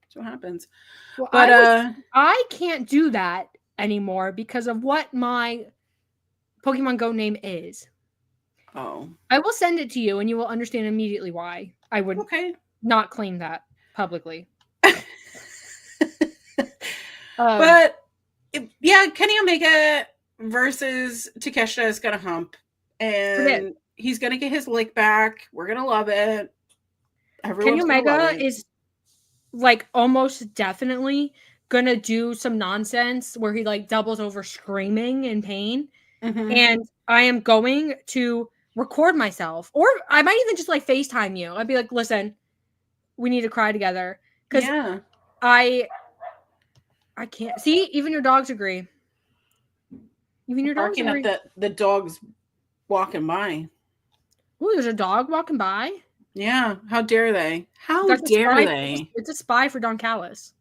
that's what happens. Well, but I can't do that anymore because of what my Pokemon Go name is. Oh. I will send it to you and you will understand immediately why I would not claim that publicly. But Kenny Omega versus Takeshita is gonna hump. And he's gonna get his lick back. We're gonna love it. Kenny Omega is like almost definitely gonna do some nonsense where he like doubles over screaming in pain. Mm-hmm. And I am going to record myself, or I might even just like FaceTime you. I'd be like, listen, we need to cry together. Because I can't see, even your dogs agree. Even your dogs agree. At the dog's walking by. Ooh, there's a dog walking by. Yeah, how dare they? How dare they? It's a spy for Don Callis.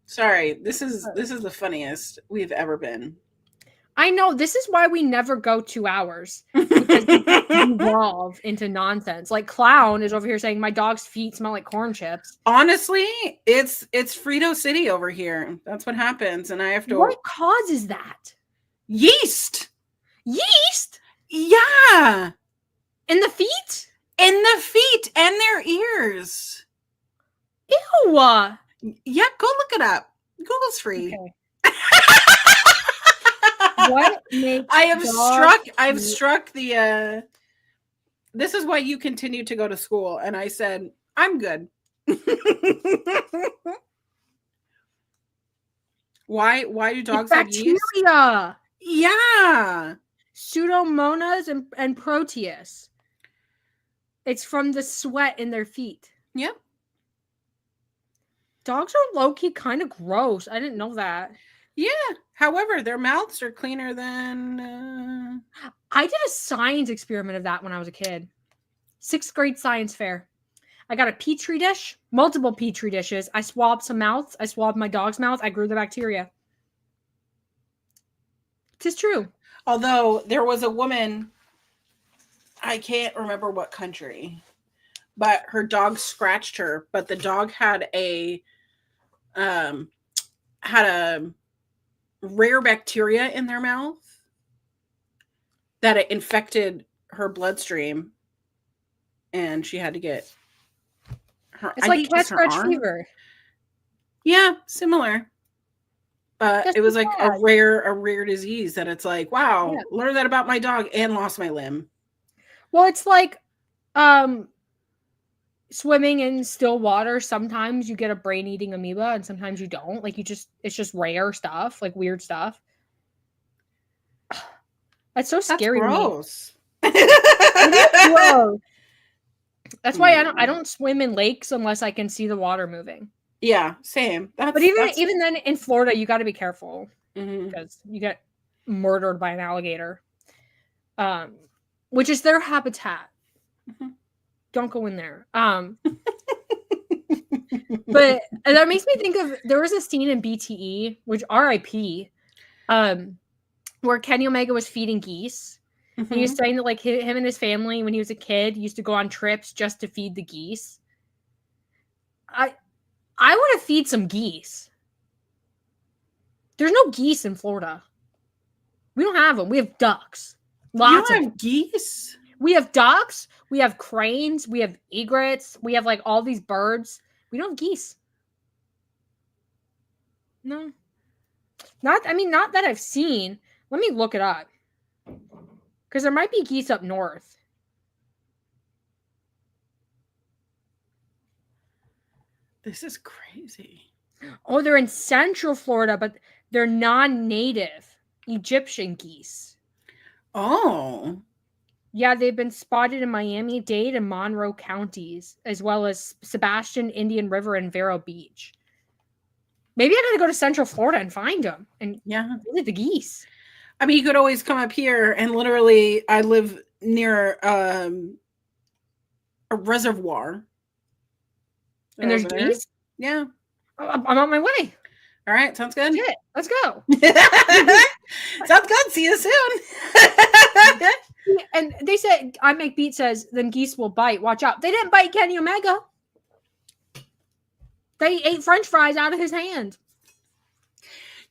Sorry, this is the funniest we've ever been. I know, this is why we never go 2 hours, because we evolve into nonsense. Like Clown is over here saying my dog's feet smell like corn chips. Honestly, it's Frito City over here. That's what happens, and I have to. What causes that? Yeast. Yeast? Yeah. In the feet? In the feet and their ears. Ew. Yeah, go look it up. Google's free. Okay. What makes I've struck the this is why you continue to go to school, and I said I'm good. Why do dogs have yeast? Bacteria. Yeah. Pseudomonas and Proteus. It's from the sweat in their feet. Yep. Dogs are low-key kind of gross. I didn't know that. Yeah. However, their mouths are cleaner than... I did a science experiment of that when I was a kid. 6th grade science fair. I got a petri dish, multiple petri dishes. I swabbed some mouths. I swabbed my dog's mouth. I grew the bacteria. It's true. Although there was a woman, I can't remember what country, but her dog scratched her, but the dog had a rare bacteria in their mouth that it infected her bloodstream, and she had to get her. It's like cat scratch fever. Yeah, similar. But it was like a rare disease that it's like, wow, learned that about my dog and lost my limb. Well, it's like swimming in still water. Sometimes you get a brain-eating amoeba and sometimes you don't. Like it's just rare stuff, like weird stuff. That's so scary. That's gross. Gross. That's why I don't swim in lakes unless I can see the water moving. Yeah, same. But even then in Florida, you got to be careful because you get murdered by an alligator, which is their habitat. Mm-hmm. Don't go in there. But that makes me think of, there was a scene in BTE, which RIP, where Kenny Omega was feeding geese. And he was saying that like him and his family when he was a kid used to go on trips just to feed the geese. I want to feed some geese. There's no geese in Florida. We don't have them. We have ducks. Lots of geese. We have ducks. We have cranes. We have egrets. We have like all these birds. We don't have geese. No. Not that I've seen. Let me look it up. Because there might be geese up north. This is crazy. Oh, they're in Central Florida, but they're non-native Egyptian geese. Oh. Yeah, they've been spotted in Miami-Dade and Monroe counties, as well as Sebastian, Indian River, and Vero Beach. Maybe I gotta go to Central Florida and find them. And visit the geese. I mean, you could always come up here and literally, I live near a reservoir. And there's geese? Yeah. I'm on my way. All right. Sounds good. Shit, let's go. Sounds good. See you soon. And they said, I Make Beat says, then geese will bite. Watch out. They didn't bite Kenny Omega. They ate French fries out of his hand.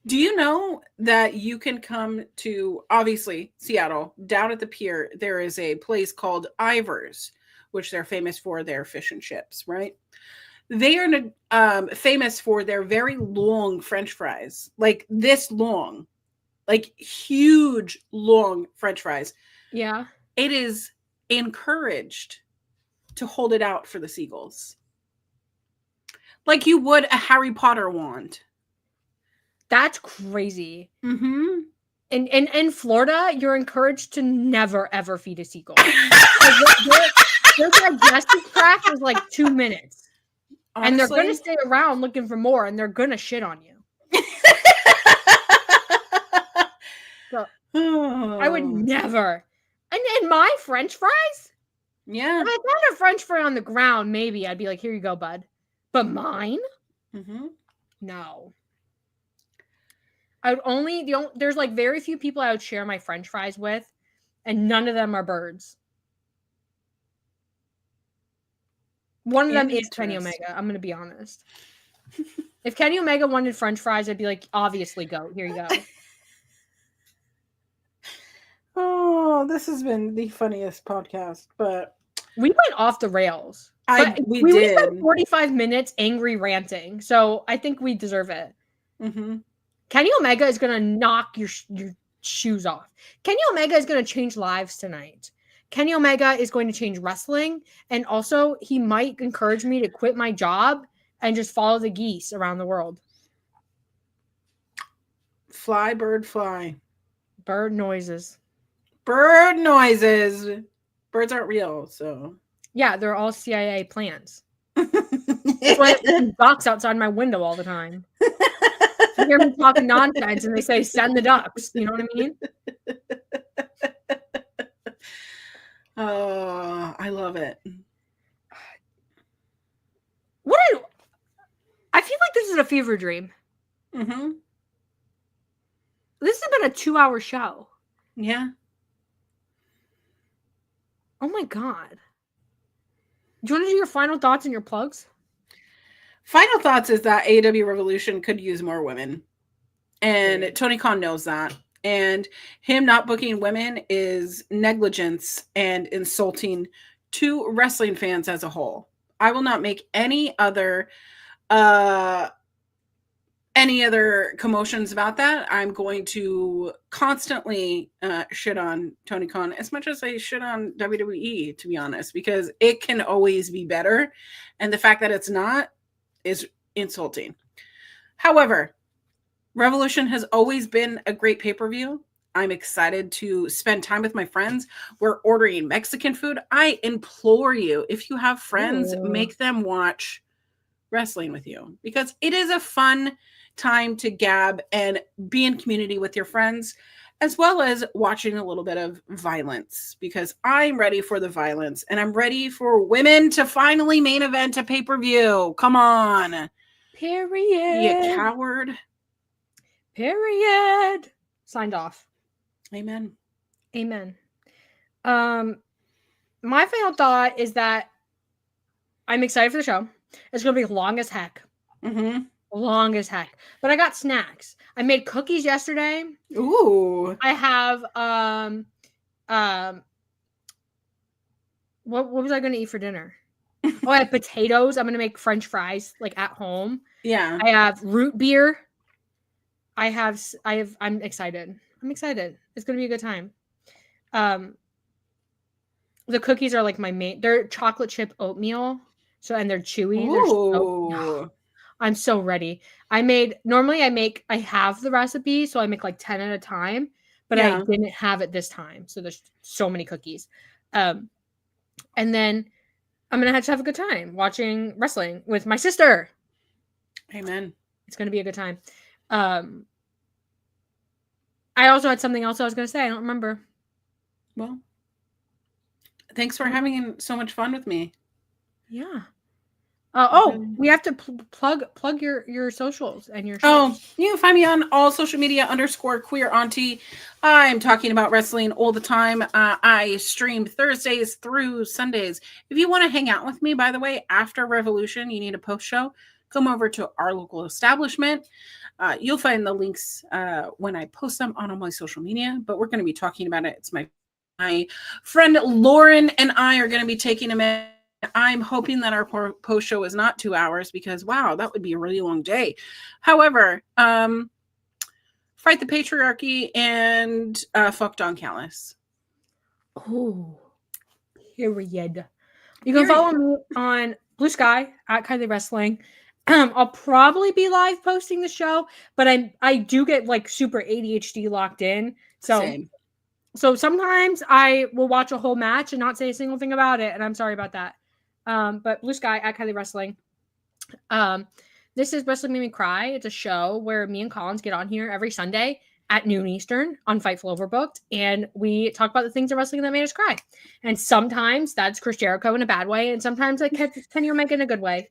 Do you know that you can come to, obviously, Seattle, down at the pier, there is a place called Ivar's, which they're famous for their fish and chips, right? They are famous for their very long French fries, like this long, like huge, long French fries. Yeah. It is encouraged to hold it out for the seagulls. Like you would a Harry Potter wand. That's crazy. Mm-hmm. In Florida, you're encouraged to never, ever feed a seagull. Their digestive tract is like 2 minutes. Honestly, and they're going to stay around looking for more, and they're going to shit on you. So, I would never. And my French fries? Yeah. If I found a French fry on the ground, maybe I'd be like, here you go, bud. But mine? Mm-hmm. No. I would there's like very few people I would share my French fries with, and none of them are birds. One of them is Kenny Omega. I'm going to be honest. If Kenny Omega wanted French fries, I'd be like, obviously, go. Here you go. Oh, this has been the funniest podcast, but we went off the rails. We did. Spent 45 minutes angry ranting, so I think we deserve it. Mm-hmm. Kenny Omega is going to knock your shoes off. Kenny Omega is going to change lives tonight. Kenny Omega is going to change wrestling, and also he might encourage me to quit my job and just follow the geese around the world. Fly, bird, fly. Bird noises. Bird noises. Birds aren't real, so. Yeah, they're all CIA plans. That's why there's ducks outside my window all the time. You hear me talking nonsense, and they say, send the ducks. You know what I mean? Oh, I love it. I feel like this is a fever dream. Mm-hmm. This has been a 2-hour show. Yeah. Oh my God. Do you want to do your final thoughts and your plugs? Final thoughts is that AEW Revolution could use more women. And Tony Khan knows that. And him not booking women is negligence and insulting to wrestling fans as a whole. I will not make any other commotions about that. I'm going to constantly shit on Tony Khan as much as I shit on WWE, to be honest, because it can always be better. And the fact that it's not is insulting. However, Revolution has always been a great pay-per-view. I'm excited to spend time with my friends. We're ordering Mexican food. I implore you, if you have friends, make them watch wrestling with you, because it is a fun time to gab and be in community with your friends, as well as watching a little bit of violence, because I'm ready for the violence and I'm ready for women to finally main event a pay-per-view. Come on. Period. You coward. Period. Signed off. Amen. Amen. My final thought is that I'm excited for the show. It's going to be long as heck. Mm-hmm. Long as heck. But I got snacks. I made cookies yesterday. Ooh. I have what was I going to eat for dinner? Oh, I have potatoes. I'm going to make French fries like at home. Yeah. I have root beer. I'm excited. I'm excited. It's going to be a good time. The cookies are like my main. They're chocolate chip oatmeal. And they're chewy. Ooh. I'm so ready. I have the recipe, so I make like 10 at a time, but I didn't have it this time. So there's so many cookies. And then I'm going to have a good time watching wrestling with my sister. Amen. It's going to be a good time. I also had something else I was going to say. I don't remember. Well, thanks for having so much fun with me. Yeah. We have to plug your socials and your shows. Oh, you can find me on all social media _queer auntie. I'm talking about wrestling all the time. I stream Thursdays through Sundays. If you want to hang out with me, by the way, after Revolution, you need a post show, come over to our local establishment. You'll find the links when I post them on all my social media, but we're going to be talking about it. It's my friend Lauren and I are going to be taking a minute. I'm hoping that our post show is not 2 hours because, wow, that would be a really long day. However, fight the patriarchy and fuck Don Callis. Oh, period. You can follow me on Blue Sky at Kylie Wrestling. I'll probably be live posting the show, but I do get like super ADHD locked in. So sometimes I will watch a whole match and not say a single thing about it, and I'm sorry about that. But Blue Sky at Kylie Wrestling. This is Wrestling Made Me Cry. It's a show where me and Collins get on here every Sunday at noon Eastern on Fightful Overbooked, and we talk about the things of wrestling that made us cry. And sometimes that's Chris Jericho in a bad way, and sometimes like Kenny Omega in a good way.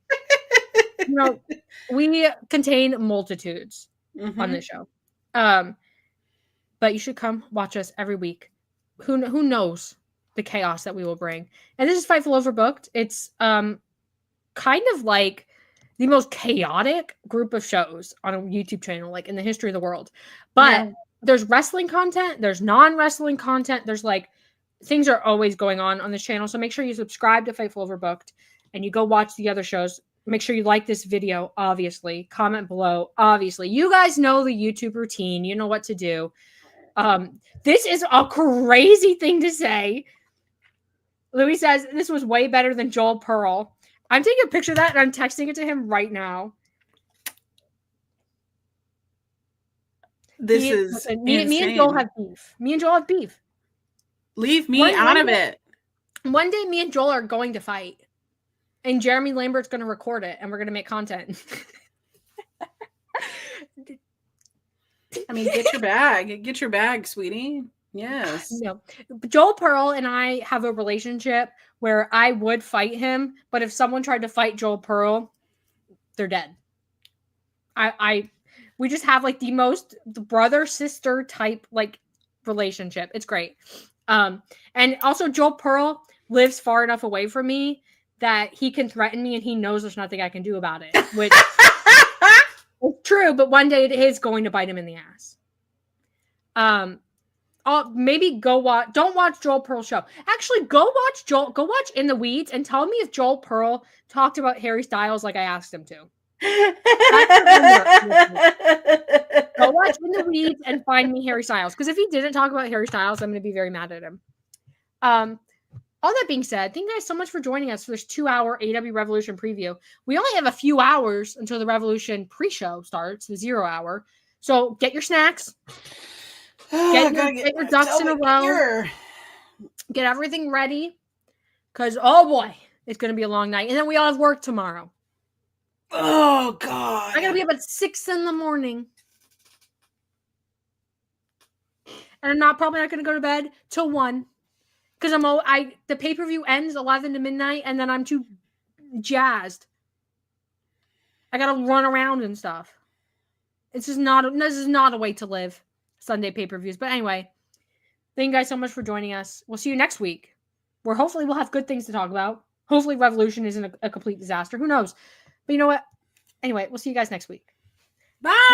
We contain multitudes on this show. But you should come watch us every week. Who knows the chaos that we will bring. And this is Fightful Overbooked. It's kind of like the most chaotic group of shows on a YouTube channel, like in the history of the world. But there's wrestling content, there's non-wrestling content, there's like things are always going on this channel. So make sure you subscribe to Fightful Overbooked and you go watch the other shows. Make sure you like this video, obviously. Comment below, obviously. You guys know the YouTube routine. You know what to do. This is a crazy thing to say. Louis says, this was way better than Joel Pearl. I'm taking a picture of that and I'm texting it to him right now. Me and Joel have beef. Me and Joel have beef. Leave me out of it. One day me and Joel are going to fight. And Jeremy Lambert's going to record it and we're going to make content. I mean, get your bag. Get your bag, sweetie. Yes. No. Joel Pearl and I have a relationship where I would fight him, but if someone tried to fight Joel Pearl, they're dead. We just have like the most brother-sister type like relationship. It's great. And also Joel Pearl lives far enough away from me that he can threaten me and he knows there's nothing I can do about it, which is true, but one day it is going to bite him in the ass. Maybe don't watch Joel Pearl's show. Actually, go watch In the Weeds and tell me if Joel Pearl talked about Harry Styles like I asked him to. Go watch In the Weeds and find me Harry Styles. Because if he didn't talk about Harry Styles, I'm going to be very mad at him. All that being said, thank you guys so much for joining us for this 2-hour AEW Revolution preview. We only have a few hours until the Revolution pre-show starts, the 0 hour. So get your snacks. Get your ducks in a row. Get everything ready. Because, oh boy, it's going to be a long night. And then we all have work tomorrow. Oh, God. I got to be up at 6 in the morning. And I'm probably not going to go to bed till 1. Because the pay-per-view ends 11 to midnight, and then I'm too jazzed. I got to run around and stuff. This is not a way to live. Sunday pay-per-views. But anyway, Thank you guys so much for joining us. We'll see you next week, where hopefully we'll have good things to talk about. Hopefully Revolution isn't a complete disaster. Who knows? But you know what? Anyway, we'll see you guys next week. Bye.